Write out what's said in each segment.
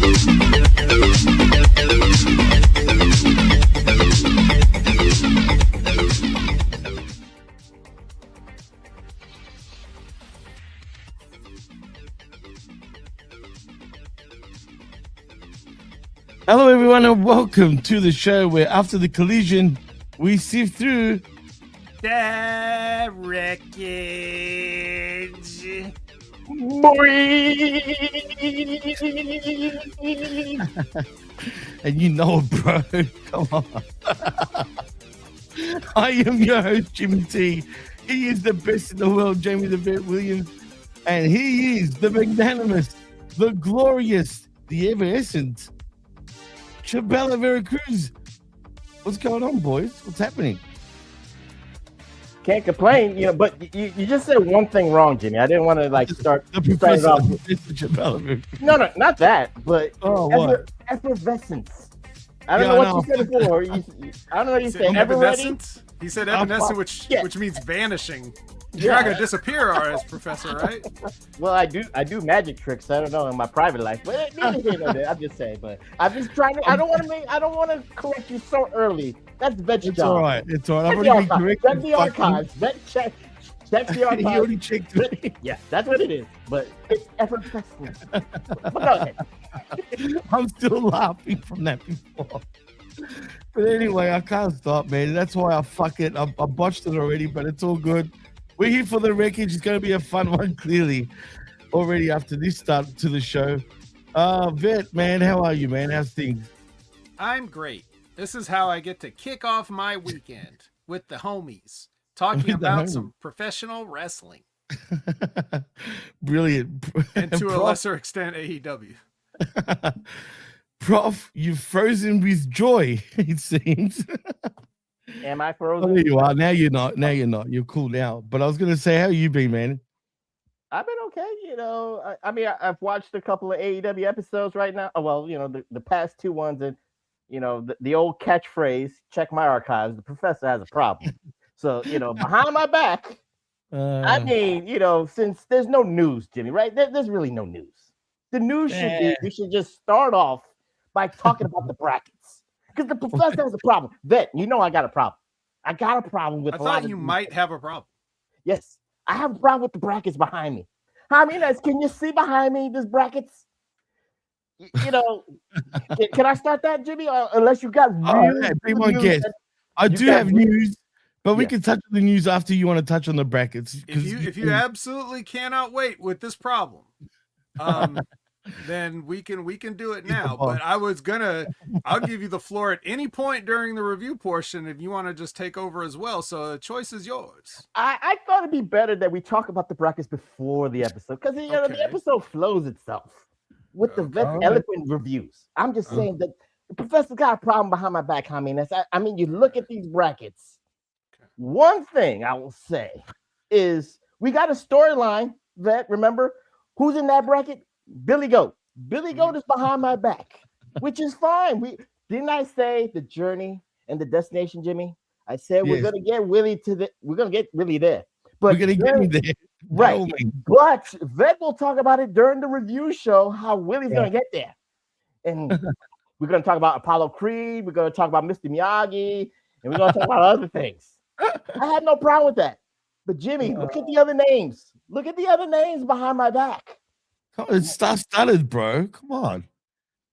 Hello, everyone, and welcome to the show where after the collision, we sift through the wreckage. And you know it, bro. Come on. I am your host, Jimmy T. He is the best in the world, Jaime the Vet Williams. And he is the magnanimous, the glorious, the evanescent Chabelo Vera Cruz. What's going on, boys? What's happening? Can't complain, but you just said one thing wrong, Jimmy. I didn't want to start it off. No, not that, but effervescence. I don't know what you said before. I don't know what you said. Evanescence? He said evanescent, which means vanishing. You're not gonna disappear, as Professor, right? Well, I do magic tricks. I don't know in my private life, but I'm just saying. But I'm just trying to. I don't want to correct you so early. That's Vet's job. All right. It's all right. I've already been corrected. That's the archives. Vet check. That's the archives. He already checked me. Yeah, that's what it is. But it's effortlessness. But go ahead. I'm still laughing from that before. But anyway, I can't stop, man. That's why I fuck it. I botched it already, but it's all good. We're here for the wreckage. It's going to be a fun one, clearly, already after this start to the show. Vet, man, how are you, man? How's things? I'm great. This is how I get to kick off my weekend with the homies, talking about some professional wrestling. Brilliant. And to a lesser extent, AEW. Prof, you've frozen with joy, it seems. Am I frozen? Oh, there you are. Now you're not. You're cool now. But I was going to say, how you been, man? I've been okay. I've watched a couple of AEW episodes right now. Well, the past two ones, and the old catchphrase, check my archives, the professor has a problem. So, behind my back, since there's no news, Jimmy, right? There's really no news. The news should be, we should just start off by talking about the brackets. Because the professor has a problem. Vet, I got a problem. I got a problem with. I thought you might have a problem. Yes, I have a problem with the brackets behind me. Can you see behind me these brackets? Can I start that, Jimmy? Unless you got be my guest. I do have news, but we can touch on the news after you want to touch on the brackets. If you absolutely cannot wait with this problem, then we can do it now. But I'll give you the floor at any point during the review portion if you want to just take over as well. So the choice is yours. I thought it'd be better that we talk about the brackets before the episode, because the episode flows itself with the eloquent reviews. I'm just saying that the professor's got a problem behind my back. You look at these brackets. Okay. One thing I will say is we got a storyline that, remember, who's in that bracket? Billy Goat. Billy Goat is behind my back, which is fine. Didn't I say the journey and the destination, Jimmy? I said we're gonna get Willie there. But we're gonna get him there. Right. But Vet will talk about it during the review show, how Willie's gonna get there. And we're gonna talk about Apollo Creed, we're gonna talk about Mr. Miyagi, and we're gonna talk about other things. I had no problem with that. But Jimmy, look at the other names. Look at the other names behind my back. It's star-studded, bro. Come on.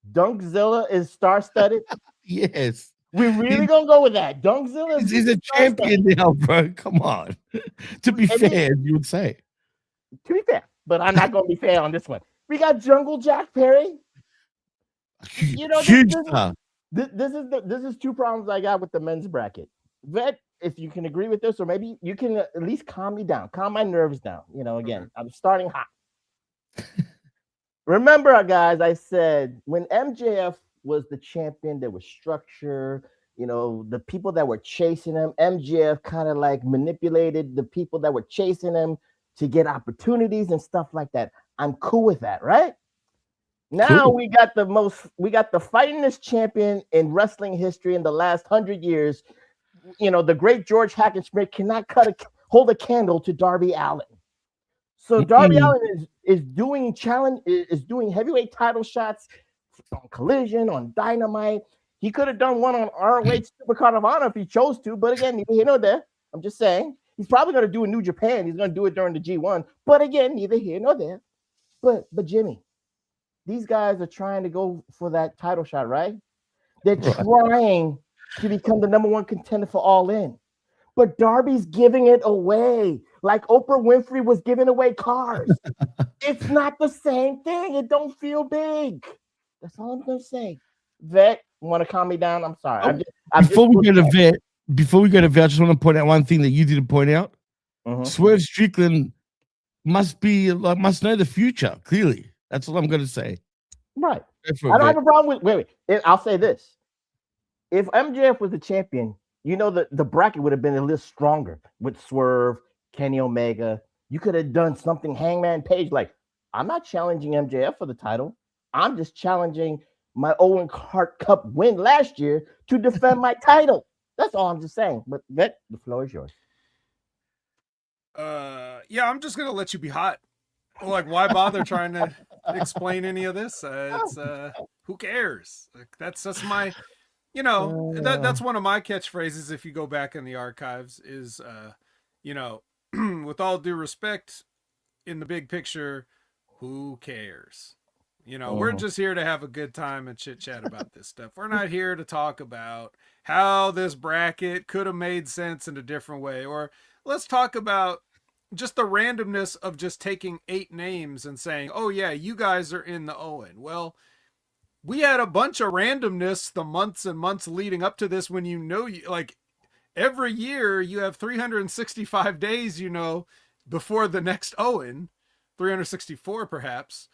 Dunkzilla is star-studded? Yes. We're really going to go with that. Dunkzilla is a champion now, bro. Come on. To be fair, you would say. To be fair, but I'm not going to be fair on this one. We got Jungle Jack Perry. Huge star. This is two problems I got with the men's bracket. Vet, if you can agree with this, or maybe you can at least calm me down, calm my nerves down. Again, I'm starting hot. Remember, guys, I said when MJF was the champion, there was structure. The people that were chasing him, MJF kind of manipulated the people that were chasing him to get opportunities and stuff like that. I'm cool with that, right? Now cool. we got the fightingest champion in wrestling history in the last 100 years. The great George Hackenschmidt cannot hold a candle to Darby Allin. So Darby Allin is doing heavyweight title shots on Collision, on Dynamite. He could have done one on ROH Supercard of Honor if he chose to, but again, neither here nor there. I'm just saying. He's probably going to do a New Japan. He's going to do it during the G1, but again, neither here nor there. But Jimmy, these guys are trying to go for that title shot, right? They're trying to become the number one contender for All In. But Darby's giving it away like Oprah Winfrey was giving away cars. It's not the same thing. It don't feel big. That's all I'm going to say. Vet, want to calm me down? I'm sorry. Before we go to Vet, I just want to point out one thing that you didn't point out. Swerve Strickland must know the future, clearly. That's all I'm going to say. Right. I don't have a problem with wait. I'll say this. If MJF was the champion, you know the bracket would have been a little stronger with Swerve, Kenny Omega. You could have done something Hangman Page like, I'm not challenging MJF for the title. I'm just challenging my Owen Hart Cup win last year to defend my title. That's all I'm just saying. But Vet, the floor is yours. Yeah, I'm just gonna let you be hot. Like, why bother trying to explain any of this? It's who cares? Like, that's my, that's one of my catchphrases. If you go back in the archives, is with all due respect, in the big picture, who cares? We're just here to have a good time and chit chat about this stuff. We're not here to talk about how this bracket could have made sense in a different way, or let's talk about just the randomness of just taking 8 names and saying, oh yeah, you guys are in the Owen. Well, we had a bunch of randomness the months and months leading up to this, when like every year you have 365 days, before the next Owen, 364 perhaps,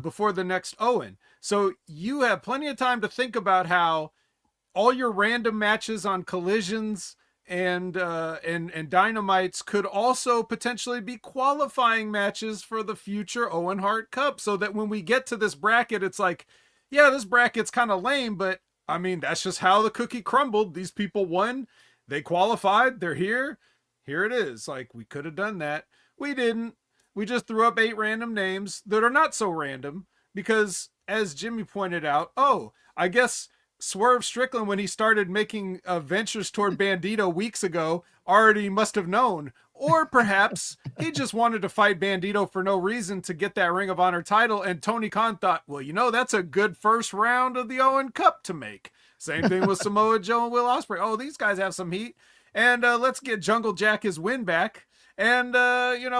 before the next Owen. So you have plenty of time to think about how all your random matches on Collisions and Dynamites could also potentially be qualifying matches for the future Owen Hart Cup, so that when we get to this bracket, it's like, yeah, this bracket's kind of lame, but I mean, that's just how the cookie crumbled. These people won, they qualified, they're here it is. Like, we could have done that. We didn't. We just threw up 8 random names that are not so random, because as Jimmy pointed out, I guess Swerve Strickland, when he started making ventures toward Bandito weeks ago, already must have known. Or perhaps he just wanted to fight Bandito for no reason to get that Ring of Honor title, and Tony Khan thought, well, that's a good first round of the Owen Cup to make. Same thing with Samoa Joe and Will Ospreay. Oh, these guys have some heat, and let's get Jungle Jack his win back. And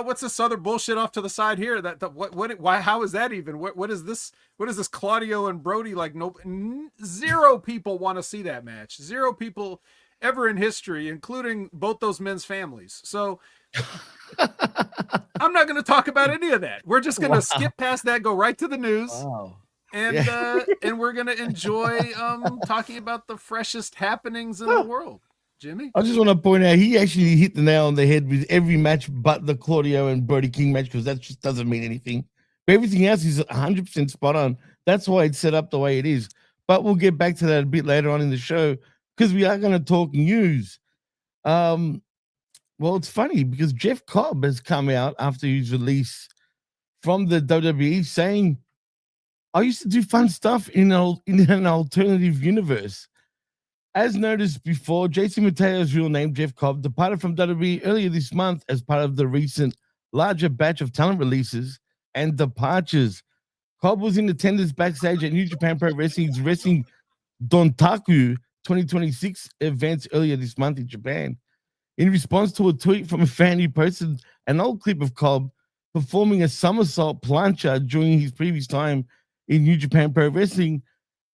what's this other bullshit off to the side here? Why? How is that even? What is this? What is this Claudio and Brody like? Nope. 0 people want to see that match. 0 people ever in history, including both those men's families. So I'm not going to talk about any of that. We're just going to skip past that, go right to the news. Wow. And we're going to enjoy talking about the freshest happenings in the world. Jimmy? I just want to point out, he actually hit the nail on the head with every match but the Claudio and Brody King match, because that just doesn't mean anything. But everything else is 100% spot on. That's why it's set up the way it is. But we'll get back to that a bit later on in the show, because we are going to talk news. Well, it's funny because Jeff Cobb has come out after his release from the WWE saying, I used to do fun stuff in an alternative universe. As noticed before, JC Mateo's real name, Jeff Cobb, departed from WWE earlier this month as part of the recent larger batch of talent releases and departures. Cobb was in attendance backstage at New Japan Pro Wrestling's Wrestling Dontaku 2026 events earlier this month in Japan. In response to a tweet from a fan who posted an old clip of Cobb performing a somersault plancha during his previous time in New Japan Pro Wrestling,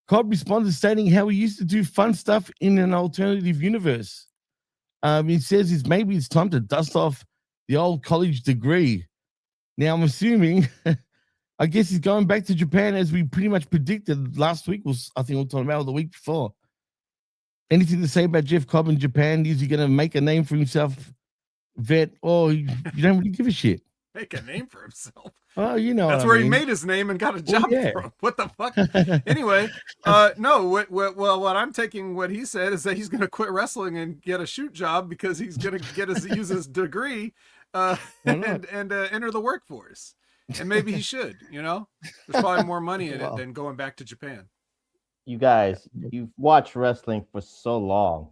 Cobb responded stating how he used to do fun stuff in an alternative universe. He says maybe it's time to dust off the old college degree. Now, I'm assuming, I guess he's going back to Japan, as we pretty much predicted last week, I think we were talking about the week before. Anything to say about Jeff Cobb in Japan? Is he going to make a name for himself, Vet, or you don't really give a shit? Make a name for himself. Oh, that's where he made his name and got a job from. What the fuck? Anyway, no. What I'm taking what he said is that he's going to quit wrestling and get a shoot job, because he's going to use his degree and enter the workforce. And maybe he should, you know? There's probably more money in Wow. it than going back to Japan. You guys, you've watched wrestling for so long.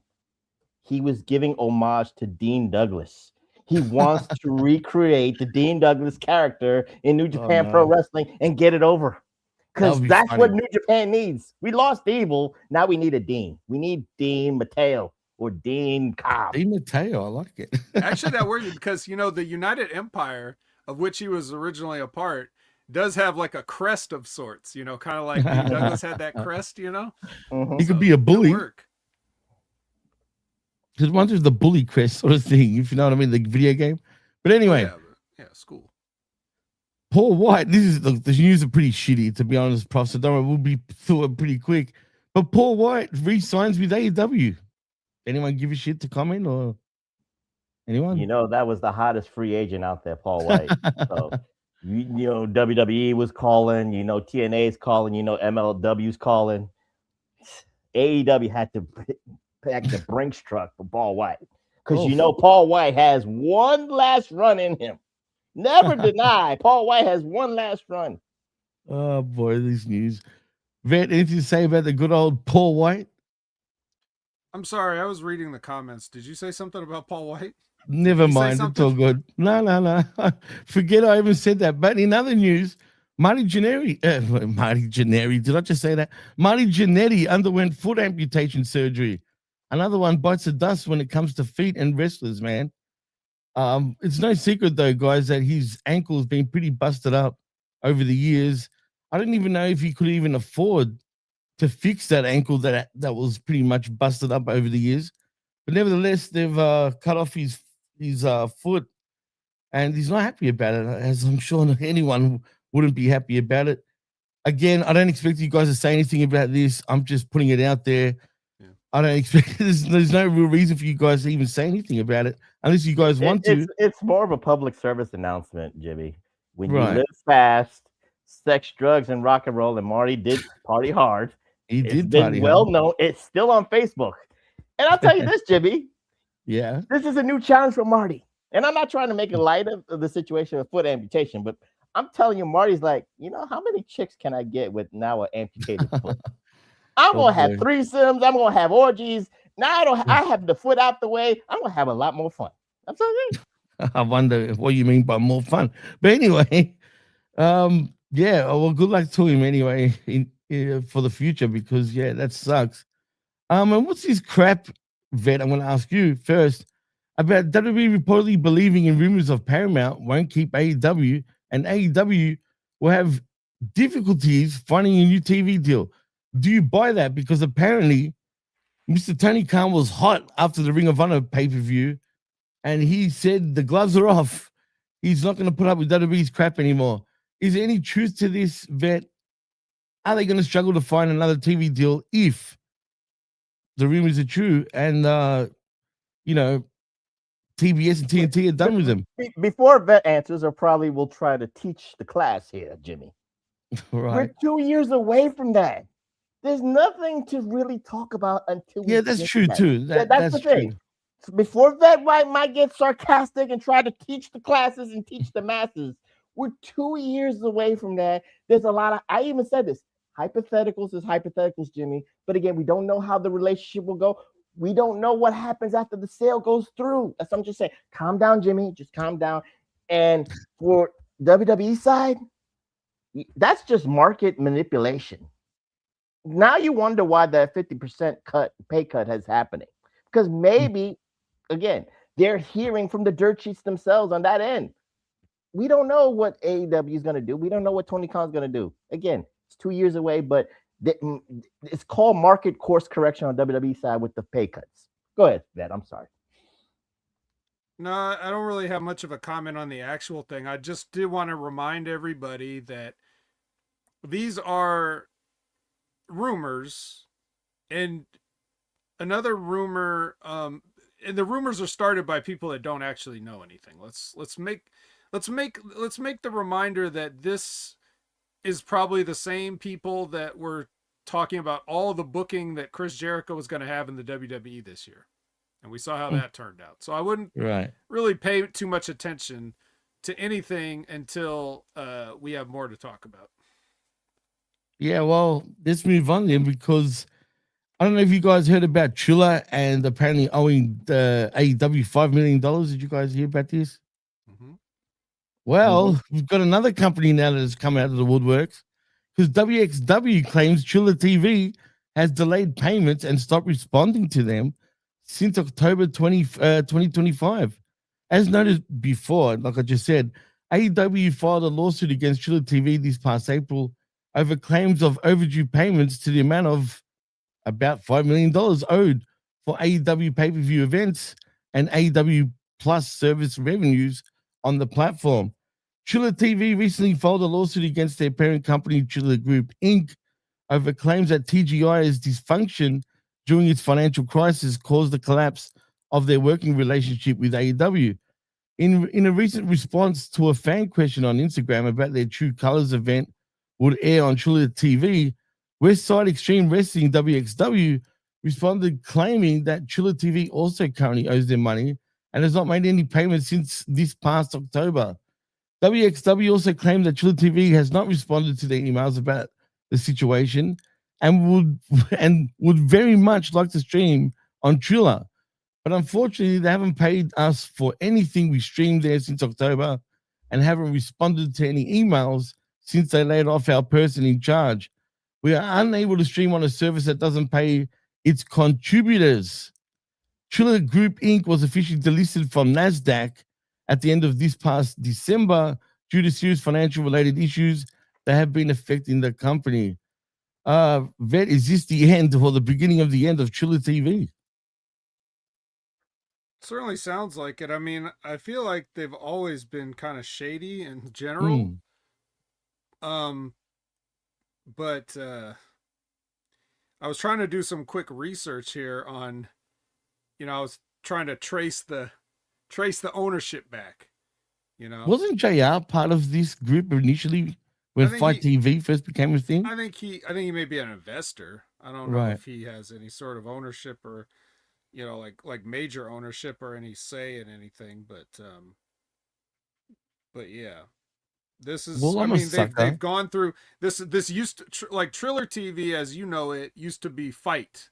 He was giving homage to Dean Douglas. He wants to recreate the Dean Douglas character in New Japan Pro Wrestling and get it over. Because that's what New Japan needs. We lost Evil. Now we need a Dean. We need Dean Mateo or Dean Cobb. Dean Mateo, I like it. Actually, that works because, you know, the United Empire, of which he was originally a part, does have like a crest of sorts, you know, kind of like Dean Douglas had that crest, you know? He could be a bully. Work. Because once there's the bully crest sort of thing, if you know what I mean, the video game. But anyway, yeah, school. Paul White. The news are pretty shitty, to be honest, Prof. So don't worry, we'll be through it pretty quick. But Paul White re-signs with AEW. Anyone give a shit to comment or anyone? You know, that was the hottest free agent out there, Paul White. So you know, WWE was calling. You know, TNA's calling. You know, MLW's calling. AEW had to pack the Brinks truck for Paul White because you know Paul White has one last run in him. Never deny Paul White has one last run. Oh boy, these news. Vet, anything to say about the good old Paul White? I'm sorry, I was reading the comments. Did you say something about Paul White? Never mind, it's all good. No. Forget I even said that. But in other news, Marty Jannetty, did I just say that? Marty Jannetty underwent foot amputation surgery. Another one bites the dust when it comes to feet and wrestlers, man. It's no secret, though, guys, that his ankle's been pretty busted up over the years. I don't even know if he could even afford to fix that ankle that was pretty much busted up over the years. But nevertheless, they've cut off his foot, and he's not happy about it, as I'm sure anyone wouldn't be happy about it. Again, I don't expect you guys to say anything about this. I'm just putting it out there. I don't expect there's no real reason for you guys to even say anything about it unless you guys want to. It's more of a public service announcement, Jimmy. When you live fast, sex, drugs, and rock and roll, and Marty did party hard. It's been well known. It's still on Facebook. And I'll tell you this, Jimmy. Yeah. This is a new challenge for Marty. And I'm not trying to make it light of the situation of foot amputation, but I'm telling you, Marty's like, you know, how many chicks can I get with now an amputated foot? I'm gonna have threesomes. I'm gonna have orgies. Now I have the foot out the way. I'm gonna have a lot more fun. That's okay. I wonder what you mean by more fun. But anyway, yeah. Well, good luck to him anyway for the future because that sucks. And what's this crap, Vet? I'm gonna ask you first about WWE reportedly believing in rumors of Paramount won't keep AEW and AEW will have difficulties finding a new TV deal. Do you buy that? Because apparently Mr. Tony Khan was hot after the Ring of Honor pay-per-view, and he said the gloves are off. He's not going to put up with WWE's crap anymore. Is there any truth to this, Vet? Are they going to struggle to find another TV deal if the rumors are true and, you know, TBS and TNT are done with them? Before Vet answers, or probably will try to teach the class here, Jimmy. Right. We're 2 years away from that. There's nothing to really talk about until we that's true too. That's the thing. So before Vet White might get sarcastic and try to teach the classes and teach the masses, we're 2 years away from that. There's a lot of, I even said this, hypotheticals is hypotheticals, Jimmy. But again, we don't know how the relationship will go. We don't know what happens after the sale goes through. That's what I'm just saying. Calm down, Jimmy. Just calm down. And for WWE side, that's just market manipulation. Now you wonder why that 50% pay cut has happening. Because maybe, again, they're hearing from the dirt sheets themselves on that end. We don't know what AEW is going to do. We don't know what Tony Khan's going to do. Again, it's 2 years away, but it's called market course correction on WWE side with the pay cuts. Go ahead, Vet. I'm sorry. No, I don't really have much of a comment on the actual thing. I just did want to remind everybody that these are rumors, and another rumor, and the rumors are started by people that don't actually know anything. Let's make the reminder that this is probably the same people that were talking about all of the booking that Chris Jericho was going to have in the WWE this year. And we saw how that turned out. So I wouldn't really pay too much attention to anything until we have more to talk about. Yeah, well, let's move on then, because I don't know if you guys heard about Chula and apparently owing the AEW $5 million. Did you guys hear about this? Mm-hmm. Well, we've got another company now that has come out of the woodworks, because WXW claims Chula TV has delayed payments and stopped responding to them since October 2025. As noted before, like I just said, AEW filed a lawsuit against Chula TV this past April over claims of overdue payments to the amount of about $5 million owed for AEW pay-per-view events and AEW Plus service revenues on the platform. Chula TV recently filed a lawsuit against their parent company, Chula Group Inc., over claims that TGI's dysfunction during its financial crisis caused the collapse of their working relationship with AEW. In a recent response to a fan question on Instagram about their True Colors event would air on Chula TV, Westside Extreme Wrestling WXW responded claiming that Chula TV also currently owes them money and has not made any payments since this past October. WXW also claimed that Chula TV has not responded to their emails about the situation and would very much like to stream on Chula. But unfortunately, they haven't paid us for anything we streamed there since October and haven't responded to any emails since they laid off our person in charge. We are unable to stream on a service that doesn't pay its contributors. Chula Group Inc. was officially delisted from NASDAQ at the end of this past December due to serious financial related issues that have been affecting the company. Vet, is this the end or the beginning of the end of Chula TV? Certainly sounds like it. I mean, I feel like they've always been kind of shady in general. But I was trying to do some quick research here on, I was trying to trace the ownership back. Wasn't JR part of this group initially when Fight TV first became a thing? I think he may be an investor. I don't know if he has any sort of ownership or like major ownership or any say in anything, but yeah, this is, they've gone through this used to like Triller TV, as you know, it used to be Fight,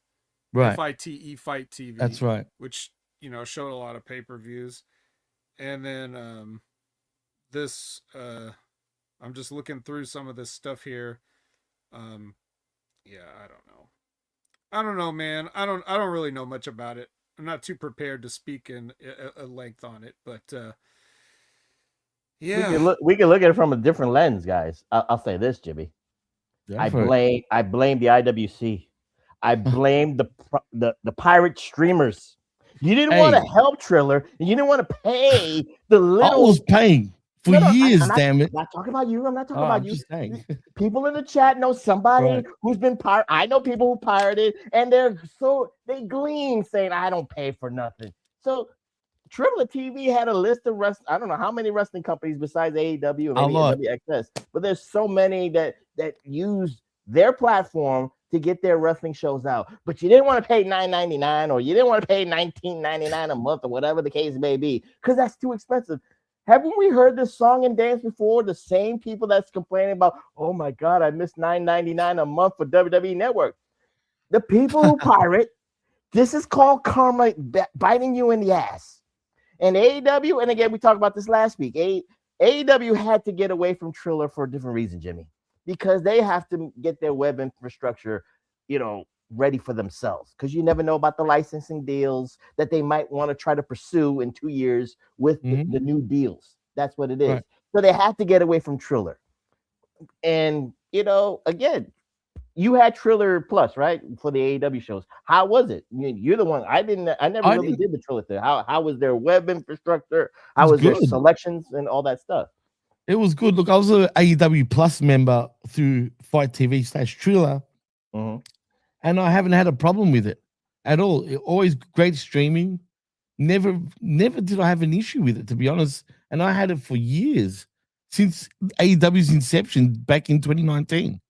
right? FITE, Fight TV. That's right. Which, showed a lot of pay-per-views. And then this I'm just looking through some of this stuff here. Yeah, I don't know, man. I don't really know much about it. I'm not too prepared to speak in a length on it, but yeah, we can look at it from a different lens, guys. I'll say this, Jimmy. I blame the IWC. I blame the pirate streamers. You didn't want to help Triller, and you didn't want to pay the little. I was paying for years, damn it. I'm not talking about you. I'm not talking about you. People in the chat know somebody who's been pirated. I know people who pirated, and they gleam saying, I don't pay for nothing. So Triller TV had a list of I don't know how many wrestling companies besides AEW and maybe AWXS, but there's so many that use their platform to get their wrestling shows out. But you didn't want to pay $9.99 or you didn't want to pay $19.99 a month or whatever the case may be, because that's too expensive. Haven't we heard this song and dance before? The same people that's complaining about, oh my God, I missed $9.99 a month for WWE Network. The people who pirate, this is called karma biting you in the ass. And AEW, and again, we talked about this last week, AEW had to get away from Triller for a different reason, Jimmy, because they have to get their web infrastructure, ready for themselves, because you never know about the licensing deals that they might want to try to pursue in 2 years with the new deals. That's what it is. Right. So they have to get away from Triller. And, again, you had Triller Plus, right, for the AEW shows. How was it? You're the one. I never really did the Triller thing. How was their web infrastructure? How was their selections and all that stuff? It was good. Look, I was an AEW Plus member through Fight TV /Triller, and I haven't had a problem with it at all. Always great streaming. Never did I have an issue with it, to be honest. And I had it for years, since AEW's inception back in 2019.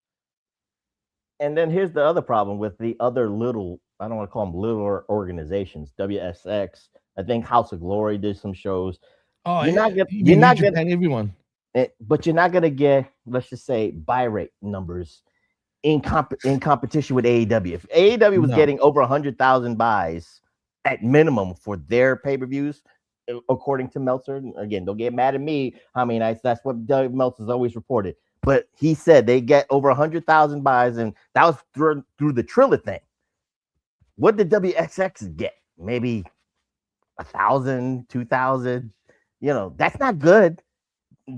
And then here's the other problem with the other little, I don't want to call them little organizations, WSX. I think House of Glory did some shows. Oh, You're not gonna, you're not gonna everyone. But you're not gonna get, let's just say, buy rate numbers in competition with AEW. If AEW was getting over 100,000 buys at minimum for their pay-per-views, according to Meltzer, again, don't get mad at me. I mean, that's what Doug Meltzer's always reported. But he said they get over 100,000 buys, and that was through the Triller thing. What did WXX get? Maybe 1,000, 2,000. You know, that's not good.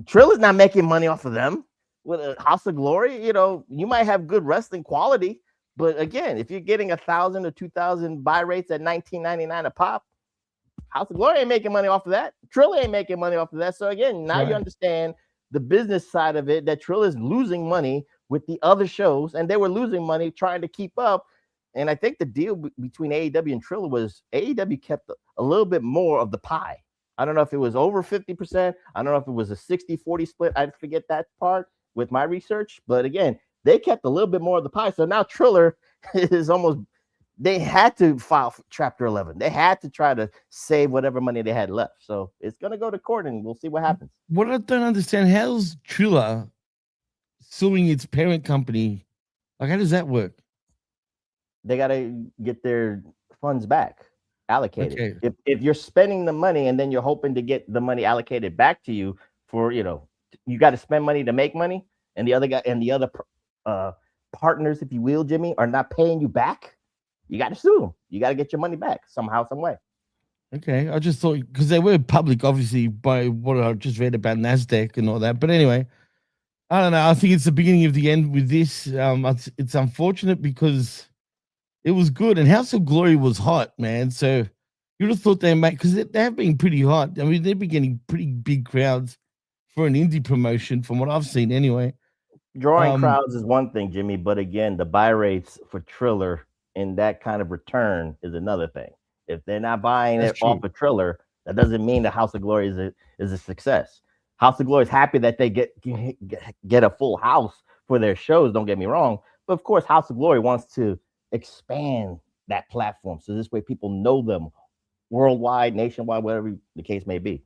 Triller's not making money off of them. With a House of Glory, you know, you might have good wrestling quality, but again, if you're getting 1,000 or 2,000 buy rates at $19.99 a pop, House of Glory ain't making money off of that. Triller ain't making money off of that. So again, now you understand the business side of it, that Triller's losing money with the other shows, and they were losing money trying to keep up. And I think the deal between AEW and Triller was AEW kept a little bit more of the pie. I don't know if it was over 50%. I don't know if it was a 60-40 split. I forget that part with my research. But again, they kept a little bit more of the pie. So now Triller is almost, they had to file for Chapter 11. They had to try to save whatever money they had left. So it's going to go to court, and we'll see what happens. What I don't understand, how's Triller suing its parent company? Like, how does that work? They got to get their funds back allocated. Okay. If you're spending the money and then you're hoping to get the money allocated back to you for, you know, you got to spend money to make money, and the other guy and the other partners, if you will, Jimmy, are not paying you back, you got to sue them. You got to get your money back somehow, some way. Okay, I just thought, because they were public, obviously, by what I just read about NASDAQ and all that. But anyway, I don't know. I think it's the beginning of the end with this. It's unfortunate because it was good, and House of Glory was hot, man. So you'd have thought they might, because they have been pretty hot. I mean, they've been getting pretty big crowds for an indie promotion, from what I've seen anyway. Drawing crowds is one thing, Jimmy, but again, the buy rates for Triller in that kind of return is another thing. If they're not buying it off a Triller, that doesn't mean the House of Glory is a success. House of Glory is happy that they get a full house for their shows, don't get me wrong. But of course, House of Glory wants to expand that platform, so this way people know them worldwide, nationwide, whatever the case may be.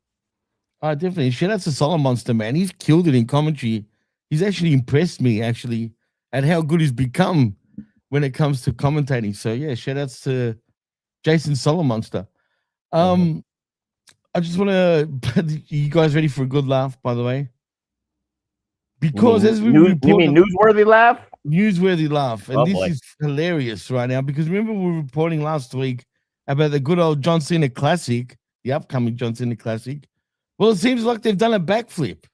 Definitely. Shout out to Solid Monster, man. He's killed it in commentary. He's actually impressed me, actually, at how good he's become when it comes to commentating. So, yeah, shout outs to Jason Solid Monster. I just want to, you guys ready for a good laugh, by the way? Because as we report, you mean newsworthy laugh? Newsworthy laugh. And this is hilarious right now, because remember we were reporting last week about the good old John Cena Classic, the upcoming John Cena Classic. Well, it seems like they've done a backflip,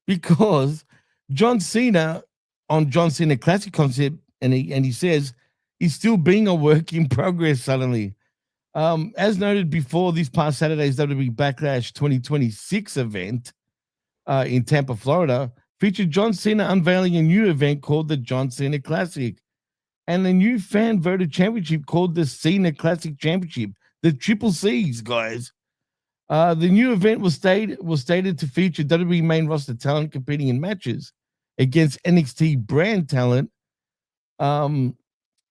because John Cena on John Cena Classic concept, and he says he's still being a work in progress suddenly. As noted before, this past Saturday's WWE Backlash 2026 event in Tampa, Florida, featured John Cena unveiling a new event called the John Cena Classic, and a new fan-voted championship called the Cena Classic Championship, the Triple C's, guys. The new event was stated to feature WWE main roster talent competing in matches against NXT brand talent. And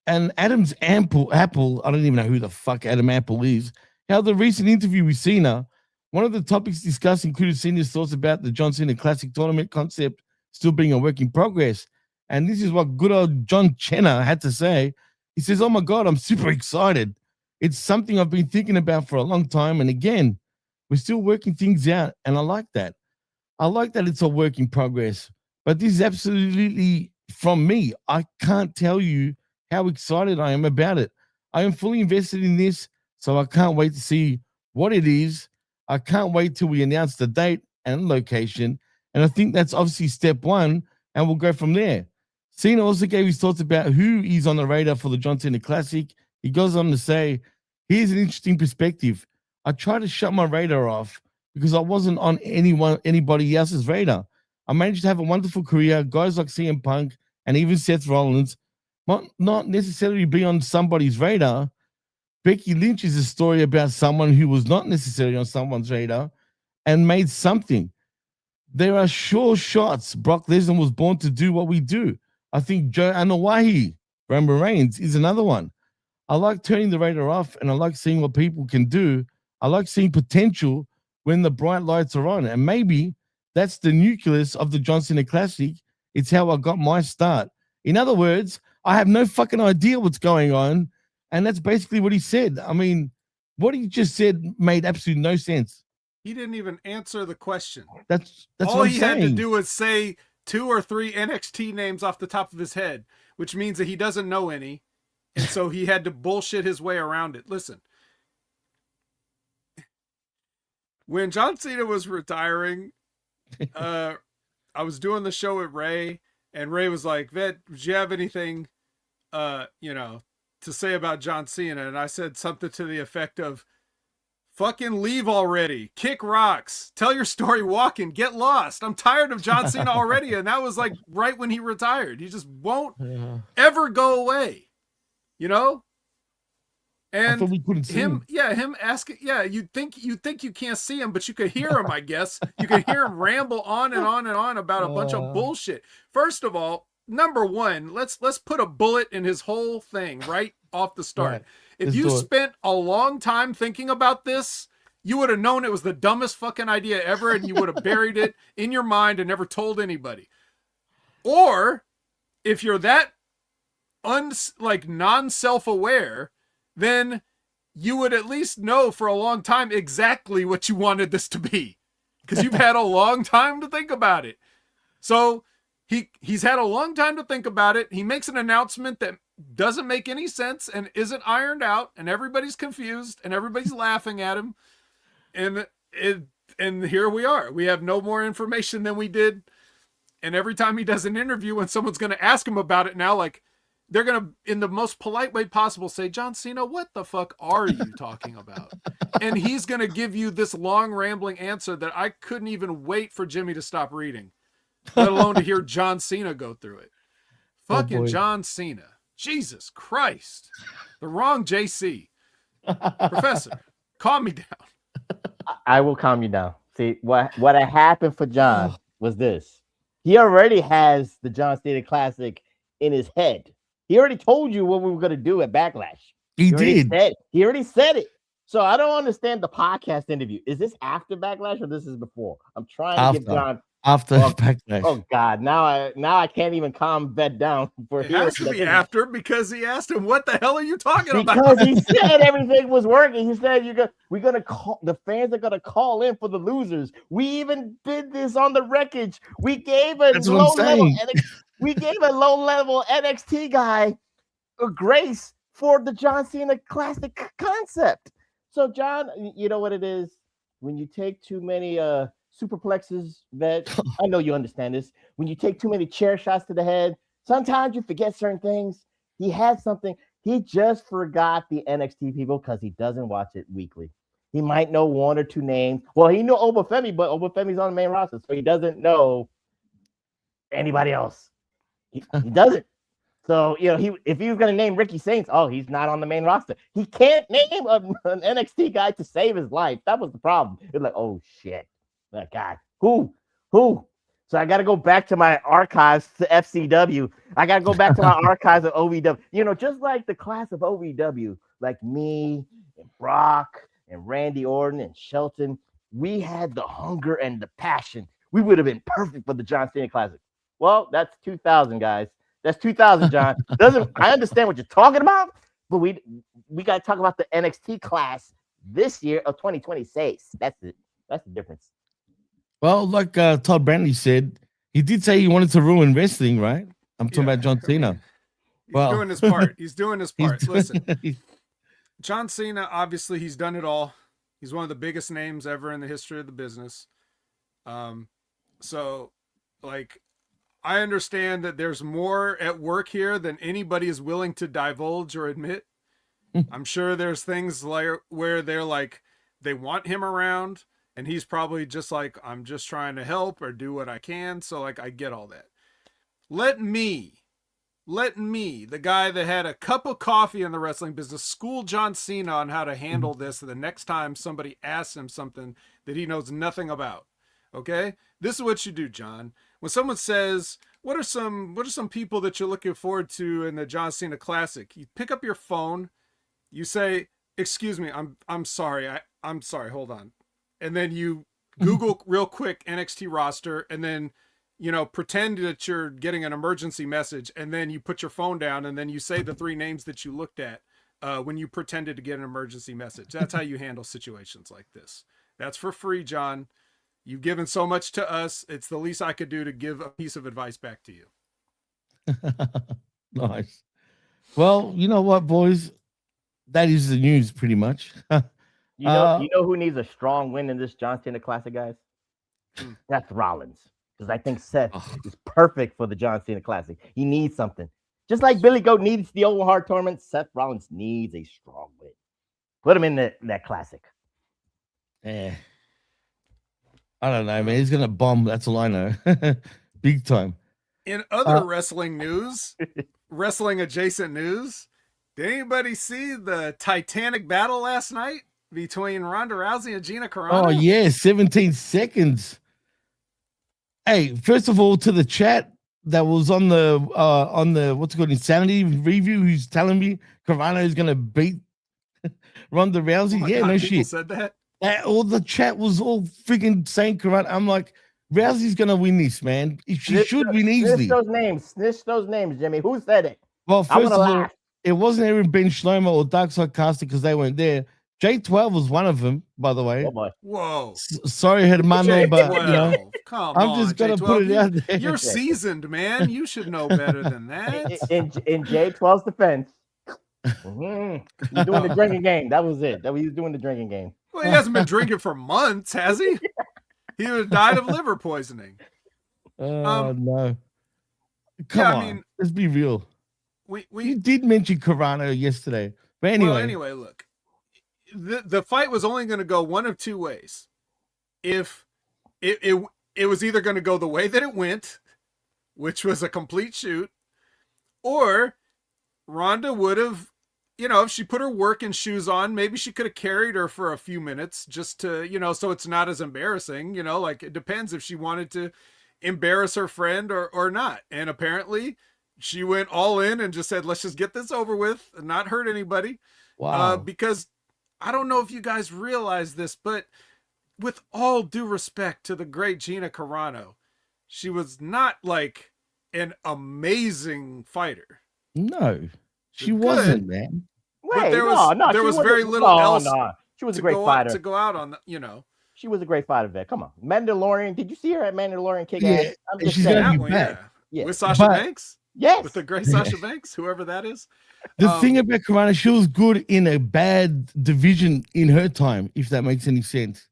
Adam's Apple, I don't even know who the fuck Adam Apple is, held a recent interview with Cena. One of the topics discussed included Cena's thoughts about the John Cena Classic tournament concept still being a work in progress. And this is what good old John Cena had to say. He says, "Oh my God, I'm super excited. It's something I've been thinking about for a long time. And again, we're still working things out. And I like that. I like that it's a work in progress. But this is absolutely from me. I can't tell you how excited I am about it. I am fully invested in this, so I can't wait to see what it is. I can't wait till we announce the date and location. And I think that's obviously step one, and we'll go from there." Cena also gave his thoughts about who is on the radar for the John Cena Classic. He goes on to say, "Here's an interesting perspective. I tried to shut my radar off because I wasn't on anybody else's radar. I managed to have a wonderful career. Guys like CM Punk and even Seth Rollins might not necessarily be on somebody's radar. Becky Lynch is a story about someone who was not necessarily on someone's radar and made something. There are sure shots. Brock Lesnar was born to do what we do. I think Joe Anoa'i, Roman Reigns, is another one. I like turning the radar off, and I like seeing what people can do. I like seeing potential when the bright lights are on. And maybe that's the nucleus of the John Cena Classic. It's how I got my start. In other words, I have no fucking idea what's going on. And that's basically what he said. I mean, what he just said made absolutely no sense. He didn't even answer the question. That's all what I'm he saying. had to do was say 2 or 3 NXT names off the top of his head, which means that he doesn't know any. And so he had to bullshit his way around it. Listen, when John Cena was retiring, I was doing the show with Ray, and Ray was like, Vet, do you have anything, to say about John Cena? And I said something to the effect of, fucking leave already. Kick rocks. Tell your story walking. Get lost. I'm tired of John Cena already. And that was like right when he retired. He just won't ever go away. And we couldn't see him. Him asking, you think you can't see him, but you could hear him, I guess. You could hear him ramble on and on and on about a bunch of bullshit. First of all, number one, let's put a bullet in his whole thing right off the start. Right. If you spent a long time thinking about this, you would have known it was the dumbest fucking idea ever, and you would have buried it in your mind and never told anybody. Or if you're that non-self-aware, then you would at least know for a long time exactly what you wanted this to be, because you've had a long time to think about it. So he's had a long time to think about it. He makes an announcement that doesn't make any sense and isn't ironed out, and everybody's confused and everybody's laughing at him. And here we are. We have no more information than we did. And every time he does an interview, when someone's going to ask him about it now, like, they're going to, in the most polite way possible, say, John Cena, what the fuck are you talking about? And he's going to give you this long rambling answer that I couldn't even wait for Jimmy to stop reading, let alone to hear John Cena go through it. Fucking John Cena. Jesus Christ. The wrong JC. Professor, calm me down. I will calm you down. See, what had happened for John was this. He already has the John Cena Classic in his head. He already told you what we were going to do at Backlash. He already said it. So I don't understand the podcast interview. Is this after Backlash or this is before? I'm trying to give John after Backlash. Oh God! Now I can't even calm Vet down for it has to be after, because he asked him, "What the hell are you talking about?" Because he said everything was working. He said we're gonna call, the fans are gonna call in for the losers. We even did this on the Wreckage. We gave a low level NXT guy a grace for the John Cena Classic concept. So John, you know what it is when you take too many superplexes. That I know you understand this. When you take too many chair shots to the head, sometimes you forget certain things. He had something. He just forgot the NXT people because he doesn't watch it weekly. He might know 1 or 2 names. Well, he knew Obafemi, but Obafemi's on the main roster, so he doesn't know anybody else. He doesn't. So, if he was going to name Ricky Saints, he's not on the main roster. He can't name an NXT guy to save his life. That was the problem. It's like, oh, shit. Oh, God. Who? So I got to go back to my archives to FCW. I got to go back to my archives of OVW. Just like the class of OVW, like me and Brock and Randy Orton and Shelton, we had the hunger and the passion. We would have been perfect for the John Cena Classic. Well, that's 2000, guys. That's 2000, John. I understand what you're talking about, but we got to talk about the NXT class this year of 2026. That's it. That's the difference. Well, like Todd Brantley said, he did say he wanted to ruin wrestling, right? I'm talking about John Cena. He's doing his part. He's doing his part. Listen, John Cena, obviously, he's done it all. He's one of the biggest names ever in the history of the business. So, like, I understand that there's more at work here than anybody is willing to divulge or admit. I'm sure there's things like where they're like, they want him around, and he's probably just like, I'm just trying to help or do what I can. So, like, I get all that. Let me, the guy that had a cup of coffee in the wrestling business, school John Cena on how to handle this the next time somebody asks him something that he knows nothing about. Okay? This is what you do, John. When someone says, what are some people that you're looking forward to in the John Cena Classic? You pick up your phone, you say, excuse me, I'm sorry. I'm sorry. Hold on. and then you Google real quick NXT roster, and then, you know, pretend that you're getting an emergency message, and then you put your phone down, and then you say the 3 names that you looked at when you pretended to get an emergency message. That's how you handle situations like this. That's for free, John. You've given so much to us. It's the least I could do to give a piece of advice back to you. Nice. Well, you know what, boys? That is the news, pretty much. You know who needs a strong win in this John Cena Classic, guys? Seth Rollins. Because I think Seth is perfect for the John Cena Classic. He needs something. Just like Billy Goat needs the Owen Hart tournament, Seth Rollins needs a strong win. Put him in that Classic. I don't know, man. He's going to bomb. That's all I know. Big time. In other wrestling news, wrestling adjacent news, did anybody see the Titanic battle last night between Ronda Rousey and Gina Carano? Oh, yeah. 17 seconds. Hey, first of all, to the chat that was on the what's it called, Insanity review, who's telling me Carano is going to beat Ronda Rousey. Oh yeah, God, no people shit. said that? All the chat was all freaking saying Carano. I'm like, Rousey's going to win this, man. She should win easily. Snitch those names, Jimmy. Who said it? Well, first of all, laugh. it wasn't even Ben Shlomo or Darkside Caster because they weren't there. J12 was one of them, by the way. Oh boy. Whoa. Sorry, Hermano, but you know, come I'm on, just gonna J12. put it out there. You're seasoned, man. You should know better than that. In J12's defense, he's doing the drinking game. That was it. He was doing the drinking game. Well, he hasn't been drinking for months, has he? He would have died of liver poisoning. No. Come on, let's be real. You did mention Carano yesterday, but anyway. Well, anyway, look, the fight was only going to go one of 2 ways. If it was either going to go the way that it went, which was a complete shoot, or Ronda would have, you know, if she put her working shoes on, maybe she could have carried her for a few minutes just to, you know, so it's not as embarrassing, you know, like it depends if she wanted to embarrass her friend or not. And apparently she went all in and just said, let's just get this over with and not hurt anybody. Wow. Because I don't know if you guys realize this, but with all due respect to the great Gina Carano, she was not like an amazing fighter. No, she wasn't, man. But there was very little else. No. She was a great fighter to go out on, you know. She was a great fighter, Vet. Come on, Mandalorian. Did you see her at Mandalorian kick Yeah, ass? I'm just she's saying. gonna be One, back. Yeah. With Sasha Banks. Yes, With the great Sasha Banks, whoever that is. The thing about Carano, she was good in a bad division in her time, if that makes any sense.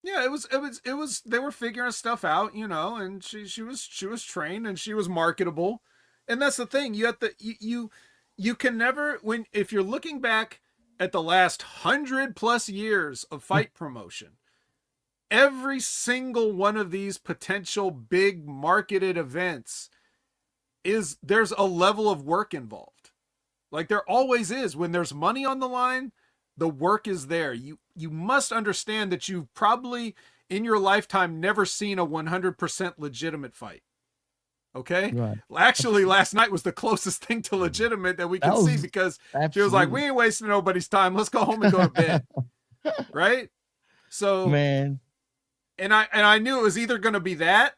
Yeah, it was they were figuring stuff out, you know, and she was trained and she was marketable. And that's the thing. You have to you can never, if you're looking back at the last 100+ years of fight promotion, every single one of these potential big marketed events there's a level of work involved. Like there always is. When there's money on the line, the work is there. You must understand that you've probably in your lifetime never seen a 100% legitimate fight. Okay? Right. Actually, last night was the closest thing to legitimate that we could see, because she was like, we ain't wasting nobody's time. Let's go home and go to bed. Right? So, man. And I knew it was either going to be that,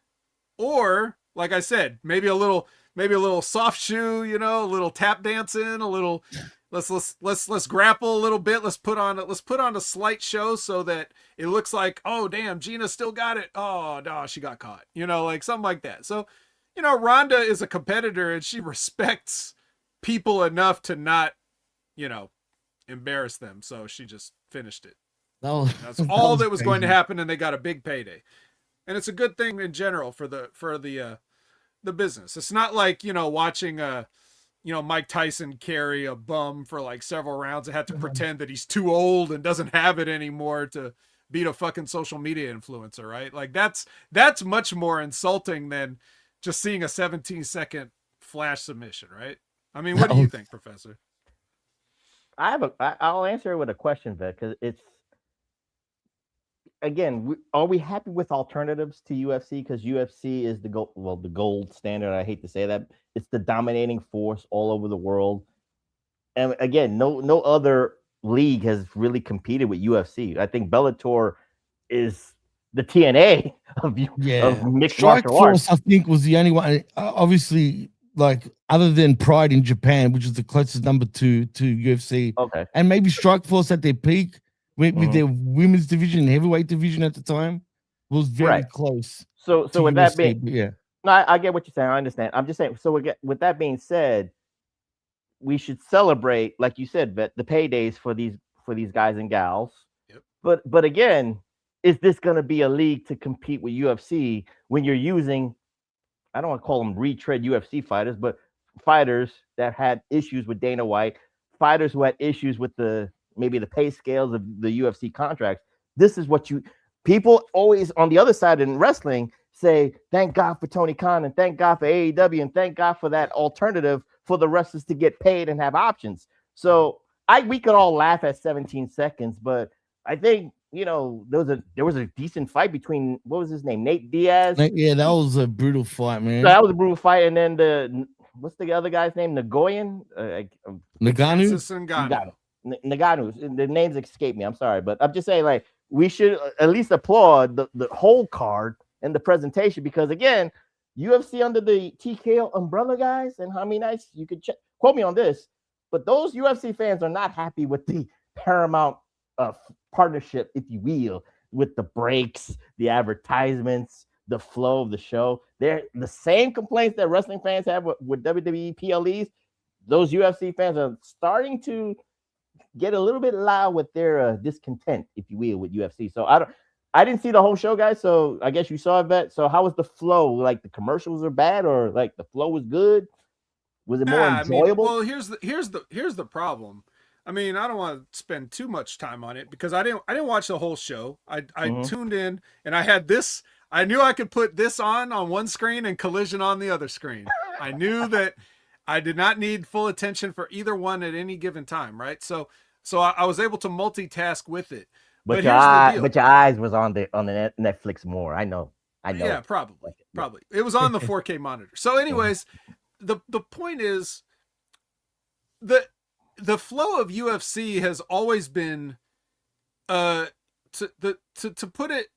or like I said, maybe a little soft shoe, you know, a little tap dancing, a little let's grapple a little bit. Let's put on a slight show so that it looks like, oh damn, Gina still got it. Oh no, she got caught. You know, like something like that. So, you know, Ronda is a competitor and she respects people enough to not, you know, embarrass them. So she just finished it. That's all that was going to happen, and they got a big payday. And it's a good thing in general for the business. It's not like, you know, watching Mike Tyson carry a bum for like several rounds and had to pretend that he's too old and doesn't have it anymore to beat a fucking social media influencer, right? Like that's much more insulting than just seeing a 17-second flash submission, right? I mean, what do you think, Professor? I'll answer it with a question, Vet, because it's, again, are we happy with alternatives to UFC? Because UFC is the gold standard. I hate to say that. It's the dominating force all over the world. And again, no other league has really competed with UFC. I think Bellator is the TNA of mixed Strike martial arts. Force, I think, was the only one. Obviously, like other than Pride in Japan, which is the closest number to UFC, Okay. and maybe Strike Force at their peak with their women's division, heavyweight division at the time, was very close. So to with UFC, that being, yeah, no, I get what you're saying. I understand. I'm just saying. So with that being said, we should celebrate, like you said, Vet, the paydays for these guys and gals. Yep. But again, is this going to be a league to compete with UFC when you're using, I don't want to call them retread UFC fighters, but fighters that had issues with Dana White, fighters who had issues with maybe the pay scales of the UFC contracts. This is what people always on the other side in wrestling say, thank God for Tony Khan and thank God for AEW and thank God for that alternative for the wrestlers to get paid and have options. So we could all laugh at 17 seconds, but I think, there was a decent fight between, what was his name? Nate Diaz. Yeah, that was a brutal fight, man. So that was a brutal fight. And then what's the other guy's name? Nagano. Nagano. The names escape me. I'm sorry, but I'm just saying, like, we should at least applaud the whole card and the presentation, because again, UFC under the TKO umbrella, guys, and how many nights you could quote me on this, but those UFC fans are not happy with the Paramount partnership, if you will, with the breaks, the advertisements, the flow of the show. They're the same complaints that wrestling fans have with WWE PLEs. Those UFC fans are starting to get a little bit loud with their discontent, if you will, with UFC. So I didn't see the whole show, guys. So I guess you saw it, Vet. So how was the flow? Like, the commercials are bad, or like the flow was good? Was it more enjoyable? Well, here's the problem. I mean, I don't want to spend too much time on it because I didn't watch the whole show. I tuned in and I had this. I knew I could put this on one screen and Collision on the other screen. I knew that I did not need full attention for either one at any given time, right? So I was able to multitask with it. But your eyes was on the Netflix more. I know. Yeah, probably. It was on the 4K monitor. So, anyways, the point is the flow of UFC has always been, to put it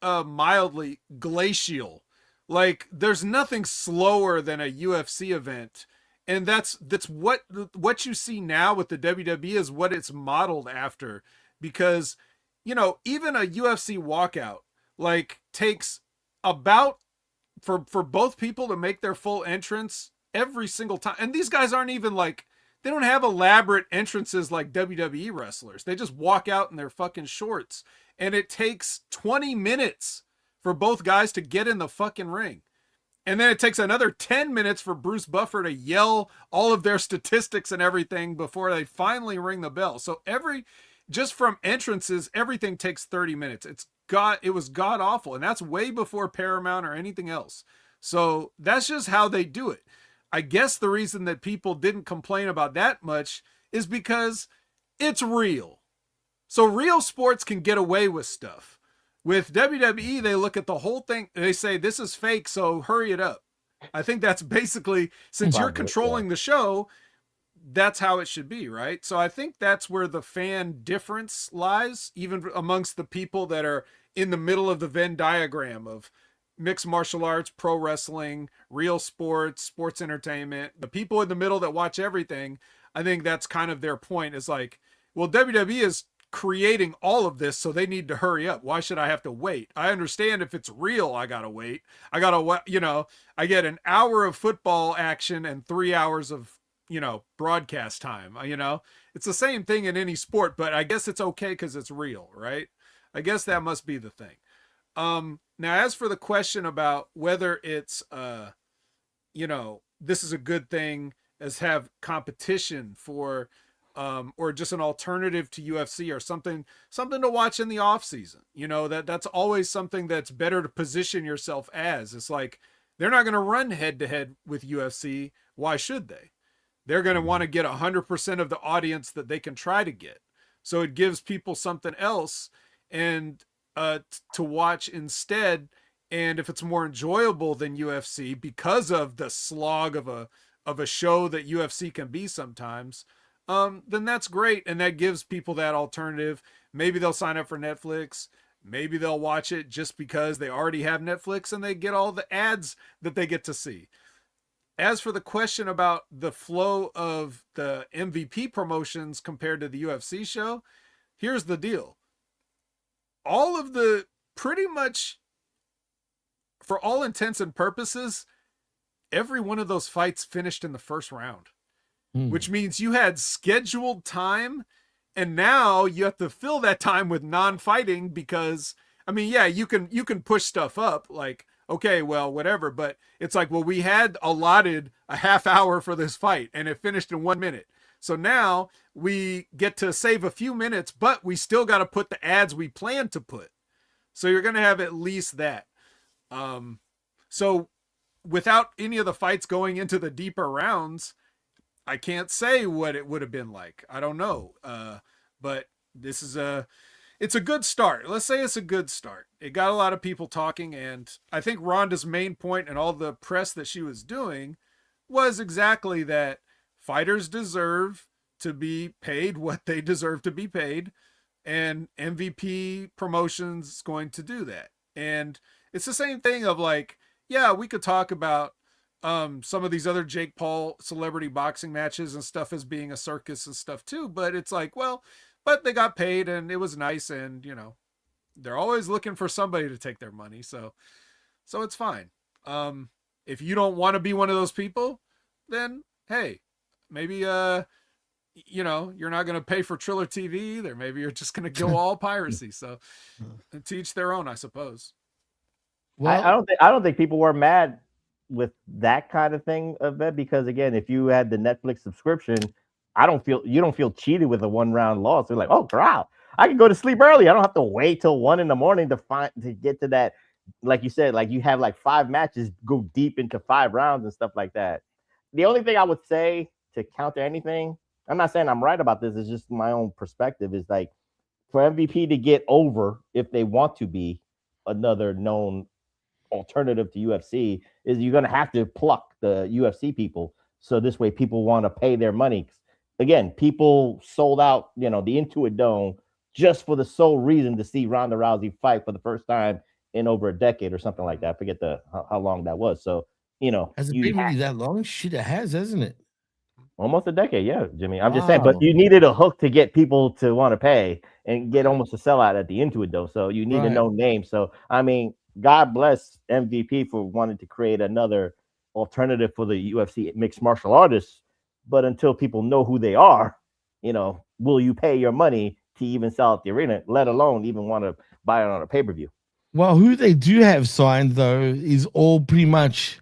mildly, glacial. Like, there's nothing slower than a UFC event. And that's what you see now with the WWE is what it's modeled after, because, even a UFC walkout, like, takes about for both people to make their full entrance every single time. And these guys aren't even like, they don't have elaborate entrances like WWE wrestlers. They just walk out in their fucking shorts. And it takes 20 minutes for both guys to get in the fucking ring. And then it takes another 10 minutes for Bruce Buffer to yell all of their statistics and everything before they finally ring the bell. So just from entrances, everything takes 30 minutes. It was god awful. And that's way before Paramount or anything else. So that's just how they do it. I guess the reason that people didn't complain about that much is because it's real. So real sports can get away with stuff. With WWE, they look at the whole thing. They say, this is fake, so hurry it up. I think that's basically, since you're controlling the show, that's how it should be, right? So I think that's where the fan difference lies, even amongst the people that are in the middle of the Venn diagram of mixed martial arts, pro wrestling, real sports, sports entertainment. The people in the middle that watch everything, I think that's kind of their point, is like, well, WWE is creating all of this, so they need to hurry up. Why should I have to wait? I understand if it's real, I gotta wait. I get an hour of football action and 3 hours of, broadcast time. It's the same thing in any sport, but I guess it's okay because it's real, right? I guess that must be the thing. Now, as for the question about whether it's, this is a good thing as have competition for, or just an alternative to UFC or something to watch in the off season, that's always something that's better to position yourself as. It's like, they're not going to run head to head with UFC. Why should they? They're going to want to get 100% of the audience that they can try to get. So it gives people something else and to watch instead. And if it's more enjoyable than UFC because of the slog of a show that UFC can be sometimes, then that's great. And that gives people that alternative. Maybe they'll sign up for Netflix. Maybe they'll watch it just because they already have Netflix and they get all the ads that they get to see. As for the question about the flow of the MVP promotions compared to the UFC show, here's the deal. All of the, pretty much, for all intents and purposes, every one of those fights finished in the first round, which means you had scheduled time, and now you have to fill that time with non-fighting because, I mean, yeah, you can push stuff up, like, okay, well, whatever, but it's like, well, we had allotted a half hour for this fight, and it finished in 1 minute. So now we get to save a few minutes, but we still got to put the ads we planned to put. So you're going to have at least that. So without any of the fights going into the deeper rounds, I can't say what it would have been like. I don't know. But this is it's a good start. Let's say it's a good start. It got a lot of people talking, and I think Ronda's main point and all the press that she was doing was exactly that fighters deserve to be paid what they deserve to be paid, and MVP Promotions is going to do that. And it's the same thing of like, yeah, we could talk about some of these other Jake Paul celebrity boxing matches and stuff as being a circus and stuff too, but it's like, well, but they got paid and it was nice, and you know, they're always looking for somebody to take their money, so it's fine. If you don't want to be one of those people, then hey, maybe you know, you're not going to pay for Triller TV either. Maybe you're just going to go all piracy. So to each their own, I suppose. Well, I don't think people were mad with that kind of thing of it, because again, if you had the Netflix subscription, you don't feel cheated with a 1-round loss. You're like, oh wow, I can go to sleep early. I don't have to wait till 1 a.m. to get to that. Like you said, like you have like 5 matches go deep into 5 rounds and stuff like that. The only thing I would say to counter anything, I'm not saying I'm right about this, it's just my own perspective, is like for MVP to get over, if they want to be another known alternative to UFC, is you're going to have to pluck the UFC people. So this way people want to pay their money. Again, people sold out, you know, the Intuit Dome just for the sole reason to see Ronda Rousey fight for the first time in over a decade or something like that. I forget how long that was. So, you know, has it been really that long? Shit, it has, hasn't it? Almost a decade, yeah, Jimmy. I'm just saying, but you needed a hook to get people to want to pay and get almost a sellout at the Intuit Dome. So you need a known name. So I mean, God bless MVP for wanting to create another alternative for the UFC mixed martial artists. But until people know who they are, you know, will you pay your money to even sell at the arena, let alone even want to buy it on a pay-per-view? Well, who they do have signed though is all pretty much,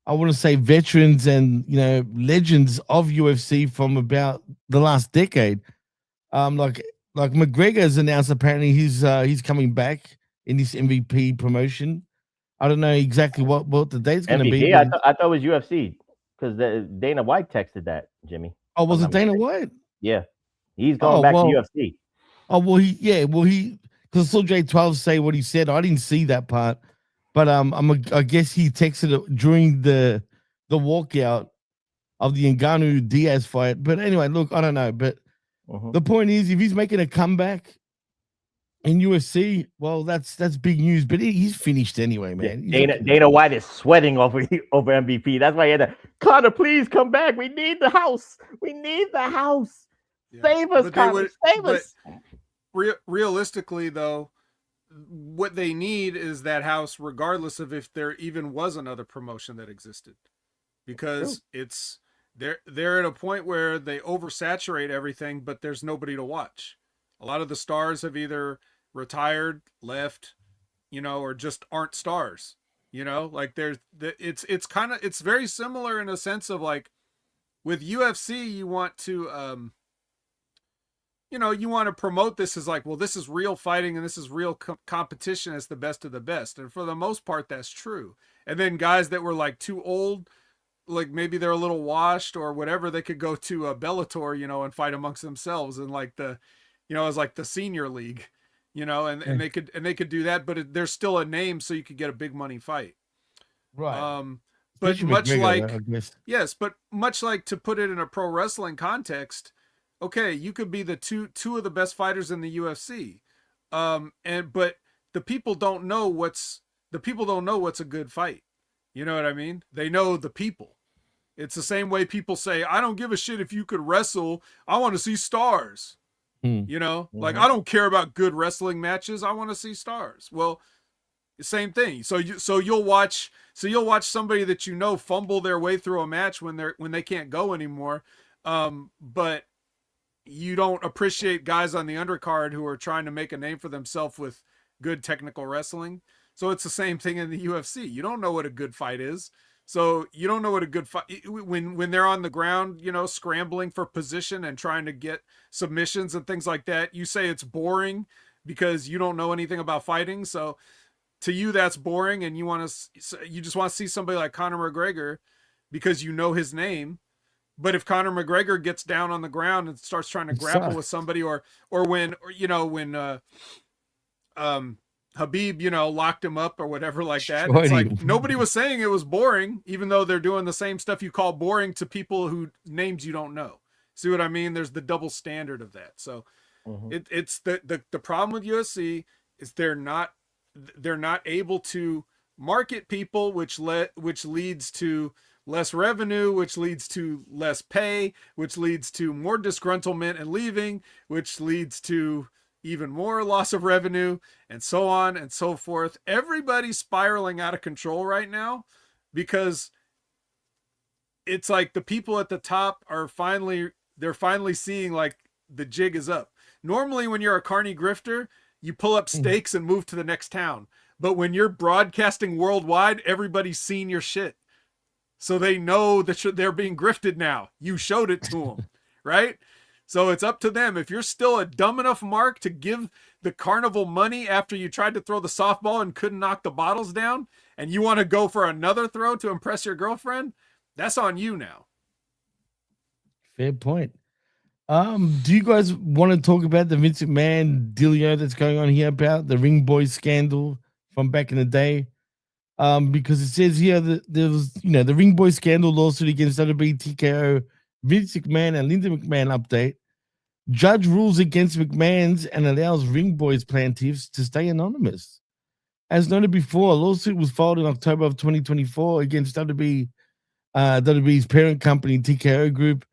I want to say, veterans and, you know, legends of UFC from about the last decade. Like McGregor has announced apparently he's coming back in this MVP promotion. I don't know exactly what the date's going to be. I thought it was UFC because Dana White texted that, Jimmy. Oh, was it Dana White? Yeah, he's going back to UFC. Oh well, because I saw J12 say what he said. I didn't see that part. But I guess he texted it during the walkout of the Ngannou Diaz fight. But anyway, look, I don't know. But the point is, if he's making a comeback in UFC, well, that's big news. But he's finished anyway, man. Dana White is sweating over MVP. That's why he had to, Connor, please come back. We need the house. We need the house. Yeah. Save us, Connor. Save us. Realistically, though, what they need is that house, regardless of if there even was another promotion that existed, because they're at a point where they oversaturate everything, but there's nobody to watch. A lot of the stars have either retired, left, you know, or just aren't stars, you know, like it's very similar in a sense of like with UFC, you want to, you know, you want to promote this as like, well, this is real fighting and this is real competition as the best of the best. And for the most part, that's true. And then guys that were like too old, like maybe they're a little washed or whatever, they could go to a Bellator, you know, and fight amongst themselves and like the, you know, as like the senior league, you know, and they could do that, but there's still a name so you could get a big money fight. Right. But much like, yes, but much like, to put it in a pro wrestling context, okay, you could be the two of the best fighters in the UFC. But the people don't know what's a good fight. You know what I mean? They know the people. It's the same way people say, I don't give a shit if you could wrestle. I want to see stars. You know, like, I don't care about good wrestling matches. I want to see stars. Well, the same thing. So you'll watch somebody that you know fumble their way through a match when they can't go anymore. But you don't appreciate guys on the undercard who are trying to make a name for themselves with good technical wrestling. So it's the same thing in the UFC. You don't know what a good fight is. So you don't know what a good fight, when they're on the ground, you know, scrambling for position and trying to get submissions and things like that. You say it's boring because you don't know anything about fighting. So to you, that's boring. And you just want to see somebody like Conor McGregor because you know his name. But if Conor McGregor gets down on the ground and starts trying to grapple with somebody, or when Habib, you know, locked him up or whatever like that. It's like nobody was saying it was boring, even though they're doing the same stuff you call boring to people who names you don't know. See what I mean? There's the double standard of that. So it's the problem with UFC is they're not able to market people, which leads to less revenue, which leads to less pay, which leads to more disgruntlement and leaving, which leads to even more loss of revenue, and so on and so forth. Everybody's spiraling out of control right now because it's like the people at the top are finally seeing like the jig is up. Normally when you're a carny grifter, you pull up stakes and move to the next town. But when you're broadcasting worldwide, everybody's seen your shit. So they know that they're being grifted now. You showed it to them, right? So it's up to them. If you're still a dumb enough mark to give the carnival money after you tried to throw the softball and couldn't knock the bottles down, and you want to go for another throw to impress your girlfriend, that's on you now. Fair point. Do you guys want to talk about the Vince McMahon dealio that's going on here about the Ring Boys scandal from back in the day? Because it says here that there was, the Ring Boys scandal lawsuit against WWE, TKO, Vince McMahon, and Linda McMahon update. Judge rules against McMahon's and allows Ring Boys plaintiffs to stay anonymous. As noted before, a lawsuit was filed in October of 2024 against WWE's parent company, TKO Group.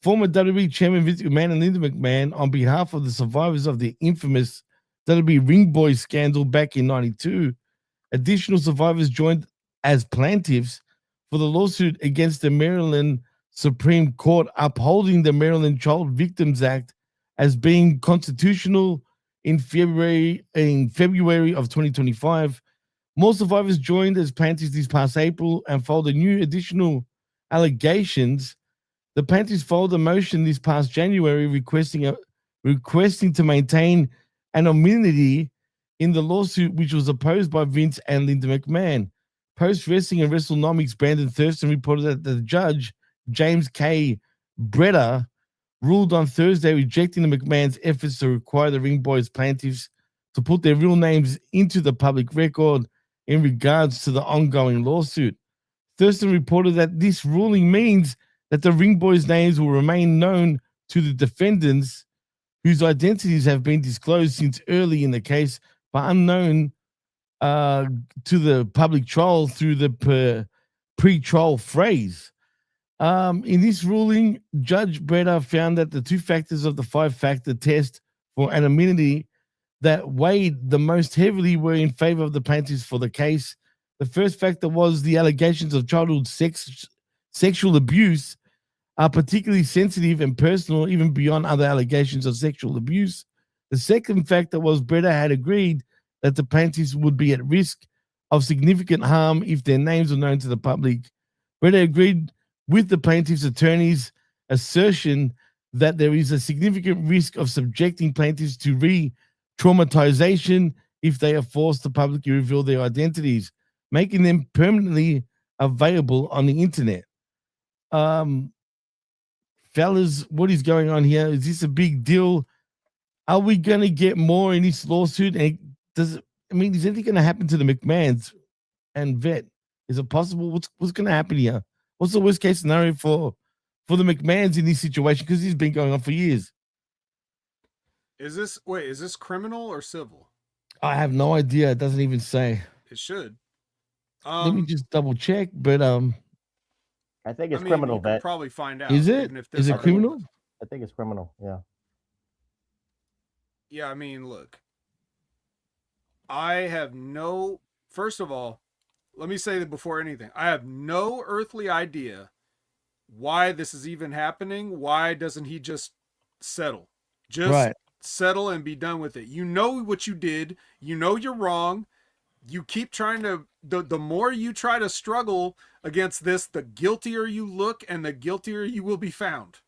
Former WWE chairman Vince McMahon and Linda McMahon, on behalf of the survivors of the infamous WWE Ring Boys scandal back in '92, additional survivors joined as plaintiffs for the lawsuit against the Maryland Supreme Court, upholding the Maryland Child Victims Act as being constitutional in February of 2025. More survivors joined as plaintiffs this past April and filed new additional allegations. The plaintiffs filed a motion this past January requesting to maintain anonymity in the lawsuit, which was opposed by Vince and Linda McMahon. Post Wrestling and WrestleNomics Brandon Thurston reported that the judge, James K. Breda, ruled on Thursday rejecting the McMahon's efforts to require the Ring Boys plaintiffs to put their real names into the public record in regards to the ongoing lawsuit. Thurston reported that this ruling means that the Ring Boys' names will remain known to the defendants, whose identities have been disclosed since early in the case, but unknown to the public trial through the pre-trial phrase. In this ruling, Judge Breda found that the two factors of the 5-factor test for anonymity that weighed the most heavily were in favor of the plaintiffs for the case. The first factor was the allegations of childhood sexual abuse are particularly sensitive and personal, even beyond other allegations of sexual abuse. The second factor was Breda had agreed that the plaintiffs would be at risk of significant harm if their names were known to the public. Breda agreed with the plaintiff's attorney's assertion that there is a significant risk of subjecting plaintiffs to re-traumatization if they are forced to publicly reveal their identities, making them permanently available on the internet. Fellas, what is going on here? Is this a big deal? Are we going to get more in this lawsuit? And is anything going to happen to the McMahons and Vet? Is it possible? What's going to happen here? What's the worst case scenario for the McMahons in this situation? Because this has been going on for years. Is this criminal or civil? I have no idea. It doesn't even say. It should. Let me just double check. But I think it's criminal, you could Vet. probably find out. is it? Even if Is this it criminal? I think it's criminal. Yeah. Yeah, I mean, look. I have no. First of all, let me say that before anything, I have no earthly idea why this is even happening. Why doesn't he just settle? Just settle and be done with it. You know what you did. You know you're wrong. You keep trying to, the more you try to struggle against this, the guiltier you look and the guiltier you will be found.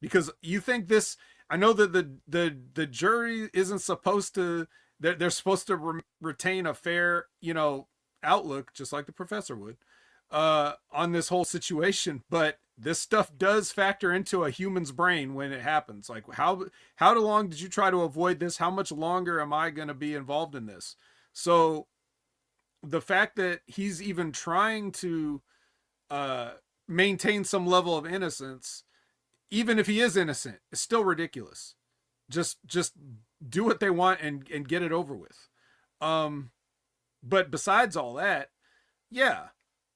Because you think this, I know that the jury isn't supposed to, they're supposed to retain a fair, outlook, just like the professor would, on this whole situation. But this stuff does factor into a human's brain when it happens. Like how long did you try to avoid this? How much longer am I going to be involved in this? So the fact that he's even trying to maintain some level of innocence, even if he is innocent, is still ridiculous. Just do what they want and get it over with. But besides all that, yeah,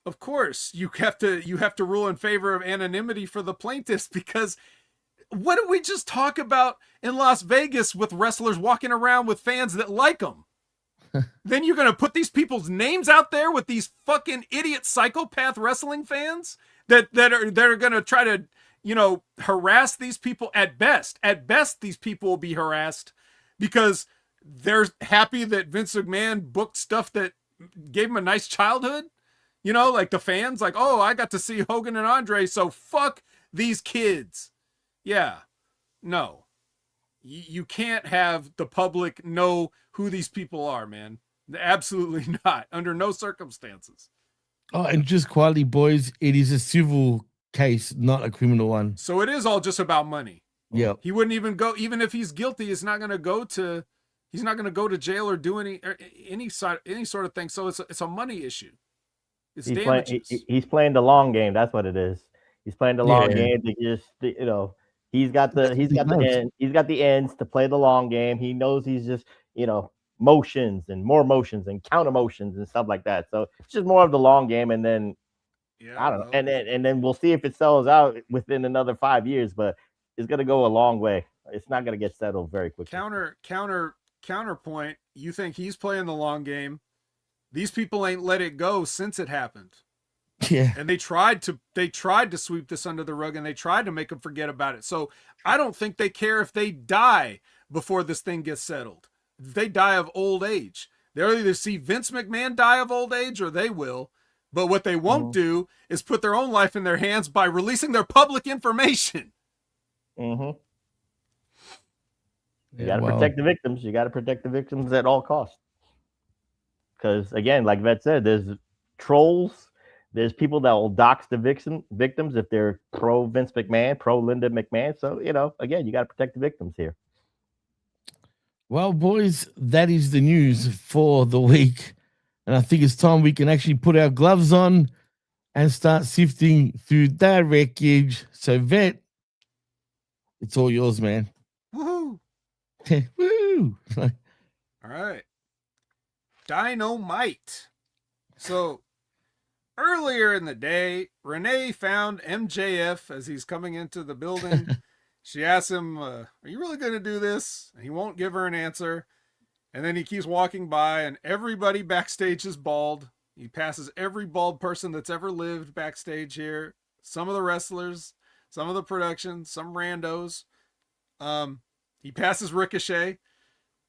of course you have to rule in favor of anonymity for the plaintiffs, because what did we just talk about in Las Vegas with wrestlers walking around with fans that like them? Then you're going to put these people's names out there with these fucking idiot psychopath wrestling fans that are going to try to, harass these people. At best, these people will be harassed because they're happy that Vince McMahon booked stuff that gave him a nice childhood. Like the fans, like, oh, I got to see Hogan and Andre, so fuck these kids. Yeah, no. You can't have the public know who these people are, man. Absolutely not. Under no circumstances. Oh, and just quietly, boys, it is a civil case, not a criminal one. So it is all just about money. Yeah. He wouldn't even go, even if he's guilty, he's not going to go to jail or do any sort of thing. So it's a money issue. It's damages. He's playing the long game. That's what it is. He's playing the long game to just, he's got the ends to play the long game. He knows he's just, motions and more motions and counter motions and stuff like that. So it's just more of the long game. And then I don't know. And then we'll see if it sells out within another 5 years, but it's going to go a long way. It's not going to get settled very quickly. Counterpoint. You think he's playing the long game? These people ain't let it go since it happened. Yeah. And they tried to sweep this under the rug, and they tried to make them forget about it. So I don't think they care if they die before this thing gets settled. If they die of old age, they'll either see Vince McMahon die of old age or they will. But what they won't do is put their own life in their hands by releasing their public information. Mm-hmm. You got to protect the victims. You got to protect the victims at all costs. Because, again, like Vet said, there's trolls. There's people that will dox the victims if they're pro Vince McMahon, pro Linda McMahon. So, again, you got to protect the victims here. Well, boys, that is the news for the week. And I think it's time we can actually put our gloves on and start sifting through that wreckage. So, Vet, it's all yours, man. Woohoo! Woo! All right. Dynamite. So, earlier in the day, Renee found MJF as he's coming into the building. She asks him, are you really going to do this? And he won't give her an answer. And then he keeps walking by, and everybody backstage is bald. He passes every bald person that's ever lived backstage here. Some of the wrestlers, some of the production, some randos. He passes Ricochet,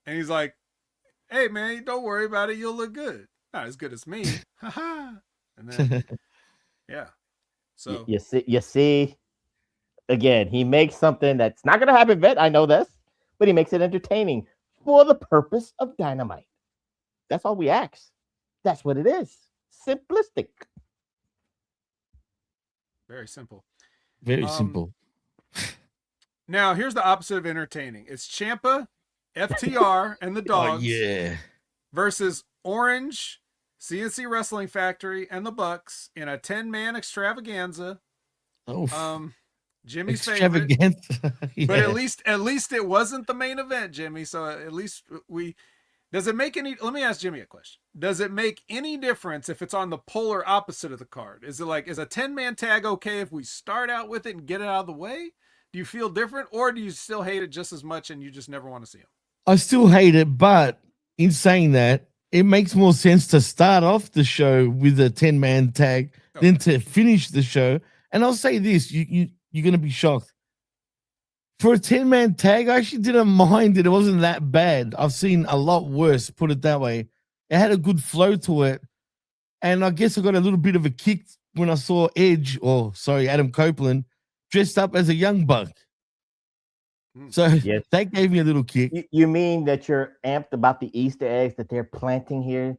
and he's like, hey, man, don't worry about it. You'll look good. Not as good as me. Ha-ha. And then, yeah. So you see, again, he makes something that's not going to happen, Vet. I know this, but he makes it entertaining for the purpose of Dynamite. That's all we ask. That's what it is. Simplistic. Very simple. Very simple. Now, here's the opposite of entertaining. It's Ciampa, FTR, and the Dogs versus Orange, CNC Wrestling Factory, and the Bucks in a 10-man extravaganza. Oh, Jimmy's favorite. Yeah. But at least it wasn't the main event, Jimmy. So at least Does it make any? Let me ask Jimmy a question. Does it make any difference if it's on the polar opposite of the card? Is it like, is a 10-man tag okay if we start out with it and get it out of the way? Do you feel different, or do you still hate it just as much and you just never want to see them? I still hate it, but in saying that, it makes more sense to start off the show with a 10-man tag than to finish the show. And I'll say this, you're going to be shocked. For a 10-man tag, I actually didn't mind it. It wasn't that bad. I've seen a lot worse, put it that way. It had a good flow to it. And I guess I got a little bit of a kick when I saw Adam Copeland dressed up as a young buck. So yes. That gave me a little kick. You mean that you're amped about the Easter eggs that they're planting here?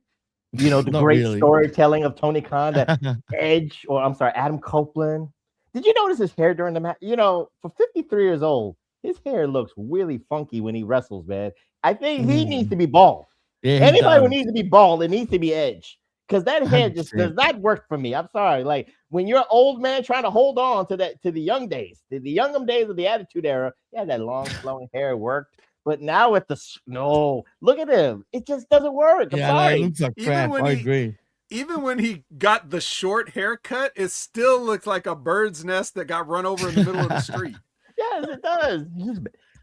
You know, the great really. Storytelling of Tony Khan, that Adam Copeland. Did you notice his hair during the match? You know, for 53 years old, his hair looks really funky when he wrestles, man. I think he needs to be bald. Yeah, anybody who needs to be bald, it needs to be Edge. Because that hair just does not work for me. I'm sorry. Like, when you're an old man trying to hold on to the young days, the young days of the Attitude Era, yeah, that long flowing hair worked. But now with look at him. It just doesn't work. I'm sorry. It looks like crap. I agree. Even when he got the short haircut, it still looks like a bird's nest that got run over in the middle of the street. Yes, it does.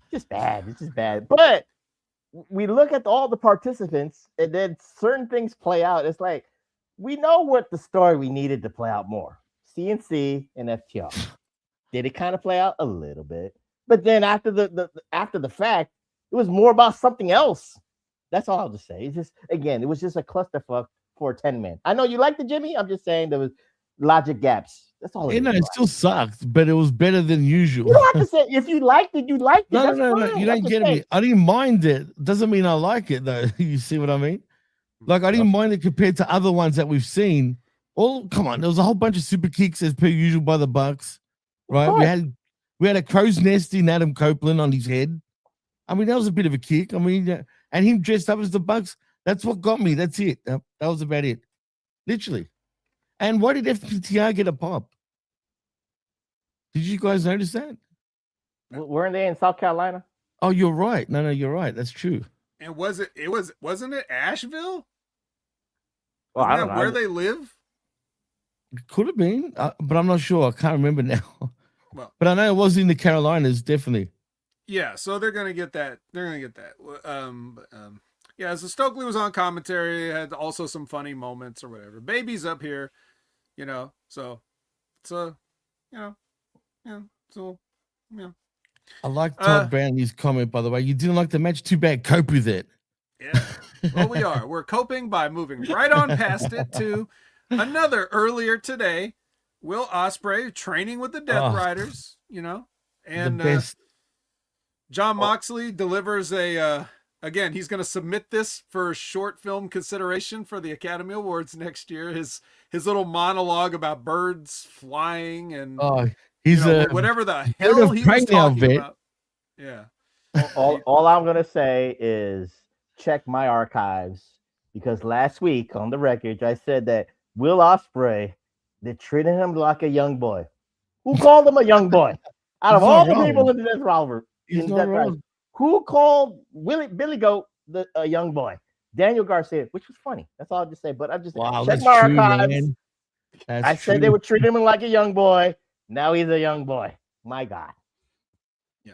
Just bad. It's just bad. But we look at all the participants, and then certain things play out. It's like, we know what the story we needed to play out more. CNC and FTR. Did it kind of play out a little bit? But then after the fact, it was more about something else. That's all I'll just say. It's just, again, it was just a clusterfuck for a 10-man. I know you liked it, Jimmy. I'm just saying there was logic gaps. That's all. It still sucked, but it was better than usual. You don't have to say if you liked it, you liked it. No. You don't get me. I didn't mind it. Doesn't mean I like it though. You see what I mean? Like, I didn't mind it compared to other ones that we've seen. Come on, there was a whole bunch of super kicks as per usual by the Bucks, right? We had a crow's nest in Adam Copeland on his head. I mean, that was a bit of a kick. I mean, and him dressed up as the Bucks. That's what got me. That's it. That was about it, literally. And why did FTR get a pop? Did you guys notice that? Weren't they in South Carolina? Oh, you're right. No, you're right. That's true. And wasn't it Asheville? Well, I don't know where they live. It could have been, but I'm not sure. I can't remember now. Well, but I know it was in the Carolinas, definitely. Yeah, so they're gonna get that. Yeah, so Stokely was on commentary, had also some funny moments or whatever. Baby's up here, so it's I like Todd Brownlee's comment, by the way. You didn't like the match? Too bad. Cope with it. Yeah. Well, we are. We're coping by moving right on past it to another earlier today. Will Ospreay training with the Death Riders, and John Moxley delivers again, he's going to submit this for short film consideration for the Academy Awards next year. His little monologue about birds flying and whatever the hell he was talking about. Yeah. All I'm going to say is check my archives, because last week on the Wreckage, I said that Will Ospreay, they treated him like a young boy. Who called him a young boy? Out of all the people in this rivalry, who called Billy Goat a young boy? Daniel Garcia, which was funny. That's all I'll just say. But I just check my archives. I said they would treat him like a young boy. Now he's a young boy. My God. Yeah,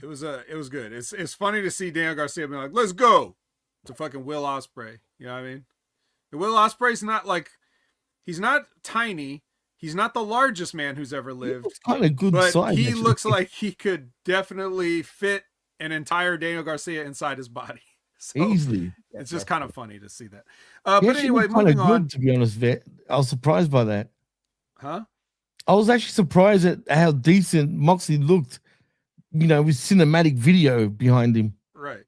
it was good. It's funny to see Daniel Garcia being like, "Let's go," to fucking Will Ospreay. You know what I mean? And Will Ospreay's not like, he's not tiny. He's not the largest man who's ever lived. It's kind of good but size, he actually. looks like he could definitely fit an entire Daniel Garcia inside his body. So easily. It's just kind of funny to see that. But anyway, moving on. To be honest, Vet, I was surprised by that. Huh? I was actually surprised at how decent Moxley looked, with cinematic video behind him. Right.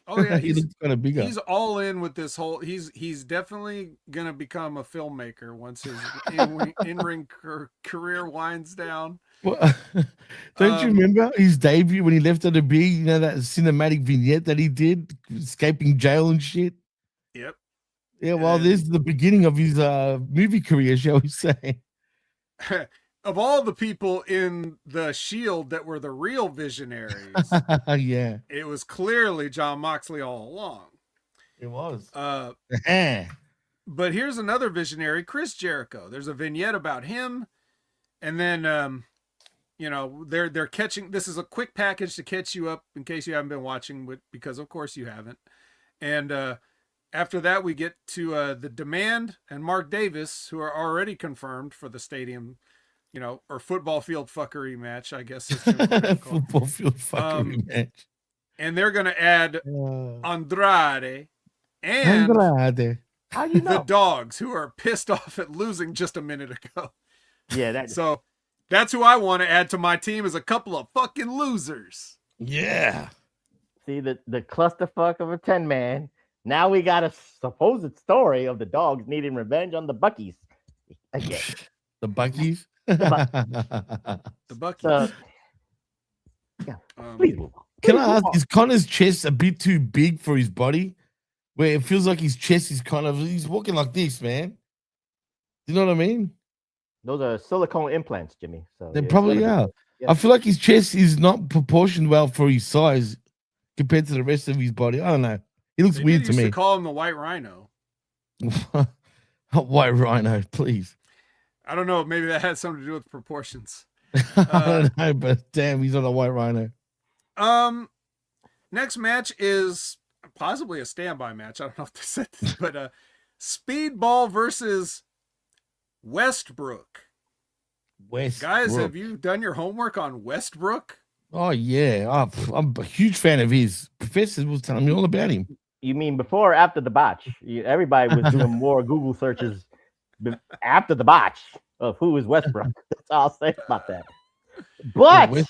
Oh yeah, he looks kind of bigger. He's all in with this whole. He's definitely gonna become a filmmaker once his in-ring career winds down. Well, don't you remember his debut when he left WWE? That cinematic vignette that he did, escaping jail and shit. Yep. Yeah. Well, this is the beginning of his movie career, shall we say? Of all the people in the Shield that were the real visionaries, yeah, it was clearly John Moxley all along. It was. But here's another visionary, Chris Jericho. There's a vignette about him, and then they're catching. This is a quick package to catch you up in case you haven't been watching, because of course you haven't. And after that, we get to the Demand and Mark Davis, who are already confirmed for the stadium, or football field fuckery match, I guess. Football field fuckery match. And they're going to add Andrade and How you know? the Dogs, who are pissed off at losing just a minute ago. Yeah, so that's who I want to add to my team, is a couple of fucking losers. Yeah. See the clusterfuck of a 10-man. Now we got a supposed story of the Dogs needing revenge on the Buckies. Again. The Buckies? The Buckies. Yeah. Please move on. Can I ask, is Connor's chest a bit too big for his body? Where it feels like his chest is he's walking like this, man. You know what I mean? Those are silicone implants, Jimmy. So they probably are. Yeah. I feel like his chest is not proportioned well for his size compared to the rest of his body. I don't know. He looks weird to me. Used to call him the White Rhino. White Rhino, please. I don't know. Maybe that had something to do with proportions. I don't know, but damn, he's not a White Rhino. Next match is possibly a standby match. I don't know if they said this, but Speedball versus Westbrook. Guys, have you done your homework on Westbrook? Oh yeah, I'm a huge fan of his. Professor was telling me all about him. You mean before or after the botch? Everybody was doing more Google searches after the botch of who is Westbrook. That's all I'll say about that. But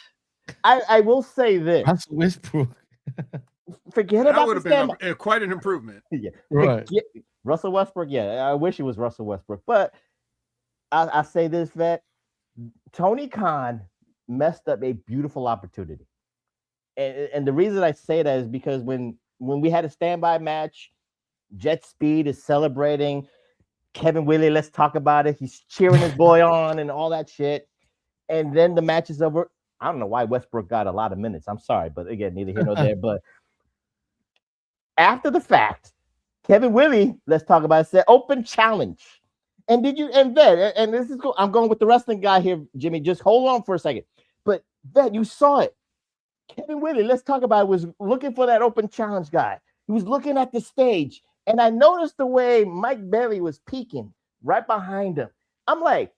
I will say this: that's Westbrook. Forget that about would have been quite an improvement. Yeah, right. Russell Westbrook. Yeah, I wish it was Russell Westbrook. But I say this, Vet. Tony Khan messed up a beautiful opportunity, and the reason I say that is because when we had a standby match, Jet Speed is celebrating. Kevin Willie, let's talk about it. He's cheering his boy on and all that shit. And then the match is over. I don't know why Westbrook got a lot of minutes. I'm sorry, but again, neither here nor there. But after the fact, Kevin Willie, let's talk about it, said open challenge. And Vet, and this is cool. I'm going with the wrestling guy here, Jimmy. Just hold on for a second. But Vet, you saw it. Kevin Willie, let's talk about it, was looking for that open challenge guy. He was looking at the stage. And I noticed the way Mike Bailey was peeking right behind him. I'm like,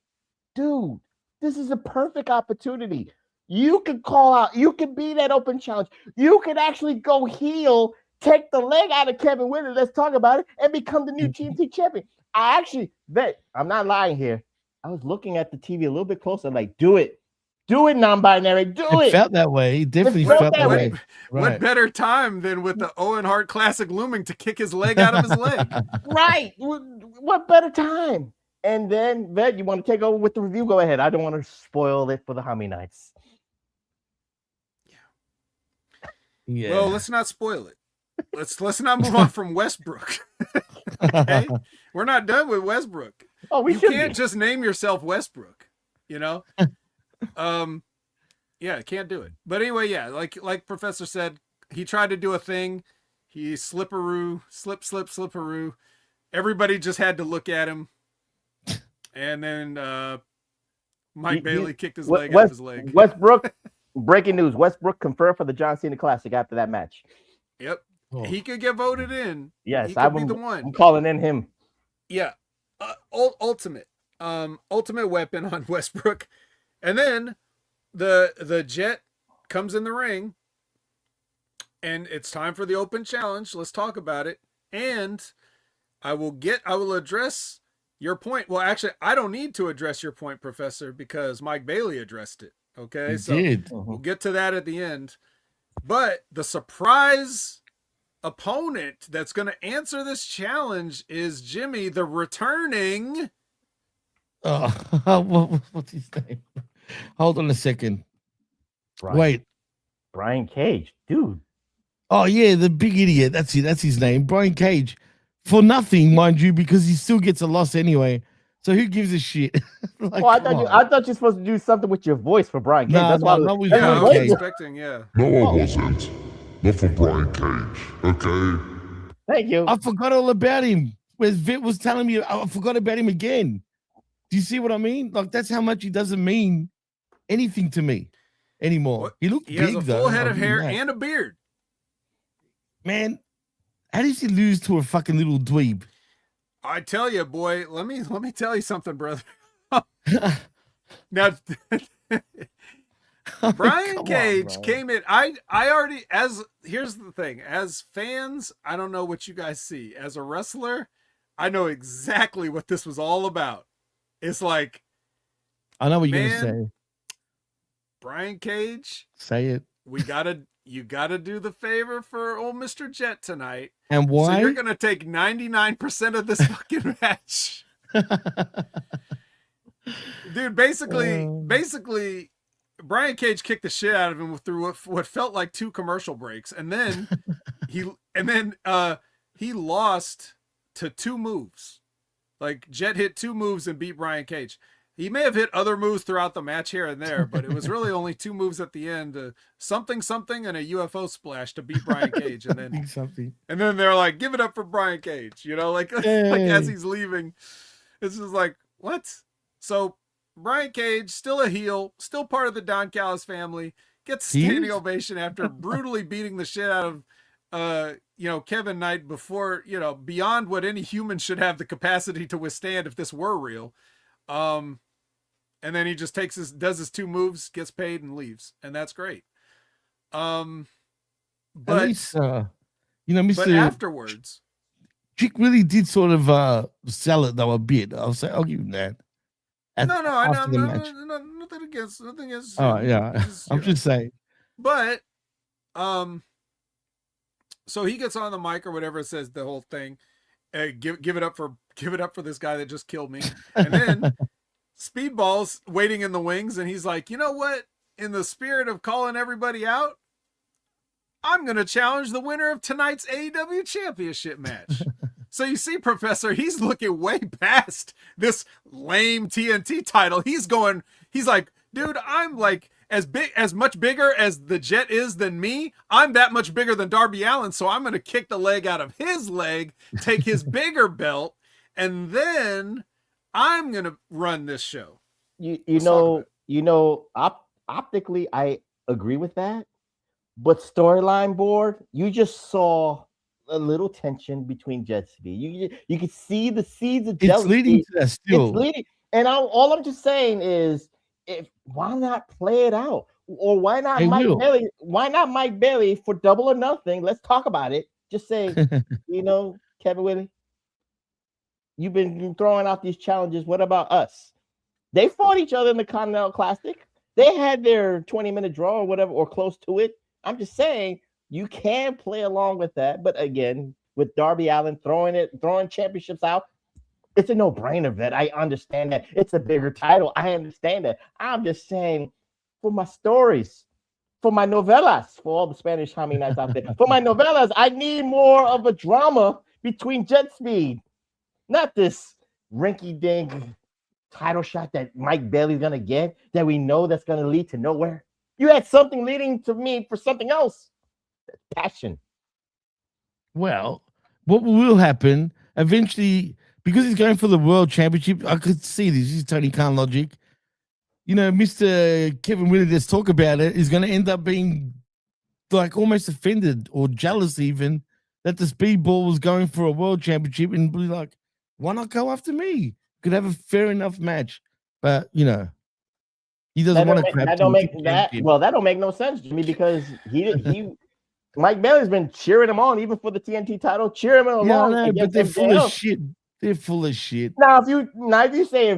dude, this is a perfect opportunity. You could call out, you could be that open challenge. You could actually go heel, take the leg out of Kevin Willie, let's talk about it, and become the new TNT champion. I actually bet, I'm not lying here. I was looking at the TV a little bit closer. I'm like, do it. Do it, non-binary. Do it. It felt that way. It definitely felt that way. Right. What better time than with the Owen Hart Classic looming to kick his leg out of his leg? Right. What better time? And then, Vet, you want to take over with the review? Go ahead. I don't want to spoil it for the Hummy Nights. Yeah. Well, let's not spoil it. Let's not move on from Westbrook. Okay? We're not done with Westbrook. Oh, you can't just name yourself Westbrook, you know? Yeah, can't do it. But anyway, yeah, like Professor said, he tried to do a thing. He slipperoo. Everybody just had to look at him. And then Mike Bailey kicked his leg out of his leg. Westbrook, breaking news. Westbrook confirmed for the John Cena Classic after that match. Yep. Oh. He could get voted in. Yes, he could be the one. I'm calling in him. Yeah. Ultimate weapon on Westbrook. And then the Jet comes in the ring, and it's time for the open challenge. Let's talk about it. And I will address your point. Well, actually, I don't need to address your point, Professor, because Mike Bailey addressed it. Okay, we'll get to that at the end. But the surprise opponent that's going to answer this challenge is Jimmy, the returning. What's his name? Hold on a second. Brian Cage, dude. Oh yeah, the big idiot. That's it. That's his name, Brian Cage. For nothing, mind you, because he still gets a loss anyway. So who gives a shit? I thought you were supposed to do something with your voice for Brian Cage. I was expecting, yeah. No, I wasn't. Not for Brian Cage. Okay. Thank you. I forgot all about him. Whereas Vit was telling me, I forgot about him again. Do you see what I mean? Like, that's how much he doesn't mean anything to me anymore. What? He looked He big, has a full though. head I'll of give him hair that. and a beard. Man, how does he lose to a fucking little dweeb? I tell you, boy, let me tell you something, brother. Now, Brian Cage came in. I already, here's the thing. As fans, I don't know what you guys see. As a wrestler, I know exactly what this was all about. It's like, I know what you're gonna say. Brian Cage, Say it. You gotta do the favor for old Mr. Jet tonight. And why? So you're gonna take 99% of this fucking match. Dude, basically, Brian Cage kicked the shit out of him through what felt like 2 commercial breaks, and then he lost to 2 moves. Like, Jet hit 2 moves and beat Brian Cage. He may have hit other moves throughout the match here and there, but it was really only 2 moves at the end. Something and a UFO splash to beat Brian Cage. And then they're like, give it up for Brian Cage. You know, like as he's leaving. It's just like, what? So Brian Cage, still a heel, still part of the Don Callis family, gets a standing ovation after brutally beating the shit out of Kevin Knight before, beyond what any human should have the capacity to withstand if this were real. And then he just does his 2 moves, gets paid, and leaves, and that's great. But at least, Mr. But afterwards, Chick really did sort of sell it though a bit. I'll give him that. Nothing against. Oh yeah, I'm just saying. But so he gets on the mic or whatever, says the whole thing. Give it up for this guy that just killed me, and then Speedball's waiting in the wings, and he's like, you know what? In the spirit of calling everybody out, I'm going to challenge the winner of tonight's AEW Championship match. So you see, Professor, he's looking way past this lame TNT title. He's like, dude, I'm like as much bigger as the Jet is than me. I'm that much bigger than Darby Allin, so I'm going to kick the leg out of his leg, take his bigger belt, and then I'm going to run this show. Optically, I agree with that. But storyline board, you just saw a little tension between Jet Speed. You can see the seeds of jealousy. It's leading to that still. It's leading. And all I'm just saying is, why not play it out? Or why not Mike Bailey? Why not Mike Bailey for Double or Nothing? Let's talk about it. Just say, Kevin Willie, you've been throwing out these challenges. What about us? They fought each other in the Continental Classic. They had their 20-minute draw or whatever, or close to it. I'm just saying you can play along with that. But again, with Darby Allin throwing championships out, it's a no-brainer, Vet. I understand that. It's a bigger title. I understand that. I'm just saying, for my stories, for my novellas, for all the Spanish Jaime nights out there, for my novellas, I need more of a drama between Jet Speed. Not this rinky-dink title shot that Mike Bailey's going to get that we know that's going to lead to nowhere. You had something leading to me for something else. Passion. Well, what will happen eventually, because he's going for the world championship, I could see this. This is Tony Khan logic. Mr. Kevin Willie, let's talk about it, is going to end up being like almost offended or jealous even that the Speedball was going for a world championship and be like, why not go after me? Could have a fair enough match. But, he doesn't want to crap. That don't make no sense to me, because he Mike Bailey's been cheering him on even for the TNT title, cheering him along. No, but they're full of shit. They're full of shit. Now, if you say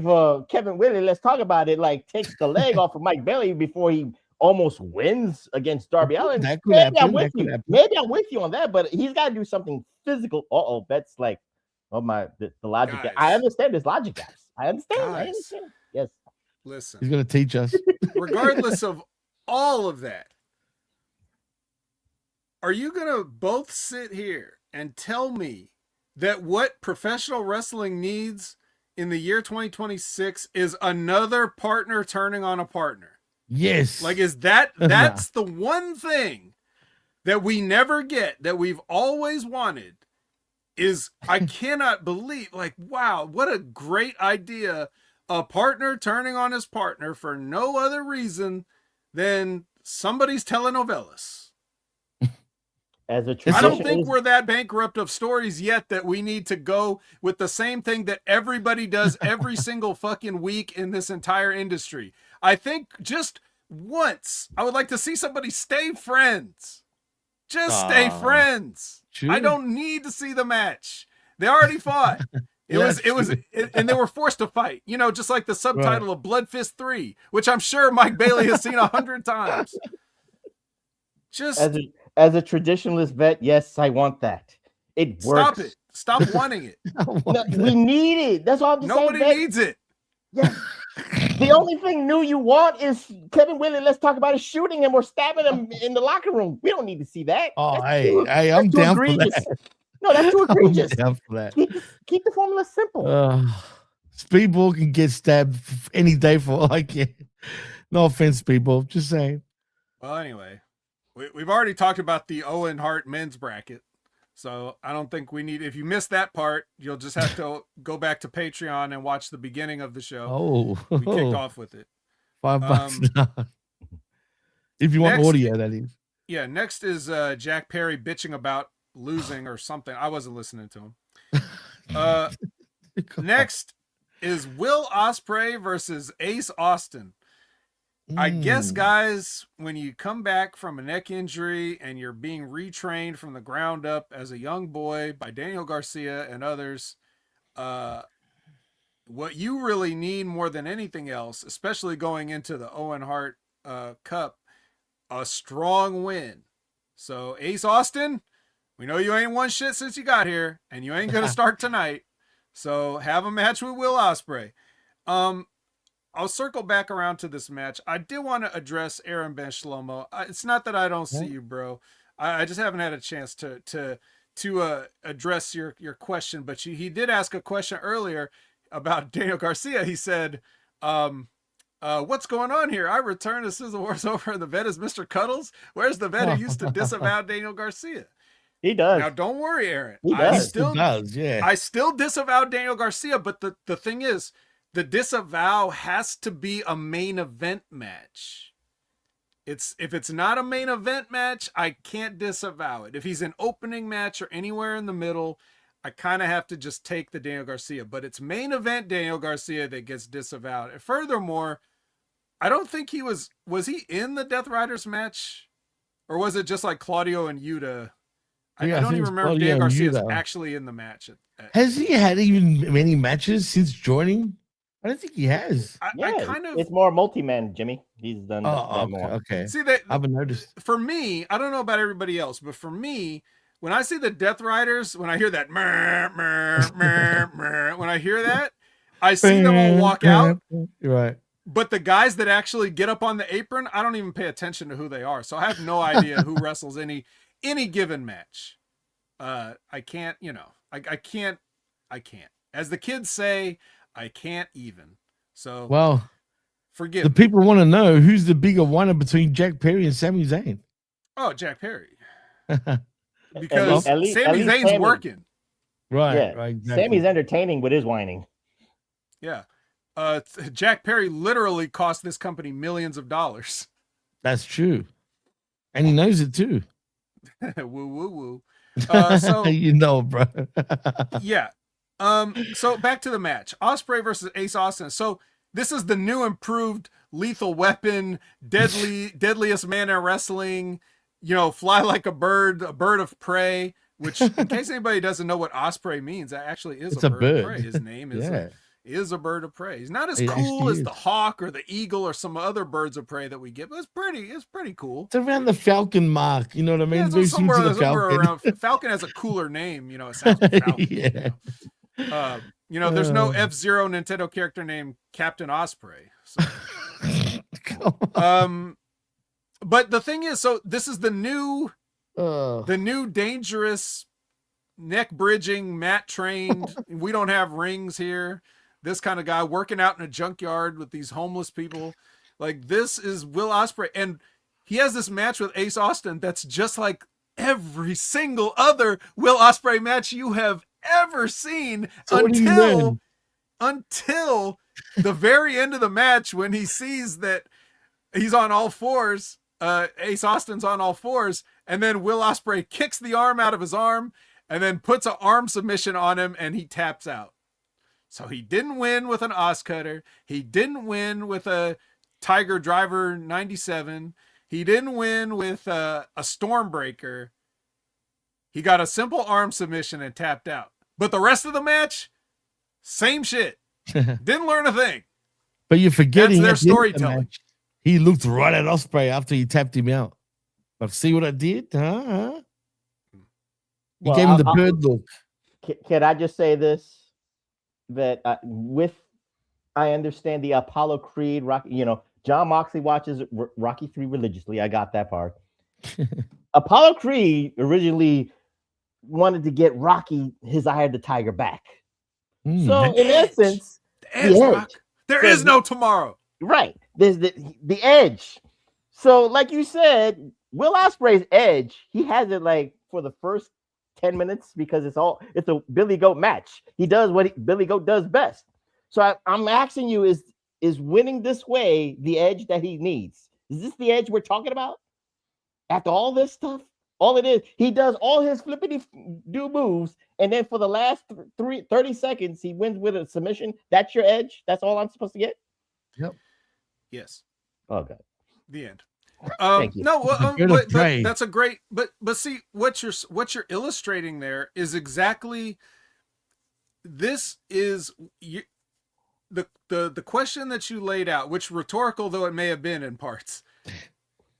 Kevin Willie, let's talk about it, like takes the leg off of Mike Bailey before he almost wins against Darby Allin, maybe I'm with you. Maybe I'm with you on that, but he's got to do something physical. That's like, the logic. Guys. I understand this logic, guys. I understand. Yes. Listen. He's going to teach us. Regardless of all of that, are you going to both sit here and tell me that what professional wrestling needs in the year 2026 is another partner turning on a partner? Yes. Like, that's the one thing that we never get, that we've always wanted, is I cannot believe, like, wow, what a great idea. A partner turning on his partner for no other reason than somebody's telenovelas. As a I don't think we're that bankrupt of stories yet that we need to go with the same thing that everybody does every single fucking week in this entire industry. I think just once I would like to see somebody stay friends. Just stay friends. True. I don't need to see the match. They already fought. And they were forced to fight, you know, just like the subtitle of Blood Fist 3, which I'm sure Mike Bailey has seen 100 times. Just as a traditionalist vet, yes, I want that. It works. Stop it. Stop wanting it. No, we need it. That's all I'm saying. Nobody needs it. Yeah. The only thing new you want is Kevin Williams. Let's talk about his shooting him or stabbing him in the locker room. We don't need to see that. Oh, I'm down for that. No, that's too egregious. I'm down for that. Keep the formula simple. Speedball can get stabbed any day for all I care. No offense, Speedball. Just saying. Well, anyway, we've already talked about the Owen Hart men's bracket. So I don't think we need, if you missed that part, you'll just have to go back to Patreon and watch the beginning of the show. We kicked off with it. $5 now. If you want audio, that is. Yeah, next is Jack Perry bitching about losing or something. I wasn't listening to him. Next is Will Ospreay versus Ace Austin. I guess, guys, when you come back from a neck injury and you're being retrained from the ground up as a young boy by Daniel Garcia and others, what you really need more than anything else, especially going into the Owen Hart Cup, a strong win. So, Ace Austin, we know you ain't won shit since you got here, and you ain't going to start tonight. So, have a match with Will Ospreay. I'll circle back around to this match. I did want to address Aaron Ben Shlomo. It's not that I don't see you, bro. I just haven't had a chance to address your question. But he did ask a question earlier about Daniel Garcia. He said, what's going on here? I returned to Sizzle Wars over, and the vet is Mr. Cuddles. Where's the vet who used to disavow Daniel Garcia? He does. Now, don't worry, Aaron. He does. I still disavow Daniel Garcia, but the thing is, the disavow has to be a main event match. If it's not a main event match, I can't disavow it. If he's an opening match or anywhere in the middle, I kind of have to just take the Daniel Garcia. But it's main event Daniel Garcia that gets disavowed. And furthermore, I don't think he was he in the Death Riders match? Or was it just like Claudio and Yuta? I don't even remember if Daniel Garcia is actually in the match. Has he had even many matches since joining? I don't think he has. It's more multi-man, Jimmy. He's done that more. Okay. See, that I haven't noticed. For me, I don't know about everybody else, but for me, when I see the Death Riders, when I hear that when I hear that, I see them all walk out. Right. But the guys that actually get up on the apron, I don't even pay attention to who they are. So I have no idea who wrestles any given match. I can't, I can't. As the kids say, I can't even. So, well, forgive the me. people want to know who's the bigger winner between Jack Perry and Sami Zayn. Oh, Jack Perry. Because Sami Zayn's working. Right. Yeah. Right. Exactly. Sami's entertaining with his whining. Yeah. Jack Perry literally cost this company millions of dollars. That's true. And he knows it too. Woo, woo, woo. So bro. Yeah. So back to the match. Ospreay versus Ace Austin. So this is the new improved Lethal Weapon, deadliest man in wrestling, fly like a bird of prey, which in case anybody doesn't know what Ospreay means, that actually is a bird of prey. His name is a bird of prey. He's not as cool as the hawk or the eagle or some other birds of prey that we get, but it's pretty cool. It's around the Falcon mark, you know what I mean? Yeah, somewhere around. Falcon has a cooler name, it sounds like Falcon. Yeah. There's no F-Zero Nintendo character named Captain Ospreay. So. But the thing is, so this is the new dangerous neck bridging, mat trained. We don't have rings here. This kind of guy working out in a junkyard with these homeless people. Like, this is Will Ospreay, and he has this match with Ace Austin that's just like every single other Will Ospreay match you have ever seen So what do you learn? until the very end of the match when he sees that he's on all fours. Ace Austin's on all fours, and then Will Ospreay kicks the arm out of his arm and then puts an arm submission on him, and he taps out. So he didn't win with an Oscutter. He didn't win with a Tiger Driver 97. He didn't win with a Stormbreaker. He got a simple arm submission and tapped out. But the rest of the match, same shit. Didn't learn a thing. But you're forgetting that's their storytelling. He looked right at Ospreay after he tapped him out. But see what I did? He gave him the bird look. Can I just say this? That I understand the Apollo Creed, Rocky, John Moxley watches Rocky 3 religiously. I got that part. Apollo Creed originally wanted to get Rocky his Eye of the Tiger back. So in essence, there is no tomorrow. Right. There's the edge. So like you said, Will Ospreay's edge, he has it like for the first 10 minutes because it's a Billy Goat match. He does what Billy Goat does best. So I'm asking you, is winning this way the edge that he needs? Is this the edge we're talking about? After all this stuff, all it is, he does all his flippity-do moves, and then for the last 30 seconds, he wins with a submission. That's your edge? That's all I'm supposed to get? Yep. Yes. Okay. The end. Thank you. No, but that's a great. But see, what you're illustrating there is exactly. This is the question that you laid out, which rhetorical though it may have been in parts.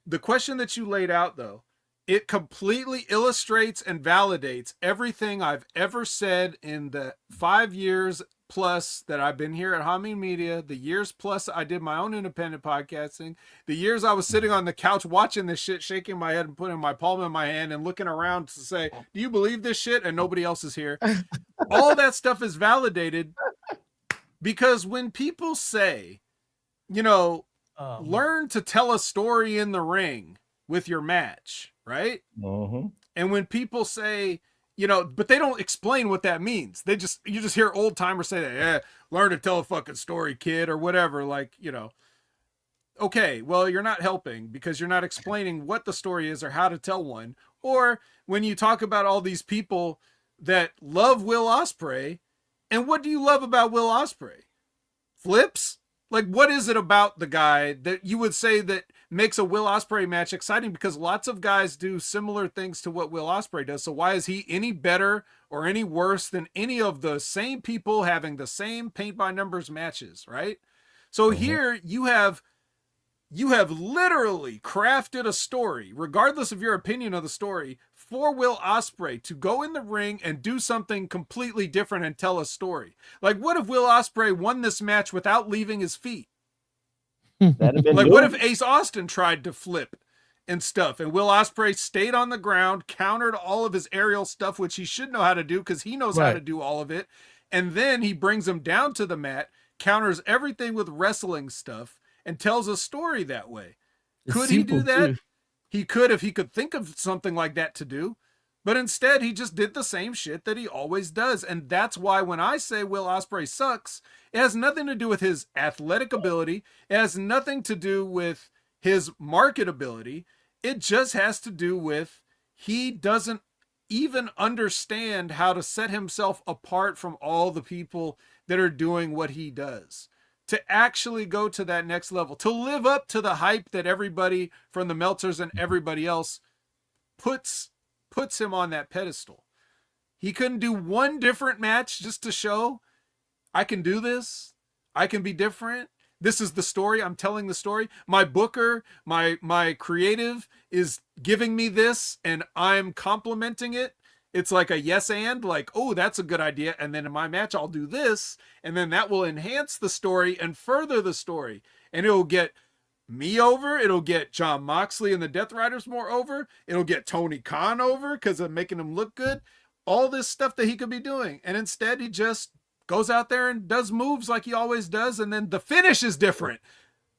The question that you laid out, though, it completely illustrates and validates everything I've ever said in the 5 years plus that I've been here at Hameen Media, the years plus I did my own independent podcasting, the years I was sitting on the couch watching this shit, shaking my head and putting my palm in my hand and looking around to say, do you believe this shit? And nobody else is here. All that stuff is validated because when people say, learn to tell a story in the ring with your match, right? Uh-huh. And when people say, but they don't explain what that means. You just hear old timers say that, learn to tell a fucking story, kid, or whatever. Okay, well, you're not helping because you're not explaining what the story is or how to tell one. Or when you talk about all these people that love Will Ospreay, and what do you love about Will Ospreay? Flips? What is it about the guy that you would say that makes a Will Ospreay match exciting? Because lots of guys do similar things to what Will Ospreay does. So why is he any better or any worse than any of the same people having the same paint by numbers matches, right? So here you have literally crafted a story, regardless of your opinion of the story, for Will Ospreay to go in the ring and do something completely different and tell a story. What if Will Ospreay won this match without leaving his feet? What if Ace Austin tried to flip and stuff and Will Ospreay stayed on the ground, countered all of his aerial stuff, which he should know how to do because he knows how to do all of it. And then he brings him down to the mat, counters everything with wrestling stuff, and tells a story that way. Could he do that? Too. He could if he could think of something like that to do. But instead, he just did the same shit that he always does. And that's why when I say Will Ospreay sucks, it has nothing to do with his athletic ability. It has nothing to do with his marketability. It just has to do with he doesn't even understand how to set himself apart from all the people that are doing what he does. To actually go to that next level, to live up to the hype that everybody from the Meltzers and everybody else puts him on that pedestal. He couldn't do one different match just to show I can do this. I can be different. This is the story. I'm telling the story. My booker, my creative is giving me this and I'm complimenting it. It's like a yes and oh, that's a good idea. And then in my match, I'll do this. And then that will enhance the story and further the story. And it'll get me over. It'll get John Moxley and the Death Riders more over. It'll get Tony Khan over because I'm making him look good. All this stuff that he could be doing. And instead, he just goes out there and does moves like he always does. And then the finish is different.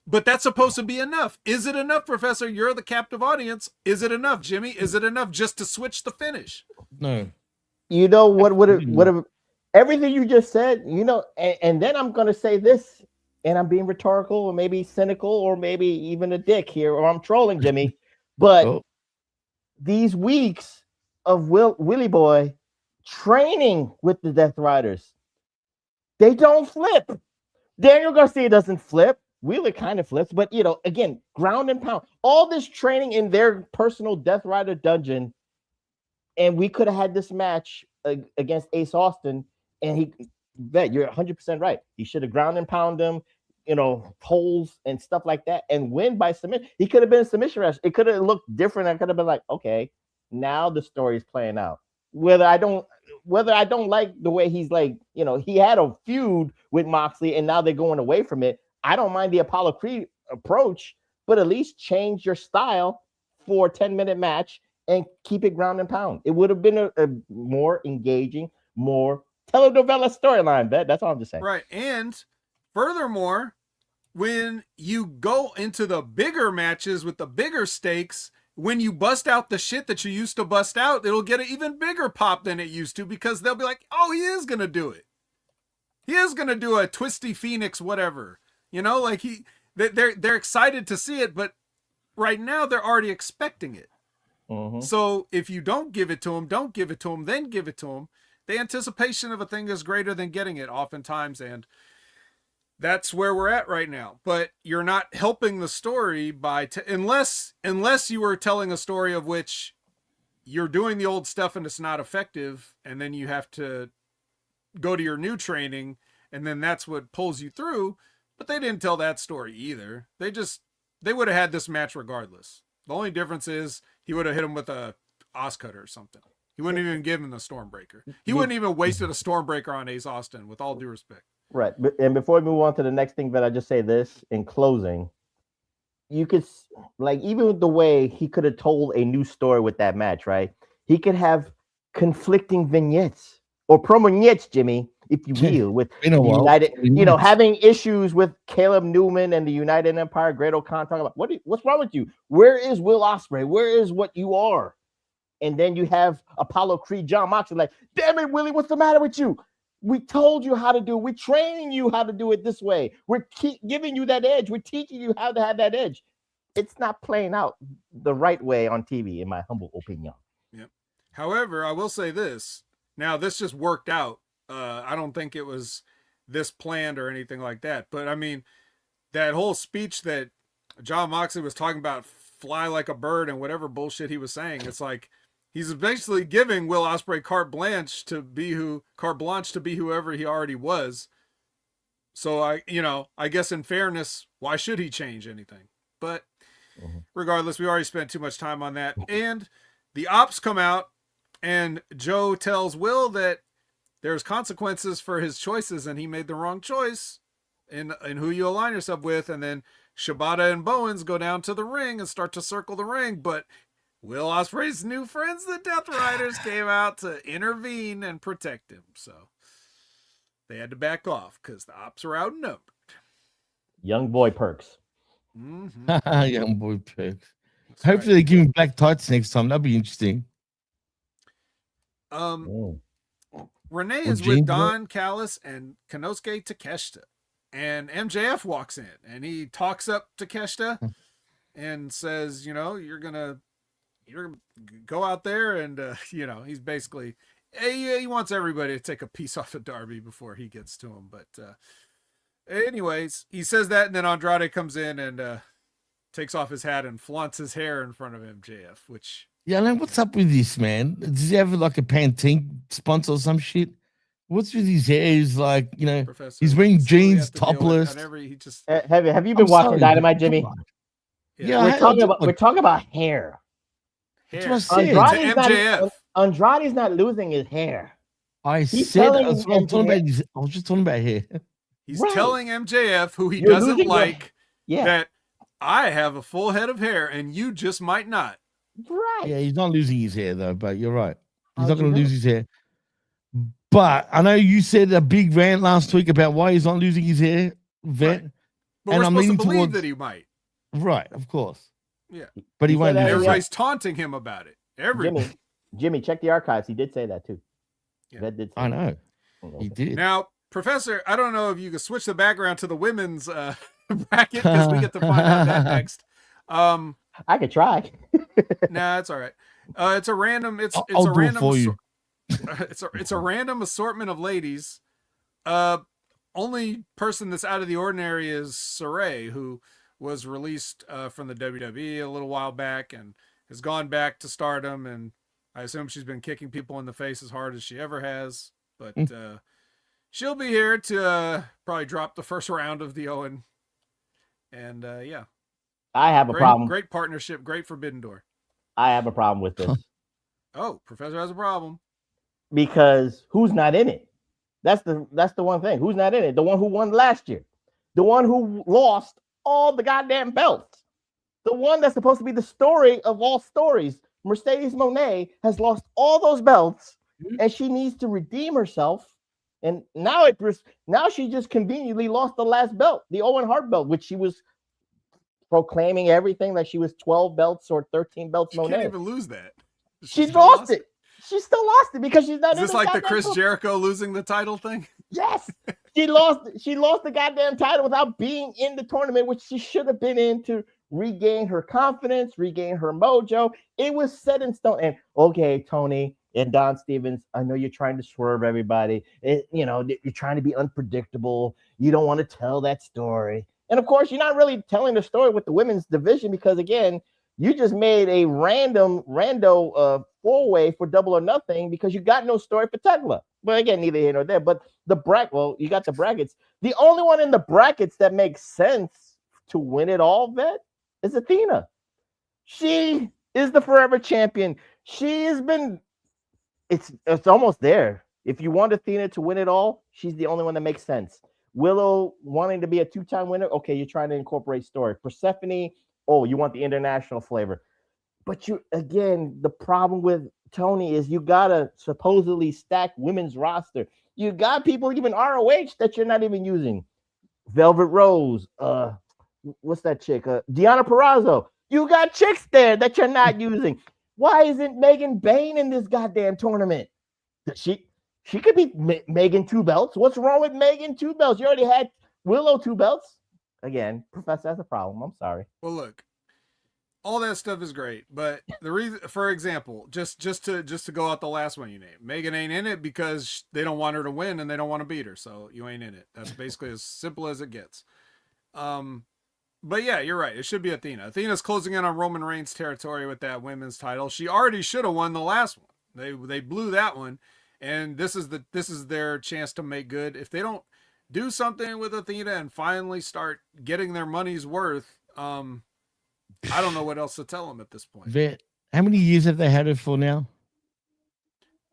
But that's supposed to be enough. Is it enough, Professor? You're the captive audience. Is it enough, Jimmy? Is it enough just to switch the finish? No. You know what would have everything you just said, you know, and then I'm gonna say this, and I'm being rhetorical or maybe cynical or maybe even a dick here, or I'm trolling Jimmy. But these weeks of Willie Boy training with the Death Riders, they don't flip. Daniel Garcia doesn't flip. Wheeler kind of flips, but you know, again, ground and pound. All this training in their personal Death Rider dungeon, and we could have had this match against Ace Austin, and you're 100% right. He should have ground and pound him, you know, holes and stuff like that, and win by submission. He could have been a submission rush. It could have looked different. I could have been like, okay, now the story is playing out. Whether I don't like the way he's like, you know, he had a feud with Moxley, and now they're going away from it. I don't mind the Apollo Creed approach, but at least change your style for a 10-minute match and keep it ground and pound. It would have been a more engaging, more telenovela storyline. That's all I'm just saying. Right. And furthermore, when you go into the bigger matches with the bigger stakes, when you bust out the shit that you used to bust out, it'll get an even bigger pop than it used to, because they'll be like, oh, he is going to do it. He is going to do a twisty Phoenix, whatever. You know, like they're excited to see it, but right now they're already expecting it. Mm-hmm. So if you don't give it to them, don't give it to them, then give it to them. The anticipation of a thing is greater than getting it oftentimes, and that's where we're at right now. But you're not helping the story by unless you were telling a story of which you're doing the old stuff and it's not effective, and then you have to go to your new training, and then that's what pulls you through. But they didn't tell that story either. They would have had this match regardless. The only difference is he would have hit him with a Oscutter or something. He wouldn't even give him the Stormbreaker. He wouldn't even wasted a Stormbreaker on Ace Austin, with all due respect. Right. And before we move on to the next thing, but I just say this in closing. You could, like, even with the way he could have told a new story with that match, right? He could have conflicting vignettes or vignettes, Jimmy, if you will, with United, you know, having issues with Caleb Newman and the United Empire, Great O'Connor talking about what's wrong with you? Where is Will Ospreay? Where is what you are? And then you have Apollo Creed, John Moxley, like, damn it, Willie, what's the matter with you? We told you how to do it. We're training you how to do it this way. We're giving you that edge. We're teaching you how to have that edge. It's not playing out the right way on TV, in my humble opinion. Yep. However, I will say this. Now, this just worked out. I don't think it was this planned or anything like that. But, I mean, that whole speech that John Moxley was talking about, fly like a bird and whatever bullshit he was saying, it's like he's basically giving Will Ospreay carte blanche to be whoever he already was. So, I guess in fairness, why should he change anything? But regardless, we already spent too much time on that. And the ops come out, and Joe tells Will that there's consequences for his choices, and he made the wrong choice in who you align yourself with. And then Shibata and Bowens go down to the ring and start to circle the ring. But Will Ospreay's new friends, the Death Riders, came out to intervene and protect him. So they had to back off because the ops were outnumbered. Young boy perks. Mm-hmm. Young boy perks. That's Hopefully they give him black tights next time. That'd be interesting. Renee is with Don Callis and Konosuke Takeshita, and MJF walks in and he talks up Takeshita and says, you're gonna go out there and he's basically he wants everybody to take a piece off of Darby before he gets to him. But anyways, he says that, and then Andrade comes in and takes off his hat and flaunts his hair in front of MJF, which. Yeah, man, what's up with this, man? Does he have like a Pantene sponsor or some shit? What's with his hair? He's like, Professor, he's wearing jeans, topless. Have you been watching Dynamite, Jimmy? Yeah, we're talking about hair. That's what I said. Andrade's not losing his hair. I was just talking about hair. He's telling MJF, who he doesn't like, that I have a full head of hair and you just might not. Right. Yeah, he's not losing his hair though, but you're right. He's not going to lose his hair. But I know you said a big rant last week about why he's not losing his hair, Vet. Right. But we're supposed to believe that he might. Right, of course. Yeah. But he won't. Everybody's taunting him about it. Jimmy, check the archives. He did say that too. Yeah. Vet did. I know. Okay. He did. Now, Professor, I don't know if you can switch the background to the women's bracket because we get to find out that next. I could try. Nah, it's all right. It's a random. It's I'll a do it random. for you. It's a random assortment of ladies. Only person that's out of the ordinary is Saray, who was released from the WWE a little while back and has gone back to Stardom, and I assume she's been kicking people in the face as hard as she ever has. But she'll be here to probably drop the first round of the Owen. And yeah, I have a problem. Great partnership, great Forbidden Door. I have a problem with this. Oh, Professor has a problem. Because who's not in it? That's the one thing. Who's not in it? The one who won last year. The one who lost all the goddamn belts. The one that's supposed to be the story of all stories. Mercedes Moné has lost all those belts, and she needs to redeem herself. And now she just conveniently lost the last belt, the Owen Hart belt, which she was proclaiming everything like she was 12 belts or 13 belts. She can't even lose that. She lost it. She still lost it because she's not. Is this like the Chris Jericho losing the title thing? Yes, she lost the goddamn title without being in the tournament, which she should have been in to regain her confidence, regain her mojo. It was set in stone. And okay, Tony and Don Stevens, I know you're trying to swerve everybody. You're trying to be unpredictable. You don't want to tell that story. And of course, you're not really telling the story with the women's division because again, you just made a rando four-way for Double or Nothing because you got no story for Tekla. But again, neither here nor there. But you got the brackets. The only one in the brackets that makes sense to win it all, Vet, is Athena. She is the forever champion. She has been. It's almost there. If you want Athena to win it all, she's the only one that makes sense. Willow wanting to be a two-time winner. Okay, you're trying to incorporate story. Persephone. Oh, you want the international flavor. But the problem with Tony is you got to supposedly stack women's roster. You got people, even ROH, that you're not even using. Velvet Rose. What's that chick? Deonna Purrazzo. You got chicks there that you're not using. Why isn't Megan Bain in this goddamn tournament? She could be Megan 2 belts. What's wrong with Megan 2 belts? You already had Willow 2 belts. Again, Professor has a problem. I'm sorry. Well, look, all that stuff is great, but the reason, for example, just to go out the last one you named, Megan ain't in it because they don't want her to win and they don't want to beat her, so you ain't in it. That's basically as simple as it gets. But yeah, you're right. It should be Athena. Athena's closing in on Roman Reigns' territory with that women's title. She already should have won the last one. They blew that one, and this is their chance to make good. If they don't do something with Athena and finally start getting their money's worth, I don't know what else to tell them at this point. Vet, how many years have they had her for now?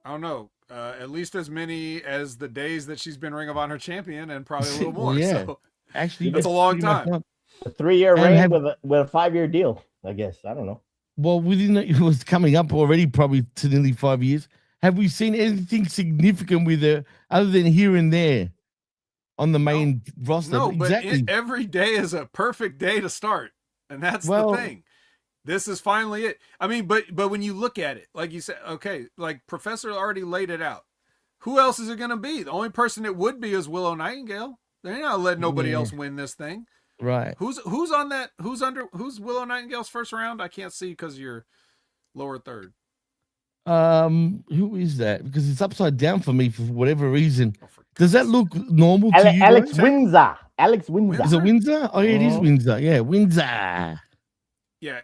I don't know. At least as many as the days that she's been Ring of Honor champion, and probably a little more. Well, yeah. So actually, that's a long time. A 3-year reign with a 5-year deal, I guess. I don't know. Well, it was coming up already, probably to nearly 5 years. Have we seen anything significant with her other than here and there on the main roster? No, exactly. but every day is a perfect day to start, and that's the thing. This is finally it. I mean, but when you look at it, like you said, okay, like Professor already laid it out. Who else is it going to be? The only person it would be is Willow Nightingale. They're not letting nobody else win this thing. Right. Who's on that? Who's Willow Nightingale's first round? I can't see because you're lower third. Who is that? Because it's upside down for me for whatever reason. Does that look normal to you? Alex Windsor. Alex Windsor. Is it Windsor? Oh, yeah, it is Windsor. Yeah, Windsor. Yeah.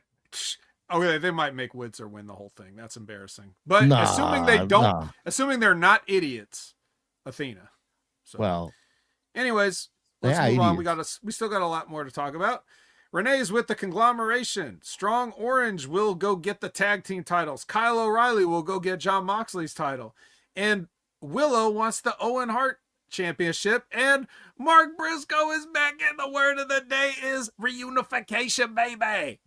Okay, they might make Windsor win the whole thing. That's embarrassing. But assuming they don't, assuming they're not idiots, Athena. So, well, anyways, let's move on. We still got a lot more to talk about. Renee's with the conglomeration. Strong Orange will go get the tag team titles. Kyle O'Reilly will go get Jon Moxley's title. And Willow wants the Owen Hart championship. And Mark Briscoe is back, and the word of the day is reunification, baby.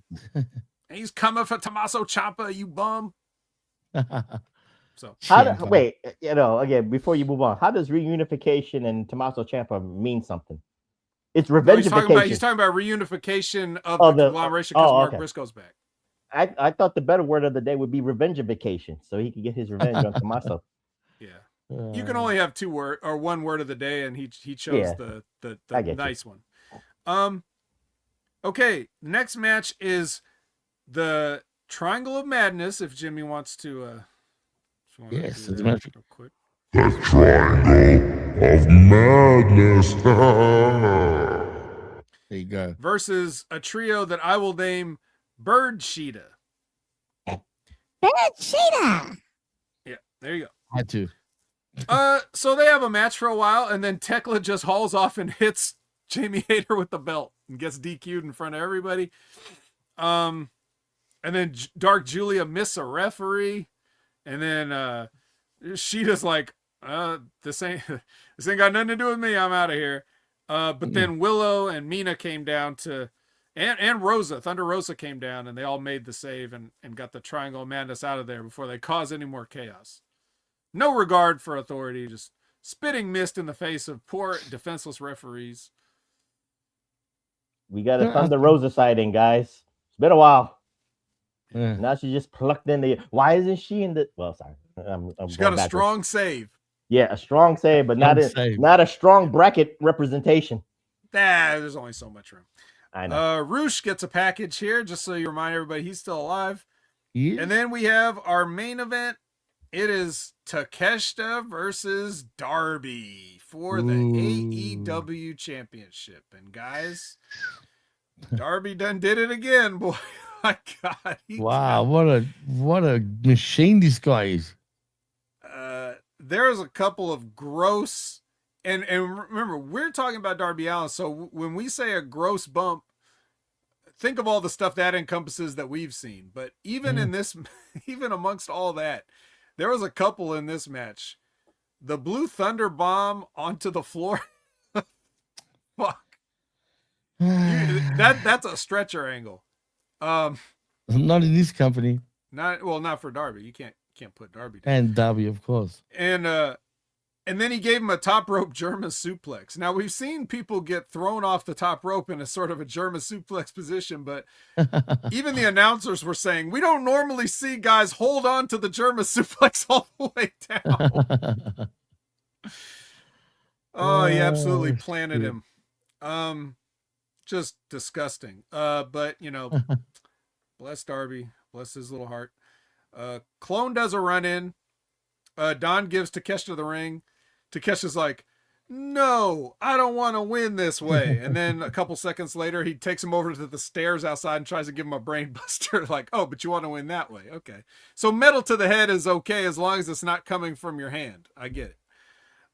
He's coming for Tommaso Ciampa, you bum. So wait, again, before you move on, how does reunification and Tommaso Ciampa mean something? It's revengefication. He's talking about reunification of the conglomeration because Mark Briscoe's back. I thought the better word of the day would be revengefication, so he could get his revenge on Tommaso. Yeah. You can only have one word of the day, and he chose the nice one. Okay, next match is the Triangle of Madness. If Jimmy wants to, yes, it's real quick. The Triangle of Madness. There you go. Versus a trio that I will name Bird Cheetah. Bird Cheetah. Yeah, there you go. Had to. So they have a match for a while, and then Tekla just hauls off and hits Jamie Hayter with the belt and gets DQ'd in front of everybody. And then Dark Julia missed a referee, and then Sheeta's like, this ain't got nothing to do with me. I'm out of here. But then Willow and Mina came down and Rosa, Thunder Rosa came down, and they all made the save and got the Triangle of Madness out of there before they cause any more chaos. No regard for authority, just spitting mist in the face of poor, defenseless referees. We got a Thunder Rosa sighting, guys. It's been a while. Yeah. Now she just plucked in the. Why isn't she in the? Well, sorry, She got a strong save. Yeah, a strong save, but not a strong bracket representation. There's only so much room. I know. Roosh gets a package here, just so you remind everybody he's still alive. Yeah. And then we have our main event. It is Takeshita versus Darby for the AEW Championship. And guys, Darby done did it again, boy. My God. Wow, what a machine this guy is. There's a couple of gross, and remember, we're talking about Darby Allin, so when we say a gross bump, think of all the stuff that encompasses that we've seen. But even in this, even amongst all that, there was a couple in this match. The Blue Thunder Bomb onto the floor. Fuck. That's a stretcher angle. Not in this company. Not for Darby. You can't put Darby down. And Darby, of course. And then he gave him a top rope German suplex. Now we've seen people get thrown off the top rope in a sort of a German suplex position, but even the announcers were saying, we don't normally see guys hold on to the German suplex all the way down. Oh, he absolutely planted him. Just disgusting. But you know, bless Darby, bless his little heart. Clone does a run in. Don gives Takeshita the ring. Takesha's like, no, I don't want to win this way. And then a couple seconds later, he takes him over to the stairs outside and tries to give him a brain buster. Like, oh, but you want to win that way. Okay. So metal to the head is okay as long as it's not coming from your hand. I get it.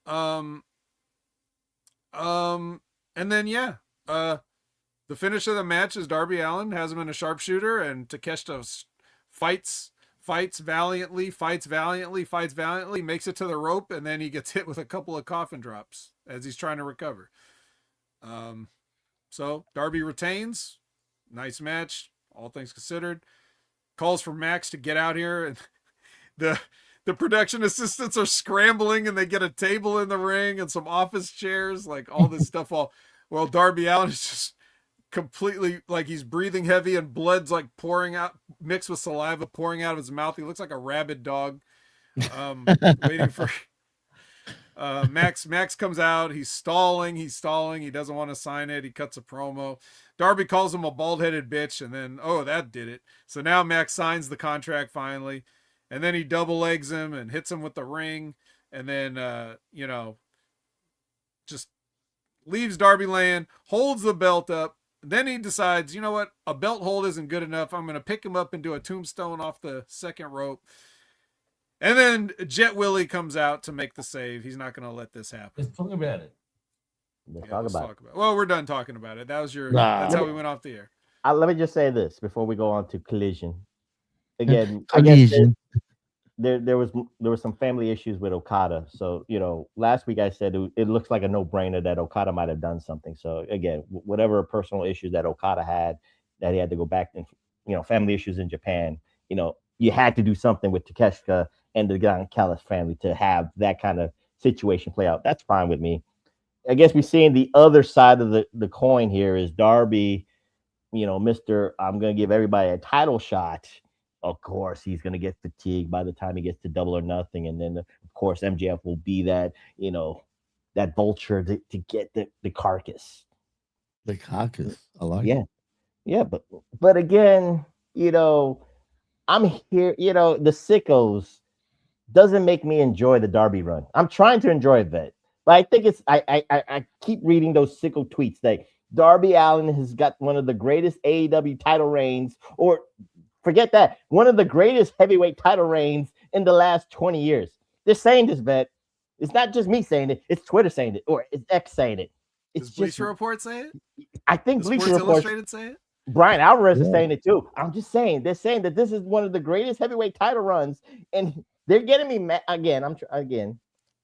And then, yeah, the finish of the match is Darby Allin has him in a sharpshooter, and Takeshita fights valiantly, makes it to the rope, and then he gets hit with a couple of coffin drops as he's trying to recover. So Darby retains. Nice match, all things considered. Calls for Max to get out here, and the production assistants are scrambling, and they get a table in the ring and some office chairs, like all this stuff. Well, Darby Allin is just completely like he's breathing heavy and blood's like pouring out, mixed with saliva pouring out of his mouth. He looks like a rabid dog. Waiting for Max comes out. He's stalling. He doesn't want to sign it. He cuts a promo. Darby calls him a bald-headed bitch, and then that did it. So now Max signs the contract finally, and then he double legs him and hits him with the ring, and then just leaves Darby laying, holds the belt up. Then he decides, you know what? A belt hold isn't good enough. I'm going to pick him up and do a tombstone off the second rope. And then Jet Willie comes out to make the save. He's not going to let this happen. Let's talk about it. Let's talk about it. Well, we're done talking about it. That was that's how we went off the air. Let me just say this before we go on to Collision. Again, Collision. There was some family issues with Okada. So, last week I said it looks like a no-brainer that Okada might have done something. So again, whatever personal issues that Okada had, that he had to go back and, family issues in Japan, you had to do something with Takeshita and the Don Callis family to have that kind of situation play out. That's fine with me. I guess we're seeing the other side of the coin here is Darby, Mr. I'm going to give everybody a title shot. of course, he's going to get fatigued by the time he gets to Double or Nothing. And then, of course, MJF will be that, that vulture to get the carcass. The carcass. I like Yeah. it. Yeah. But again, I'm here, the sickos doesn't make me enjoy the Darby run. I'm trying to enjoy that. But I think I keep reading those sicko tweets that Darby Allin has got one of the greatest AEW title reigns, or forget that, one of the greatest heavyweight title reigns in the last 20 years. They're saying this, Vet. It's not just me saying it. It's Twitter saying it, or it's X saying it. It's Does Bleacher Report say it? I think Does Bleacher Sports Report. Illustrated say it? Brian Alvarez is saying it too. I'm just saying, they're saying that this is one of the greatest heavyweight title runs, and they're getting me mad again.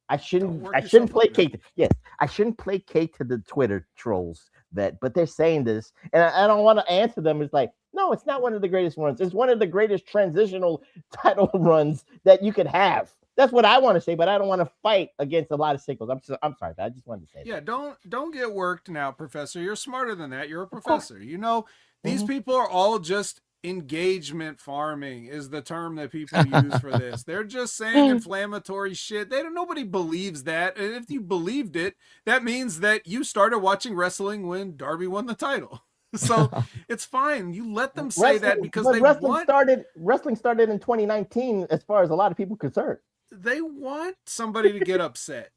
I shouldn't placate. Yes, I shouldn't placate to the Twitter trolls but they're saying this, and I don't want to answer them. It's like, no, it's not one of the greatest runs. It's one of the greatest transitional title runs that you could have. That's what I want to say, but I don't want to fight against a lot of sickles. I'm sorry, but I just wanted to say that. Yeah, don't get worked now, Professor. You're smarter than that. You're a professor. These people are all just engagement farming is the term that people use for this. They're just saying inflammatory shit. Nobody believes that. And if you believed it, that means that you started watching wrestling when Darby won the title. So it's fine. You let them say that because wrestling started in 2019 as far as a lot of people concerned. They want somebody to get upset.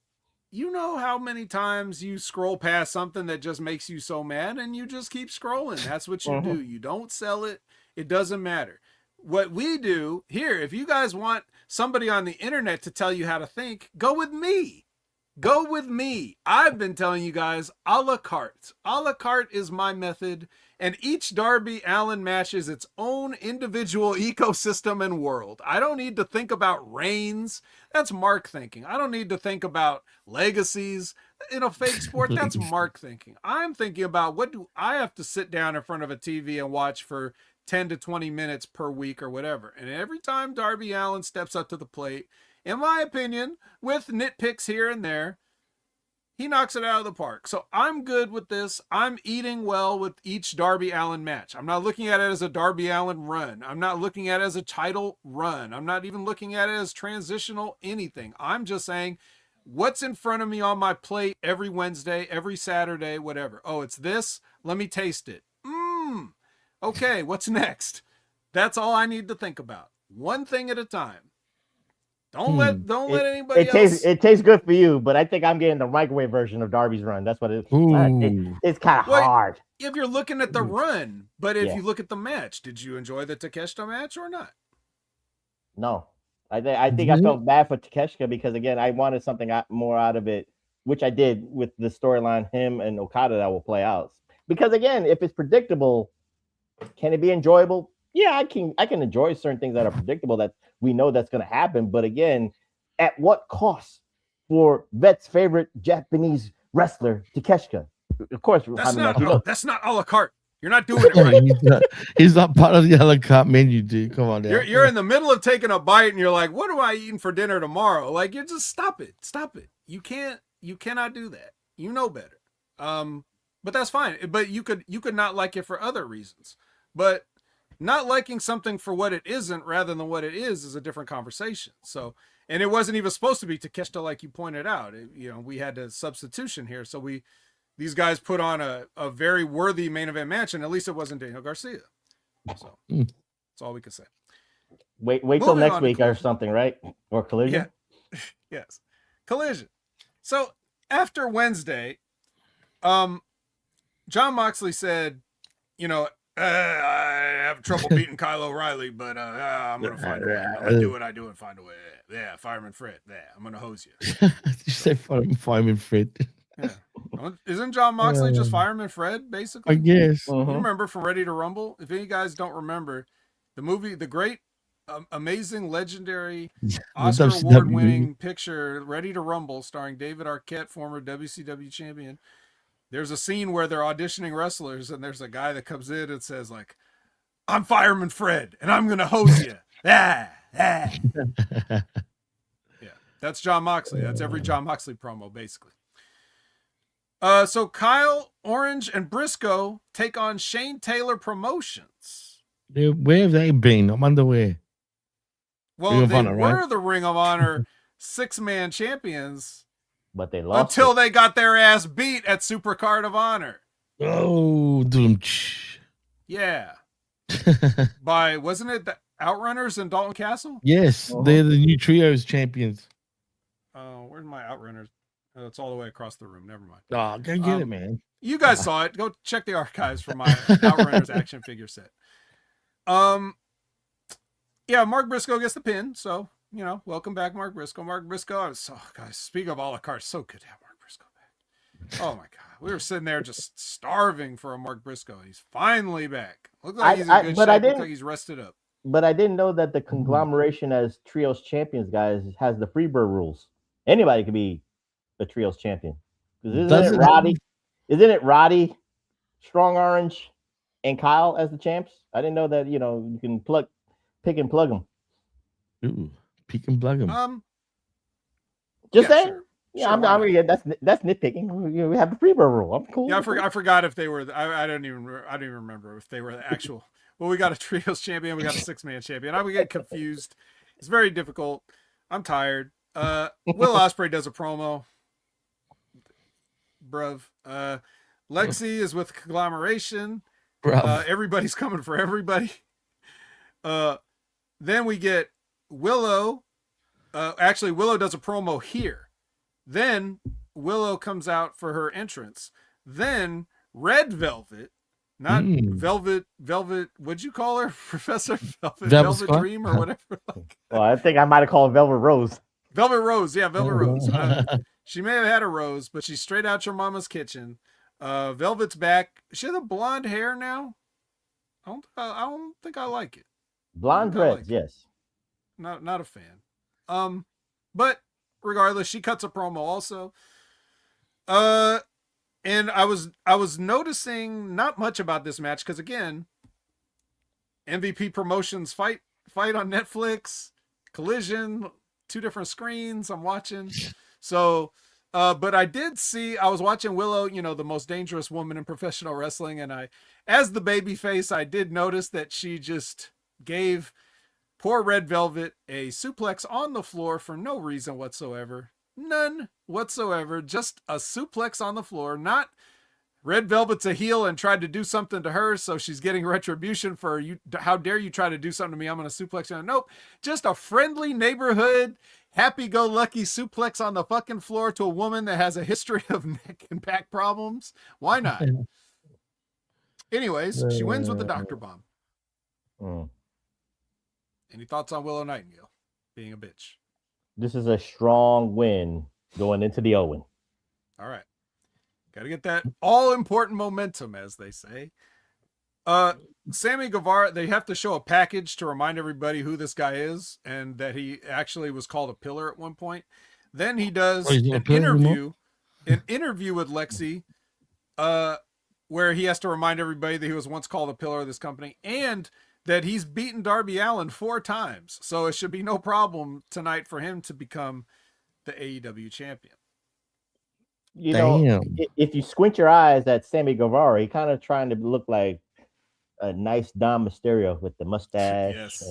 You know how many times you scroll past something that just makes you so mad and you just keep scrolling. That's what you do. You don't sell it. It doesn't matter. What we do here, if you guys want somebody on the internet to tell you how to think, go with me. Go with me. I've been telling you guys a la carte. A la carte is my method, and each Darby Allin match is its own individual ecosystem and world. I don't need to think about reigns. That's Mark thinking. I don't need to think about legacies in a fake sport. That's Mark thinking. I'm thinking about what do I have to sit down in front of a TV and watch for 10 to 20 minutes per week or whatever. And every time Darby Allin steps up to the plate, in my opinion, with nitpicks here and there, he knocks it out of the park. So I'm good with this. I'm eating well with each Darby Allin match. I'm not looking at it as a Darby Allin run. I'm not looking at it as a title run. I'm not even looking at it as transitional anything. I'm just saying what's in front of me on my plate every Wednesday, every Saturday, whatever. Oh, it's this. Let me taste it. Okay, what's next? That's all I need to think about. One thing at a time. Don't let anybody else. It tastes good for you, but I think I'm getting the microwave version of Darby's run. That's what it is. It's kind of hard. If you're looking at the run, but if you look at the match, did you enjoy the Takeshita match or not? No. I think I felt bad for Takeshita because, again, I wanted something more out of it, which I did with the storyline, him and Okada, that will play out. Because, again, if it's predictable, can it be enjoyable? Yeah, I can enjoy certain things that are predictable that we know that's going to happen. But again, at what cost for Vet's favorite Japanese wrestler, Takeshita? Of course, that's not a la carte. You're not doing it right. he's not part of the a la carte menu, dude. Come on, you're in the middle of taking a bite and you're like, "What am I eating for dinner tomorrow?" Like, you just stop it. You cannot do that. You know better. But that's fine. But you could not like it for other reasons. But not liking something for what it isn't rather than what it is a different conversation. So, and it wasn't even supposed to be Takeshita, like you pointed out. We had a substitution here. So these guys put on a very worthy main event match, and at least it wasn't Daniel Garcia. So that's all we could say. Wait till next week or something, right? Or Collision? Yeah. Yes. Collision. So after Wednesday, John Moxley said, I have trouble beating Kyle O'Reilly, but I'm going to find a way. I'm going to do what I do and find a way. Yeah, Fireman Fred. Yeah, I'm going to hose you. You say Fireman Fred. Yeah. Isn't John Moxley just Fireman Fred, basically? I guess. You remember from Ready to Rumble? If any guys don't remember, the movie, the great, amazing, legendary, Oscar award-winning picture, Ready to Rumble, starring David Arquette, former WCW champion. There's a scene where they're auditioning wrestlers, and there's a guy that comes in and says, like, "I'm Fireman Fred, and I'm going to hose you." Yeah, that's John Moxley. That's every John Moxley promo, basically. So Kyle, Orange, and Briscoe take on Shane Taylor Promotions Where have they been? I wonder where. Well, Ring of they Honor, were right? the Ring of Honor 6-man champions But they lost until it. they got their ass beat at Supercard of Honor. Oh, doom. Yeah. By, wasn't it the Outrunners and Dalton Castle? Yes, they're the new trios champions. Oh, where's my Outrunners? Oh, it's all the way across the room. Never mind. Oh, go get it, man. You guys saw it. Go check the archives for my Outrunners action figure set. Yeah, Mark Briscoe gets the pin. So, welcome back, Mark Briscoe. Mark Briscoe. Guys, speaking of a la carte, so good to have Mark Briscoe back. Oh my God. We were sitting there just starving for a Mark Briscoe. He's finally back. Looks like he's in good shape. Looks like he's rested up. But I didn't know that the conglomeration as trios champions, guys, has the Freebird rules. Anybody could be a trios champion. Isn't it Roddy, Strong Orange, and Kyle as the champs? I didn't know that, you can pick and plug them. Ooh, pick and plug them. Just saying. Sure. Yeah, sure, that's nitpicking. We have the Freebird rule. I'm cool. Yeah, I forgot if they were. I don't even remember if they were the actual. Well, we got a trios champion. We got a 6-man champion. I would get confused. It's very difficult. I'm tired. Will Ospreay does a promo. Bruv. Lexi is with conglomeration. Everybody's coming for everybody. Then we get Willow. Actually, Willow does a promo here. Then Willow comes out for her entrance. Then Red Velvet, not Velvet. What'd you call her, Professor? Velvet Dream or whatever. Well, I think I might have called Velvet Rose. Velvet Rose, yeah, Velvet Rose. She may have had a rose, but she's straight out your mama's kitchen. Velvet's back. She has a blonde hair now. I don't think I like it. Blonde dreads, yes. Not a fan. But regardless, she cuts a promo also. And I was noticing not much about this match because again, MVP Promotions fight on Netflix, Collision, 2 different screens I'm watching. So, but I was watching Willow, the most dangerous woman in professional wrestling, and as the babyface, I did notice that she just gave poor Red Velvet a suplex on the floor for no reason whatsoever. None whatsoever. Just a suplex on the floor. Not Red Velvet's a heel and tried to do something to her, so she's getting retribution for you. How dare you try to do something to me? I'm going to suplex you. Nope. Just a friendly neighborhood, happy-go-lucky suplex on the fucking floor to a woman that has a history of neck and back problems. Why not? Anyways, she wins with the Dr. Bomb. Any thoughts on Willow Nightingale being a bitch? This is a strong win going into the Owen. All right. Got to get that all-important momentum, as they say. Sammy Guevara, they have to show a package to remind everybody who this guy is and that he actually was called a pillar at one point. Then he does an interview with Lexi, where he has to remind everybody that he was once called a pillar of this company and that he's beaten Darby Allin 4 times. So it should be no problem tonight for him to become the AEW champion. If you squint your eyes at Sammy Guevara, he kind of trying to look like a nice Dom Mysterio with the mustache. Yes,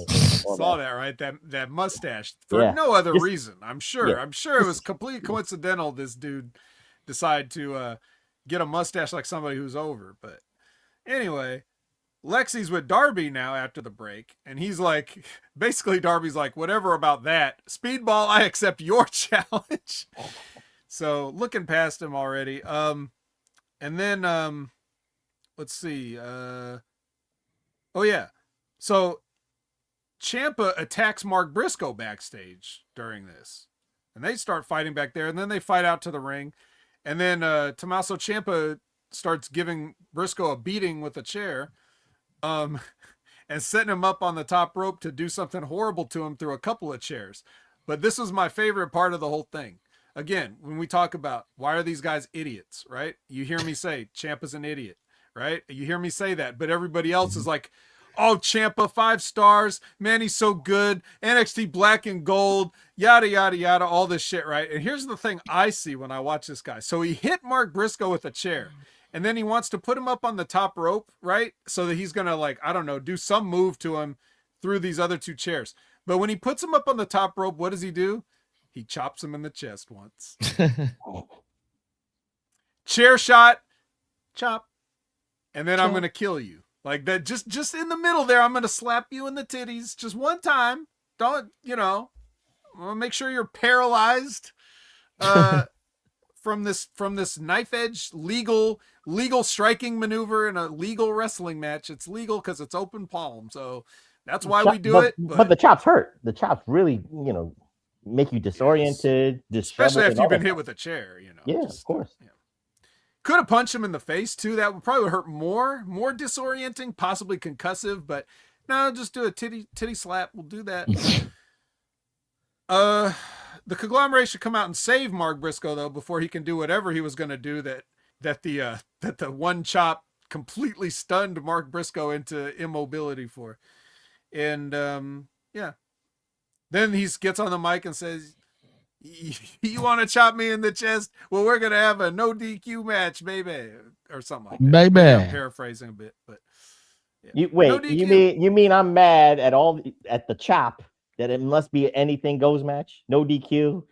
saw that, right? That mustache for no other reason. I'm sure it was completely coincidental. This dude decided to get a mustache like somebody who's over. But anyway, Lexi's with Darby now after the break, and he's like, basically Darby's like, whatever about that. Speedball, I accept your challenge. So looking past him already. And then let's see. Oh yeah. So Ciampa attacks Mark Briscoe backstage during this. And they start fighting back there, and then they fight out to the ring. And then Tommaso Ciampa starts giving Briscoe a beating with a chair. And setting him up on the top rope to do something horrible to him through a couple of chairs. But this was my favorite part of the whole thing. Again, when we talk about why are these guys idiots, right? You hear me say Ciampa's an idiot, right? You hear me say that, but everybody else is like, oh, Ciampa, 5 stars, man, he's so good, NXT black and gold, yada, yada, yada, all this shit, right? And here's the thing I see when I watch this guy. So he hit Mark Briscoe with a chair, and then he wants to put him up on the top rope, right? So that he's gonna, like, I don't know, do some move to him through these other two chairs. But when he puts him up on the top rope, what does he do? He chops him in the chest once. Chair shot, chop, and then I'm gonna kill you. Like that, just in the middle there, I'm gonna slap you in the titties just one time. Don't, you know, I'll make sure you're paralyzed from this knife edge legal striking maneuver in a legal wrestling match. It's legal because it's open palm, so that's why we do it. But the chops hurt. The chops really, you know, make you disoriented, especially after you've been hit with a chair. You know, yeah, of course. Yeah. Could have punched him in the face too. That would probably hurt more disorienting, possibly concussive. But no, just do a titty slap. We'll do that. The conglomerate should come out and save Mark Briscoe though before he can do whatever he was going to do. That the one chop completely stunned Mark Briscoe into immobility for. And yeah, then he gets on the mic and says, "You want to chop me in the chest? Well, we're gonna have a no DQ match, baby," or something like that. Baby. I'm paraphrasing a bit, but yeah. You mean I'm mad at the chop that it must be anything goes match, no DQ,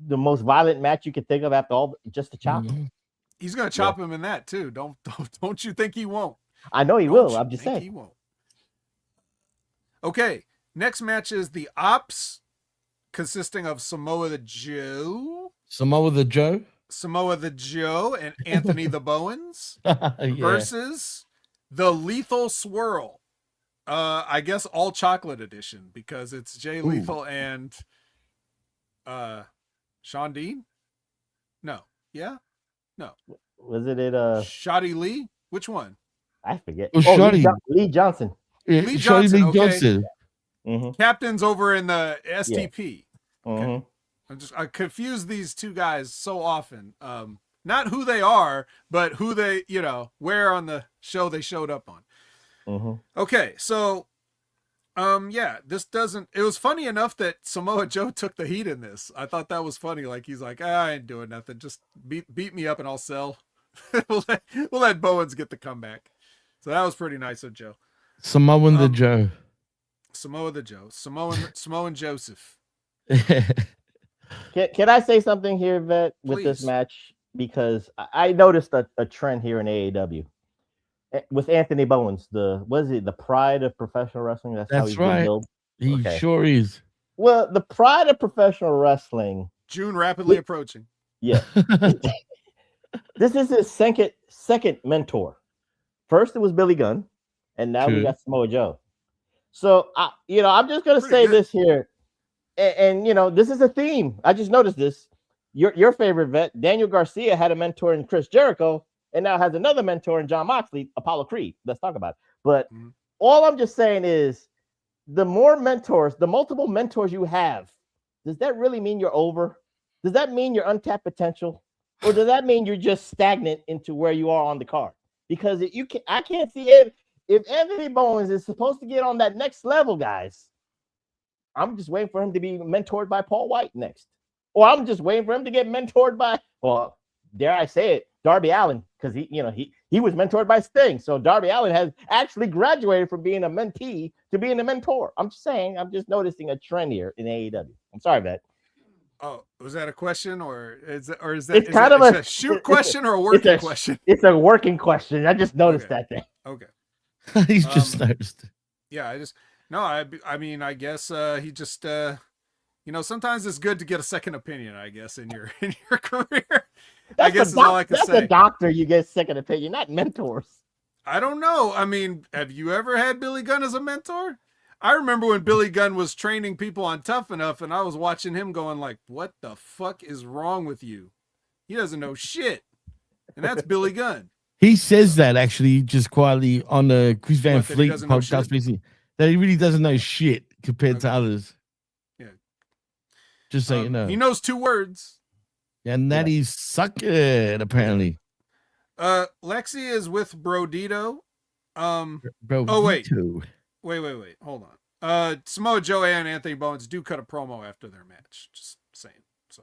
the most violent match you could think of after all, just the chop. Mm-hmm. He's gonna chop him in that too. Don't you think he won't? I know he will. I'm just saying he won't. Okay, next match is the Ops, consisting of Samoa Joe, and Anthony the Bowens versus the Lethal Swirl. I guess all chocolate edition because it's Jay Lethal and Sean Dean. No, yeah, no. Was it Shoddy Lee? Which one? I forget. Lee Lee Johnson. Johnson. Lee Okay. Johnson. Mm-hmm. Captain's over in the STP. Yeah. Okay. I confuse these two guys so often. Not who they are, but who they, you know, where on the show they showed up on. Mm-hmm. Okay, so yeah, it was funny enough that Samoa Joe took the heat in this. I thought that was funny. Like he's like, I ain't doing nothing. Just beat me up and I'll sell. we'll let Bowens get the comeback. So that was pretty nice of Joe. Samoan Joe. Samoan Joseph. Can I say something here, Vet, with Please. this match? Because I noticed a trend here in AEW with Anthony Bowens. The pride of professional wrestling. That's how he's right. billed. He sure is. Well, the pride of professional wrestling. June rapidly approaching. Yeah. This is his second mentor. First it was Billy Gunn, and now we got Samoa Joe. So I'm just gonna say this here, and this is a theme. I just noticed this. Your favorite Vet, Daniel Garcia, had a mentor in Chris Jericho, and now has another mentor in John Moxley, Apollo Creed. Let's talk about it. But all I'm just saying is, the multiple mentors you have, does that really mean you're over? Does that mean you're untapped potential, or does that mean you're just stagnant into where you are on the card? Because I can't see it. If Anthony Bowens is supposed to get on that next level, guys, I'm just waiting for him to be mentored by Paul White next. Or I'm just waiting for him to get mentored by, well, dare I say it, Darby Allin, because he was mentored by Sting. So Darby Allin has actually graduated from being a mentee to being a mentor. I'm just saying, I'm just noticing a trend here in AEW. I'm sorry, Vet. Oh, was that a question or is that it's kind of a shoot question or a working question? It's a working question. I just noticed that thing. Okay. He's just noticed. Yeah, I mean, I guess he just sometimes it's good to get a second opinion, I guess, in your career. I guess is all I can say. That's a doctor you get second opinion, not mentors. I don't know. I mean, have you ever had Billy Gunn as a mentor? I remember when Billy Gunn was training people on Tough Enough, and I was watching him going like, what the fuck is wrong with you? He doesn't know shit. And that's Billy Gunn. He says that actually just quietly on the Chris Van Fleet podcast, basically, that he really doesn't know shit compared to others. Yeah. Just so you know. He knows 2 words. And that is suck it, apparently. Lexi is with Brodito. Brodito. Wait. Hold on. Samoa Joe and Anthony Bowens do cut a promo after their match. Just saying. So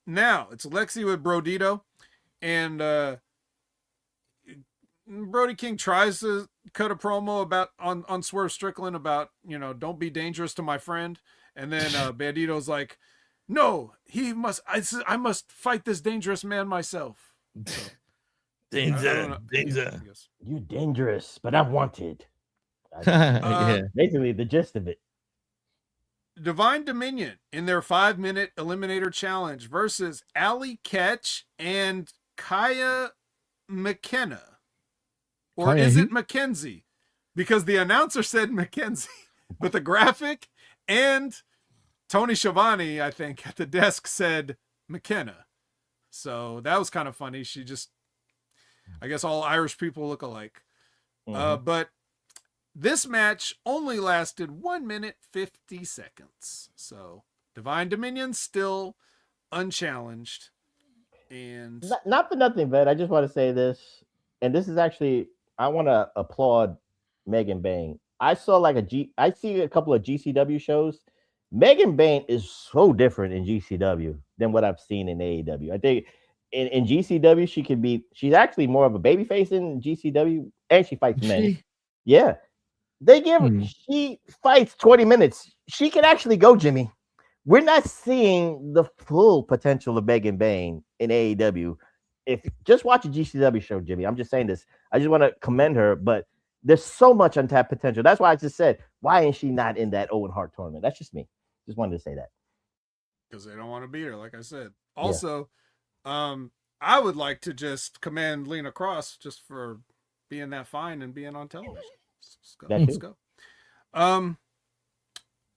now it's Lexi with Brodito. And Brody King tries to cut a promo about on Swerve Strickland about, don't be dangerous to my friend. And then Bandito's like, no, I must fight this dangerous man myself. So, Danger. Yeah, you're dangerous, but I'm wanted. Yeah. Basically the gist of it. Divine Dominion in their 5-minute eliminator challenge versus Allie Ketch and Kaya McKenna. Or Kaya is who? it Mackenzie? Because the announcer said Mackenzie, but the graphic and Tony Schiavone, I think, at the desk said McKenna. So that was kind of funny. She just, I guess all Irish people look alike. But this match only lasted 1 minute, 50 seconds. So Divine Dominion still unchallenged. And not for nothing, but I just want to say this. And this is actually, I want to applaud Megan Bain. I see a couple of GCW shows. Megan Bain is so different in GCW than what I've seen in AEW. I think in GCW she's actually more of a babyface in GCW, and she fights men. Yeah, they give she fights 20 minutes. She can actually go, Jimmy. We're not seeing the full potential of Megan Bain in AEW. If just watch a GCW show, Jimmy. I'm just saying this. I just want to commend her, but there's so much untapped potential. That's why I just said, why is she not in that Owen Hart tournament? That's just me. Just wanted to say that. Because they don't want to beat her, like I said. Also, I would like to just commend Lena Cross just for being that fine and being on television. Let's go.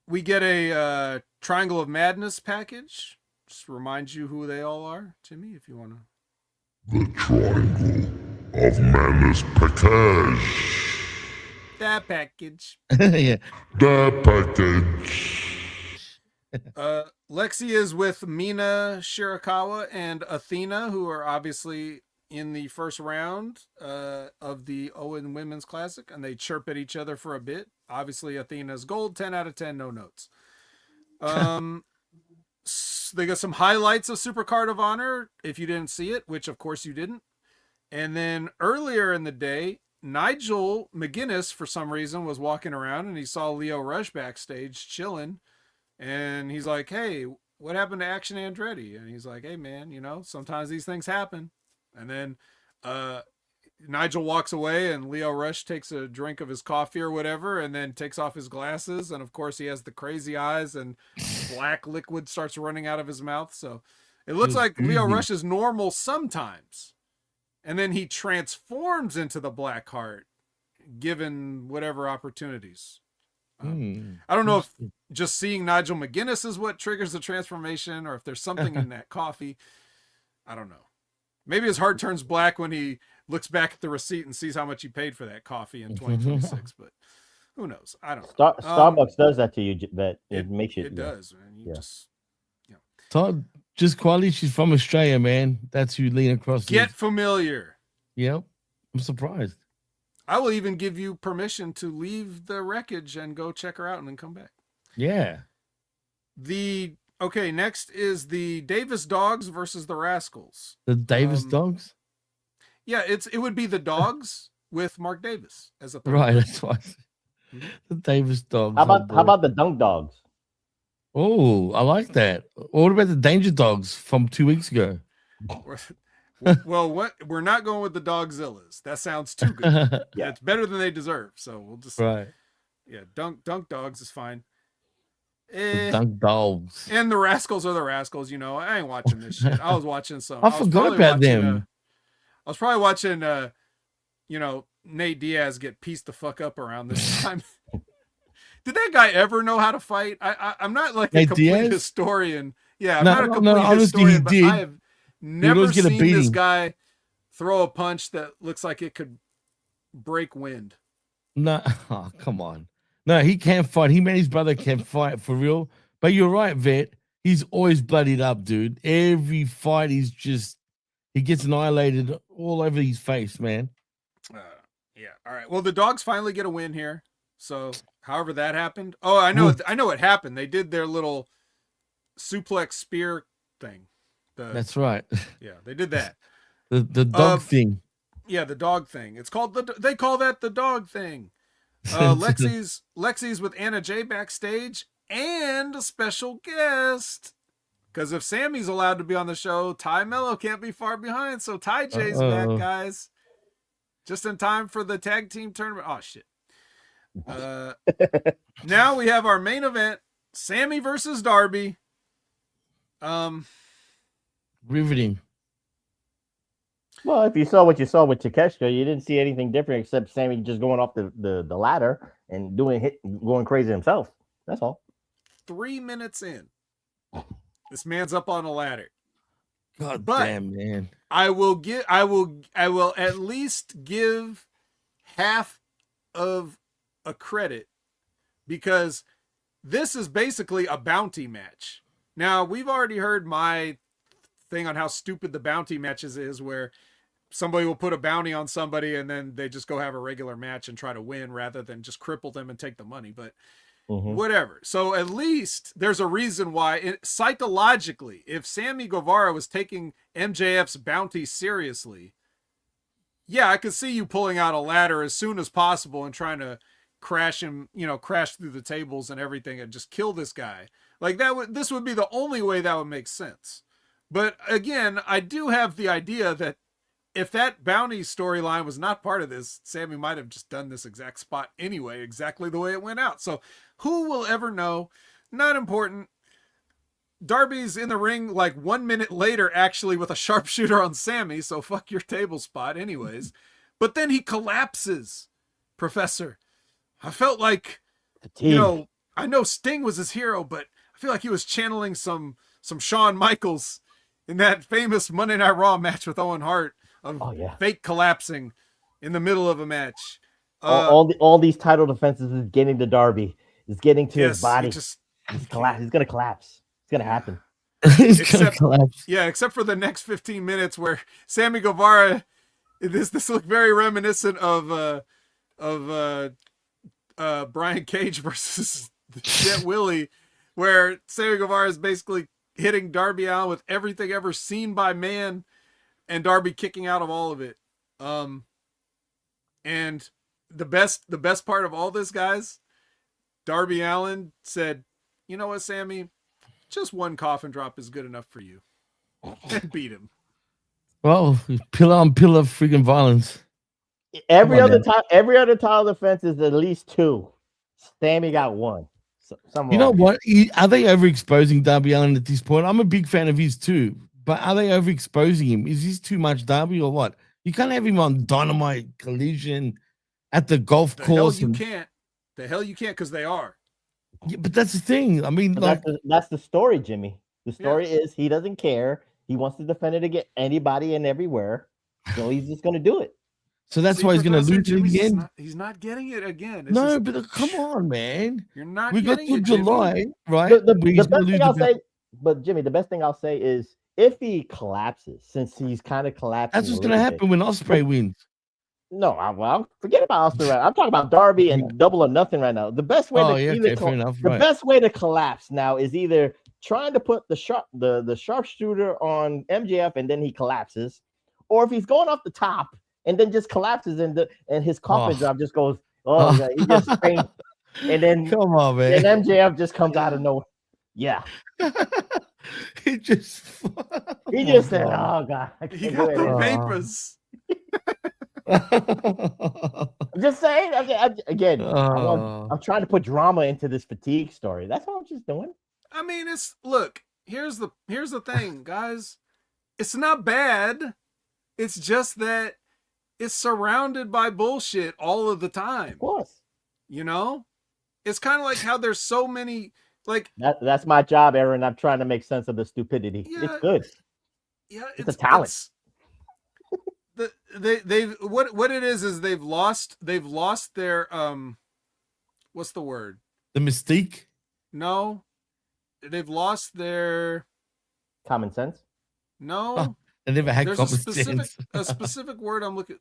We get a Triangle of Madness package. Just remind you who they all are, Jimmy, if you want to. The Triangle of Madness package. That package. Yeah. That package. Lexi is with Mina Shirakawa and Athena, who are obviously in the first round of the Owen Women's Classic, and they chirp at each other for a bit. Obviously, Athena's gold, 10 out of 10, no notes. They got some highlights of Supercard of Honor, if you didn't see it, which of course you didn't. And then earlier in the day, Nigel McGuinness, for some reason, was walking around and he saw Leo Rush backstage chilling. And he's like, hey, what happened to Action Andretti? And he's like, hey, man, sometimes these things happen. And then Nigel walks away and Leo Rush takes a drink of his coffee or whatever and then takes off his glasses. And, of course, he has the crazy eyes and black liquid starts running out of his mouth. So it looks like Leo Rush is normal sometimes. And then he transforms into the Black Heart given whatever opportunities. I don't know if just seeing Nigel McGuinness is what triggers the transformation or if there's something in that coffee. I don't know. Maybe his heart turns black when he looks back at the receipt and sees how much he paid for that coffee in 2026, but who knows? I don't know. Starbucks does that to you, but it makes you. It does, man. You just, Todd, just quietly, she's from Australia, man. That's who Lena Cross Get familiar. Yep. I'm surprised. I will even give you permission to leave the Wreckage and go check her out and then come back. Yeah. Okay, next is the Davis Dogs versus the Rascals. The Davis Dogs? Yeah, it would be the Dogs with Mark Davis as a third. Right, that's why. The Davis Dogs. How about the Dunk Dogs? Oh, I like that. What about the Danger Dogs from 2 weeks ago? Well, we're not going with the Dogzillas. That sounds too good. Yeah, it's better than they deserve. So we'll just Dunk Dogs is fine. Dunk Dogs. And the Rascals are the Rascals. I ain't watching this shit. I was watching some. I forgot about them. I was probably watching, Nate Diaz get pieced the fuck up around this time. Did that guy ever know how to fight? I'm not like a complete historian. Yeah, I'm not a complete historian, but I have never seen this guy throw a punch that looks like it could break wind. No, come on. No, he can't fight. He and his brother can fight for real. But you're right, Vet. He's always bloodied up, dude. Every fight, he gets annihilated all over his face, man. Yeah. All right. Well, the Dogs finally get a win here. So, however that happened. Oh, I know what happened. They did their little suplex spear thing. That's right. Yeah, they did that. The dog thing. Yeah, the dog thing. It's called they call that the dog thing. Lexi's with Anna Jay backstage and a special guest. Because if Sammy's allowed to be on the show, Ty Mello can't be far behind. So Ty J's back, guys. Just in time for the tag team tournament. Oh, shit. Now we have our main event, Sammy versus Darby. Riveting. Well, if you saw what you saw with Takeshita, you didn't see anything different except Sammy just going off the ladder and going crazy himself. That's all. 3 minutes in, this man's up on a ladder. God damn, man. I will at least give half of a credit because this is basically a bounty match. Now, we've already heard my thing on how stupid the bounty matches is, where somebody will put a bounty on somebody and then they just go have a regular match and try to win rather than just cripple them and take the money. But whatever. So at least there's a reason why psychologically, if Sammy Guevara was taking MJF's bounty seriously, yeah, I could see you pulling out a ladder as soon as possible and trying to crash him, crash through the tables and everything and just kill this guy. Like this would be the only way that would make sense. But again, I do have the idea that if that bounty storyline was not part of this, Sammy might have just done this exact spot anyway, exactly the way it went out. So who will ever know? Not important. Darby's in the ring like 1 minute later, actually, with a sharpshooter on Sammy. So fuck your table spot anyways. But then he collapses, Professor. I felt like, I know Sting was his hero, but I feel like he was channeling some Shawn Michaels in that famous Monday Night Raw match with Owen Hart. Fake collapsing in the middle of a match. All these title defenses is getting to Darby. It's getting to his body. He's gonna collapse. It's gonna happen. Except for the next 15 minutes where Sammy Guevara. This looked very reminiscent of Brian Cage versus Jet Willie, where Sammy Guevara is basically hitting Darby Allin with everything ever seen by man. And Darby kicking out of all of it. And the best part of all this, guys, Darby Allin said, you know what, Sammy? Just one coffin drop is good enough for you. And beat him. Well, pillar on pillar freaking violence. Every other title defense is at least 2. Sammy got 1. You know what? Are they overexposing Darby Allin at this point? I'm a big fan of his too. But are they overexposing him? Is this too much Darby or what? You can't have him on Dynamite, Collision, at the golf course. The hell you can't, because they are. Yeah, but that's the thing. I mean, that's the story, Jimmy. The story is he doesn't care. He wants to defend it against anybody and everywhere. So he's just going to do it. So that's why he's going to lose it again. He's not getting it again. But come on, man. You're not. We got to July, right? The best thing I'll say, but Jimmy, the best thing I'll say is, if he collapses, since he's kind of collapsing, that's what's going to happen when Ospreay wins. No, forget about Ospreay. I'm talking about Darby and Double or Nothing right now. The best way best way to collapse now is either trying to put the sharpshooter on MJF and then he collapses, or if he's going off the top and then just collapses and his coffin drop just goes, he just faints, and then come on, man, and MJF just comes out of nowhere. Yeah. He just said, "Oh God, he got the papers." I'm just saying. I'm trying to put drama into this fatigue story. That's all I'm just doing. I mean, here's the thing, guys. It's not bad. It's just that it's surrounded by bullshit all of the time. Of course. It's kind of like how there's so many. Like that's my job, Aaron. I'm trying to make sense of the stupidity. Yeah, it's good. Yeah, it's a talent. What it is they've lost their what's the word? The mystique? No. They've lost their common sense? No. I never had common sense. A specific word I'm looking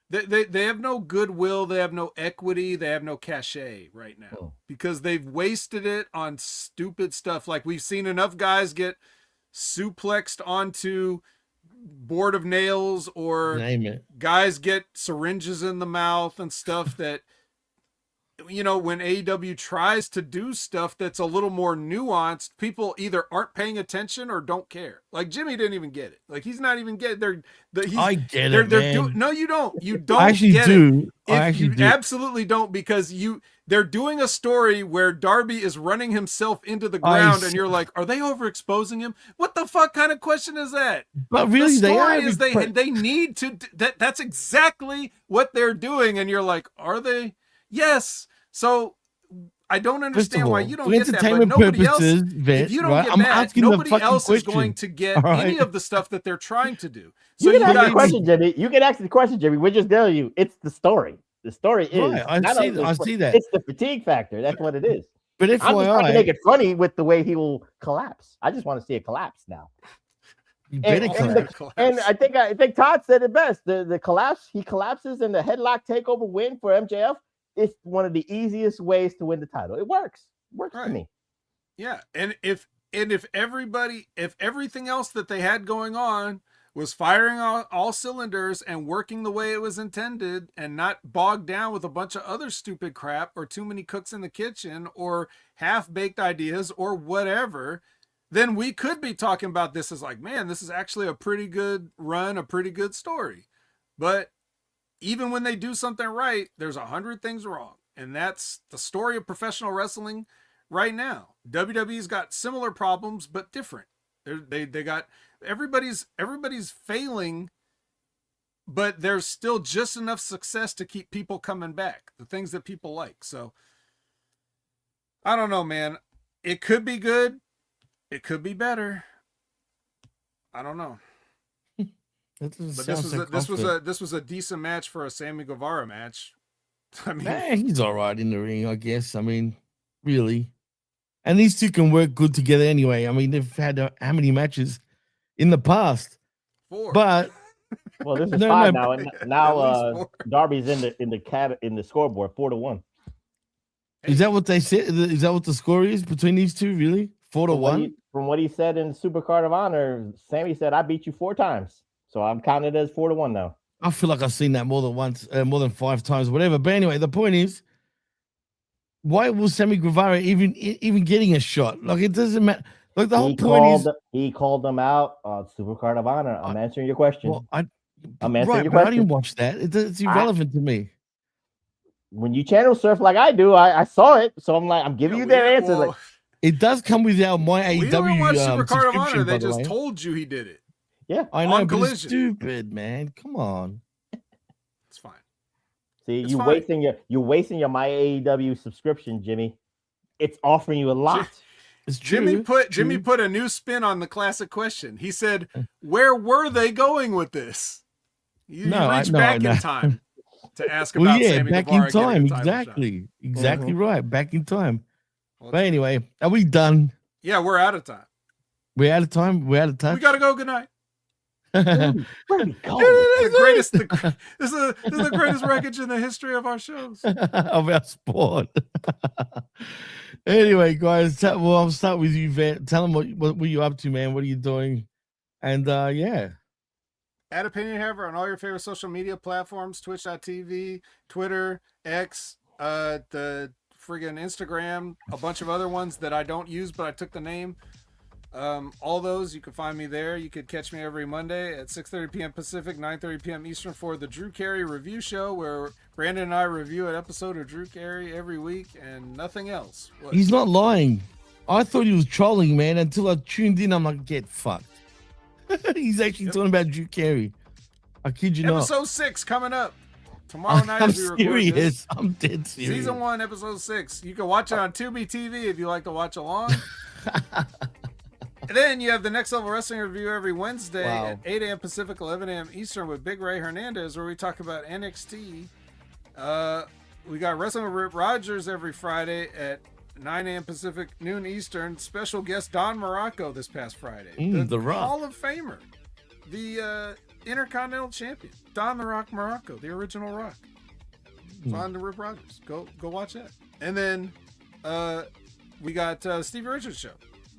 They have no goodwill, they have no equity, they have no cachet right now because they've wasted it on stupid stuff. Like we've seen enough guys get suplexed onto board of nails, or Name it. guys get syringes in the mouth and stuff that, you know, when AEW tries to do stuff that's a little more nuanced, people either aren't paying attention or don't care. Like Jimmy didn't even get it. Like he's not even getting I get it, man. No, you don't. You don't. I actually get do. It. I actually do. Absolutely don't, because they're doing a story where Darby is running himself into the ground, and you're like, are they overexposing him? What the fuck kind of question is that? But really, the story is they need to. That's exactly what they're doing, and you're like, are they? Yes. So I don't understand why you don't get that. But nobody else, if you don't get that, nobody else is going to get any of the stuff that they're trying to do. So you can ask the question, Jimmy. You can ask the question, Jimmy. We're just telling you it's the story. The story is. Right, I see that. It's the fatigue factor. That's what it is. But if I'm just trying to make it funny with the way he will collapse. I just want to see it collapse now. And I think Todd said it best. The collapse, he collapses, and the headlock takeover win for MJF. It's one of the easiest ways to win the title. It works. For me. Yeah, and if everything else that they had going on was firing all cylinders and working the way it was intended, and not bogged down with a bunch of other stupid crap or too many cooks in the kitchen or half-baked ideas or whatever, then we could be talking about this as like, man, this is actually a pretty good run, a pretty good story. But even when they do something right, there's 100 things wrong. And that's the story of professional wrestling right now. WWE's got similar problems, but different. They got everybody's failing, but there's still just enough success to keep people coming back. The things that people like. So I don't know, man. It could be good. It could be better. I don't know. But this was a decent match for a Sammy Guevara match. I mean, he's all right in the ring, I guess. I mean, really. And these two can work good together anyway. I mean, they've had how many matches in the past? 4. But well, this is 5 now, and now Darby's in the scoreboard 4-1. Is that what they said? Is that what the score is between these two? Really, 4-1? From what he said in the Supercard of Honor, Sammy said, "I beat you 4 times." So I'm counting it as 4-1 now. I feel like I've seen that more than once, more than 5 times, whatever. But anyway, the point is, why was Sammy Guevara even getting a shot? Like, it doesn't matter. Like, the whole point is he called them out on Supercard of Honor. I'm answering your question. Well, I'm answering your question. question. I didn't watch that. It's irrelevant to me. When you channel surf like I do, I saw it, so I'm giving you their answer. Like, it does come without my AEW. We don't watch Supercard of Honor. They just told you he did it. Yeah, I know, but it's stupid, man. Come on, it's fine. See, you're wasting your my AEW subscription, Jimmy. It's offering you a lot. It's true. Jimmy put a new spin on the classic question. He said, "Where were they going with this?" You reach back in time to ask about Sammy back Guevara in time. Exactly Mm-hmm. right. Back in time. Well, but anyway, are we done? Yeah, we're out of time. We're out of time. We're out of touch. We gotta go. Good night. Where we go? This is the greatest wreckage in the history of our shows. Of our sport. Anyway, guys, I'll start with you, Vet. Tell them what were you up to, man? What are you doing? And yeah. At Opinion Haver on all your favorite social media platforms, twitch.tv, Twitter, X, the friggin' Instagram, a bunch of other ones that I don't use, but I took the name. All those, you can find me there. You could catch me every Monday at 6:30 p.m. Pacific, 9:30 p.m. Eastern for the Drew Carey Review Show, where Brandon and I review an episode of Drew Carey every week and nothing else. What? He's not lying. I thought he was trolling, man, until I tuned in. I'm like, get fucked. He's actually talking about Drew Carey. I kid you not. Episode 6 coming up tomorrow night. I'm as we record this. I'm dead serious. Season 1, episode 6. You can watch it on Tubi TV if you like to watch along. And then you have the Next Level Wrestling Review every Wednesday at 8 a.m. Pacific, 11 a.m. Eastern with Big Ray Hernandez, where we talk about NXT. We got Wrestling with Rip Rogers every Friday at 9 a.m. Pacific, noon Eastern. Special guest Don Morocco this past Friday. The Rock. Hall of Famer. The Intercontinental Champion. Don the Rock Morocco, the original Rock. It's on the Rip Rogers. Go watch that. And then we got Stevie Richards Show.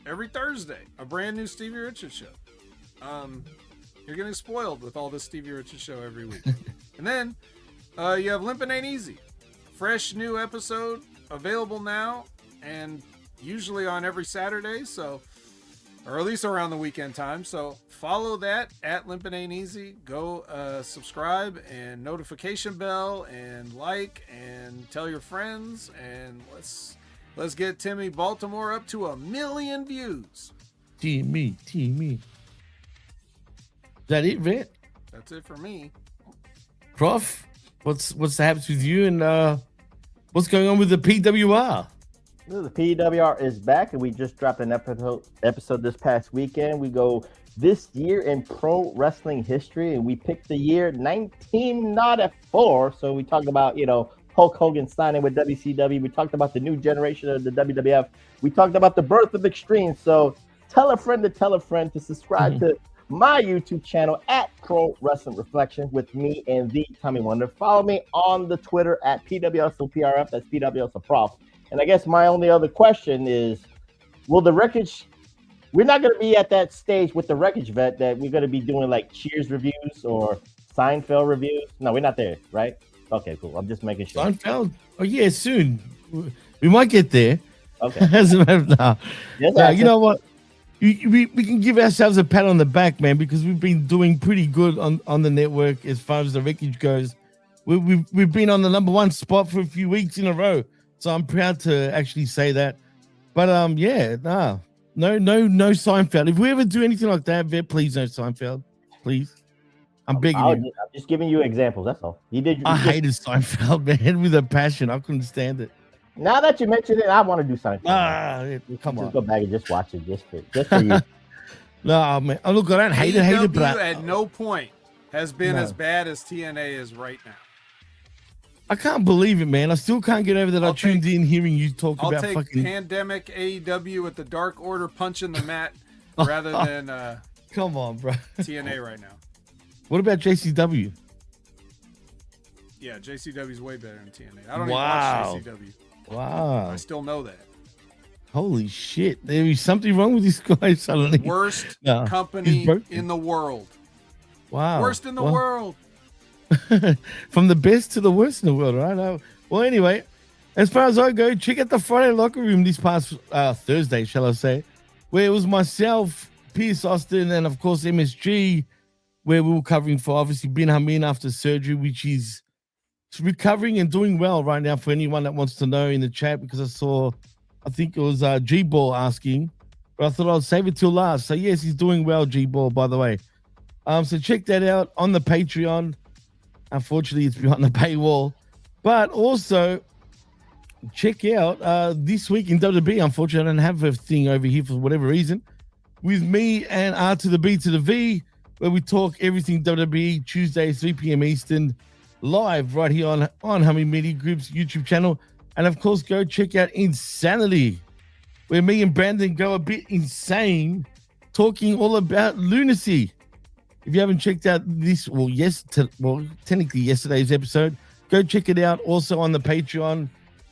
Every Thursday, a brand new Stevie Richards show. You're getting spoiled with all this Stevie Richards show every week. And then you have Limpin' Ain't Easy. Fresh new episode available now and usually on every Saturday, so or at least around the weekend time. So follow that at Limpin' Ain't Easy. Go subscribe and notification bell and like and tell your friends, and let's get Timmy Baltimore up to 1 million views. Timmy. Is that it, Vet? That's it for me. Prof, what's the haps with you, and what's going on with the PWR? The PWR is back, and we just dropped an episode this past weekend. We go this year in pro wrestling history, and we picked the year 1994. So we talked about, Hulk Hogan signing with WCW. We talked about the new generation of the WWF. We talked about the birth of Extreme. So tell a friend to subscribe to my YouTube channel at Pro Wrestling Reflection with me and the Tommy Wonder. Follow me on the Twitter at PWSOPRF. That's PWSOPROF. And I guess my only other question is, will the Wreckage, we're not going to be at that stage with the Wreckage, Vet, that we're going to be doing like Cheers reviews or Seinfeld reviews? No, we're not there, right? Okay, cool. I'm just making sure. Seinfeld? Oh, yeah, soon. We might get there. Okay. As a matter of now. You know what? We can give ourselves a pat on the back, man, because we've been doing pretty good on the network as far as the Wreckage goes. We've been on the #1 spot for a few weeks in a row. So I'm proud to actually say that. But no Seinfeld. If we ever do anything like that, Vet, please no Seinfeld. Please. I'm begging you. I'm just giving you examples, that's all. I hated Seinfeld, man, with a passion. I couldn't stand it. Now that you mentioned it, I want to do Seinfeld. Come on. Just go back and just watch it just for you. No, man. Oh, look, I don't hate it, but at no point has been as bad as TNA is right now. I can't believe it, man. I still can't get over that. I tuned in hearing you talk about fucking... fucking Pandemic AEW with the Dark Order punching the mat rather than come on, bro. TNA right now. What about JCW? Yeah, JCW's way better than TNA. I don't even watch JCW. Wow. I still know that. Holy shit. There is something wrong with this guy suddenly. Worst company in the world. Wow. Worst in the world. From the best to the worst in the world, right? Well, anyway, as far as I go, check out the Friday Locker Room this past Thursday, shall I say, where it was myself, Pierce Austin, and of course MSG, where we were covering for obviously Bin Hamin after surgery, which is recovering and doing well right now for anyone that wants to know in the chat, because I think it was G-Ball asking, but I thought I'd save it till last. So yes, he's doing well, G-Ball, by the way. So check that out on the Patreon. Unfortunately, it's behind the paywall. But also, check out this week in WWE. Unfortunately, I don't have a thing over here for whatever reason. With me and R to the B to the V, where we talk everything WWE, Tuesday, 3 p.m. Eastern, live right here on Hummy Media Group's YouTube channel. And of course, go check out Insanity, where me and Brandon go a bit insane, talking all about lunacy. If you haven't checked out technically yesterday's episode, go check it out. Also on the Patreon,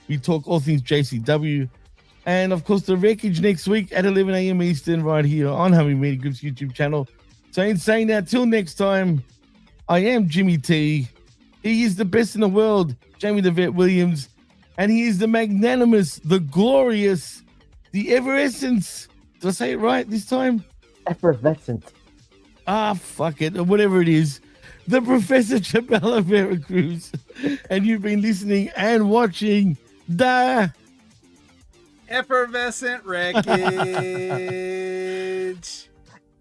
we talk all things JCW. And of course, the Wreckage next week at 11 a.m. Eastern, right here on Hummy Media Group's YouTube channel. So in saying that, till next time, I am Jimmy T. He is the best in the world, Jamie the Vet Williams. And he is the magnanimous, the glorious, the ever-essence. Did I say it right this time? Effervescent. Fuck it, or whatever it is. The Professor Chabelo Vera Cruz. And you've been listening and watching the Effervescent Wreckage.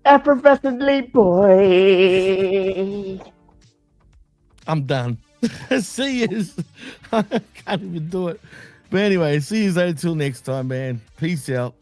Effervescently boy. I'm done. See you. I can't even do it. But anyway, see you later till next time, man. Peace out.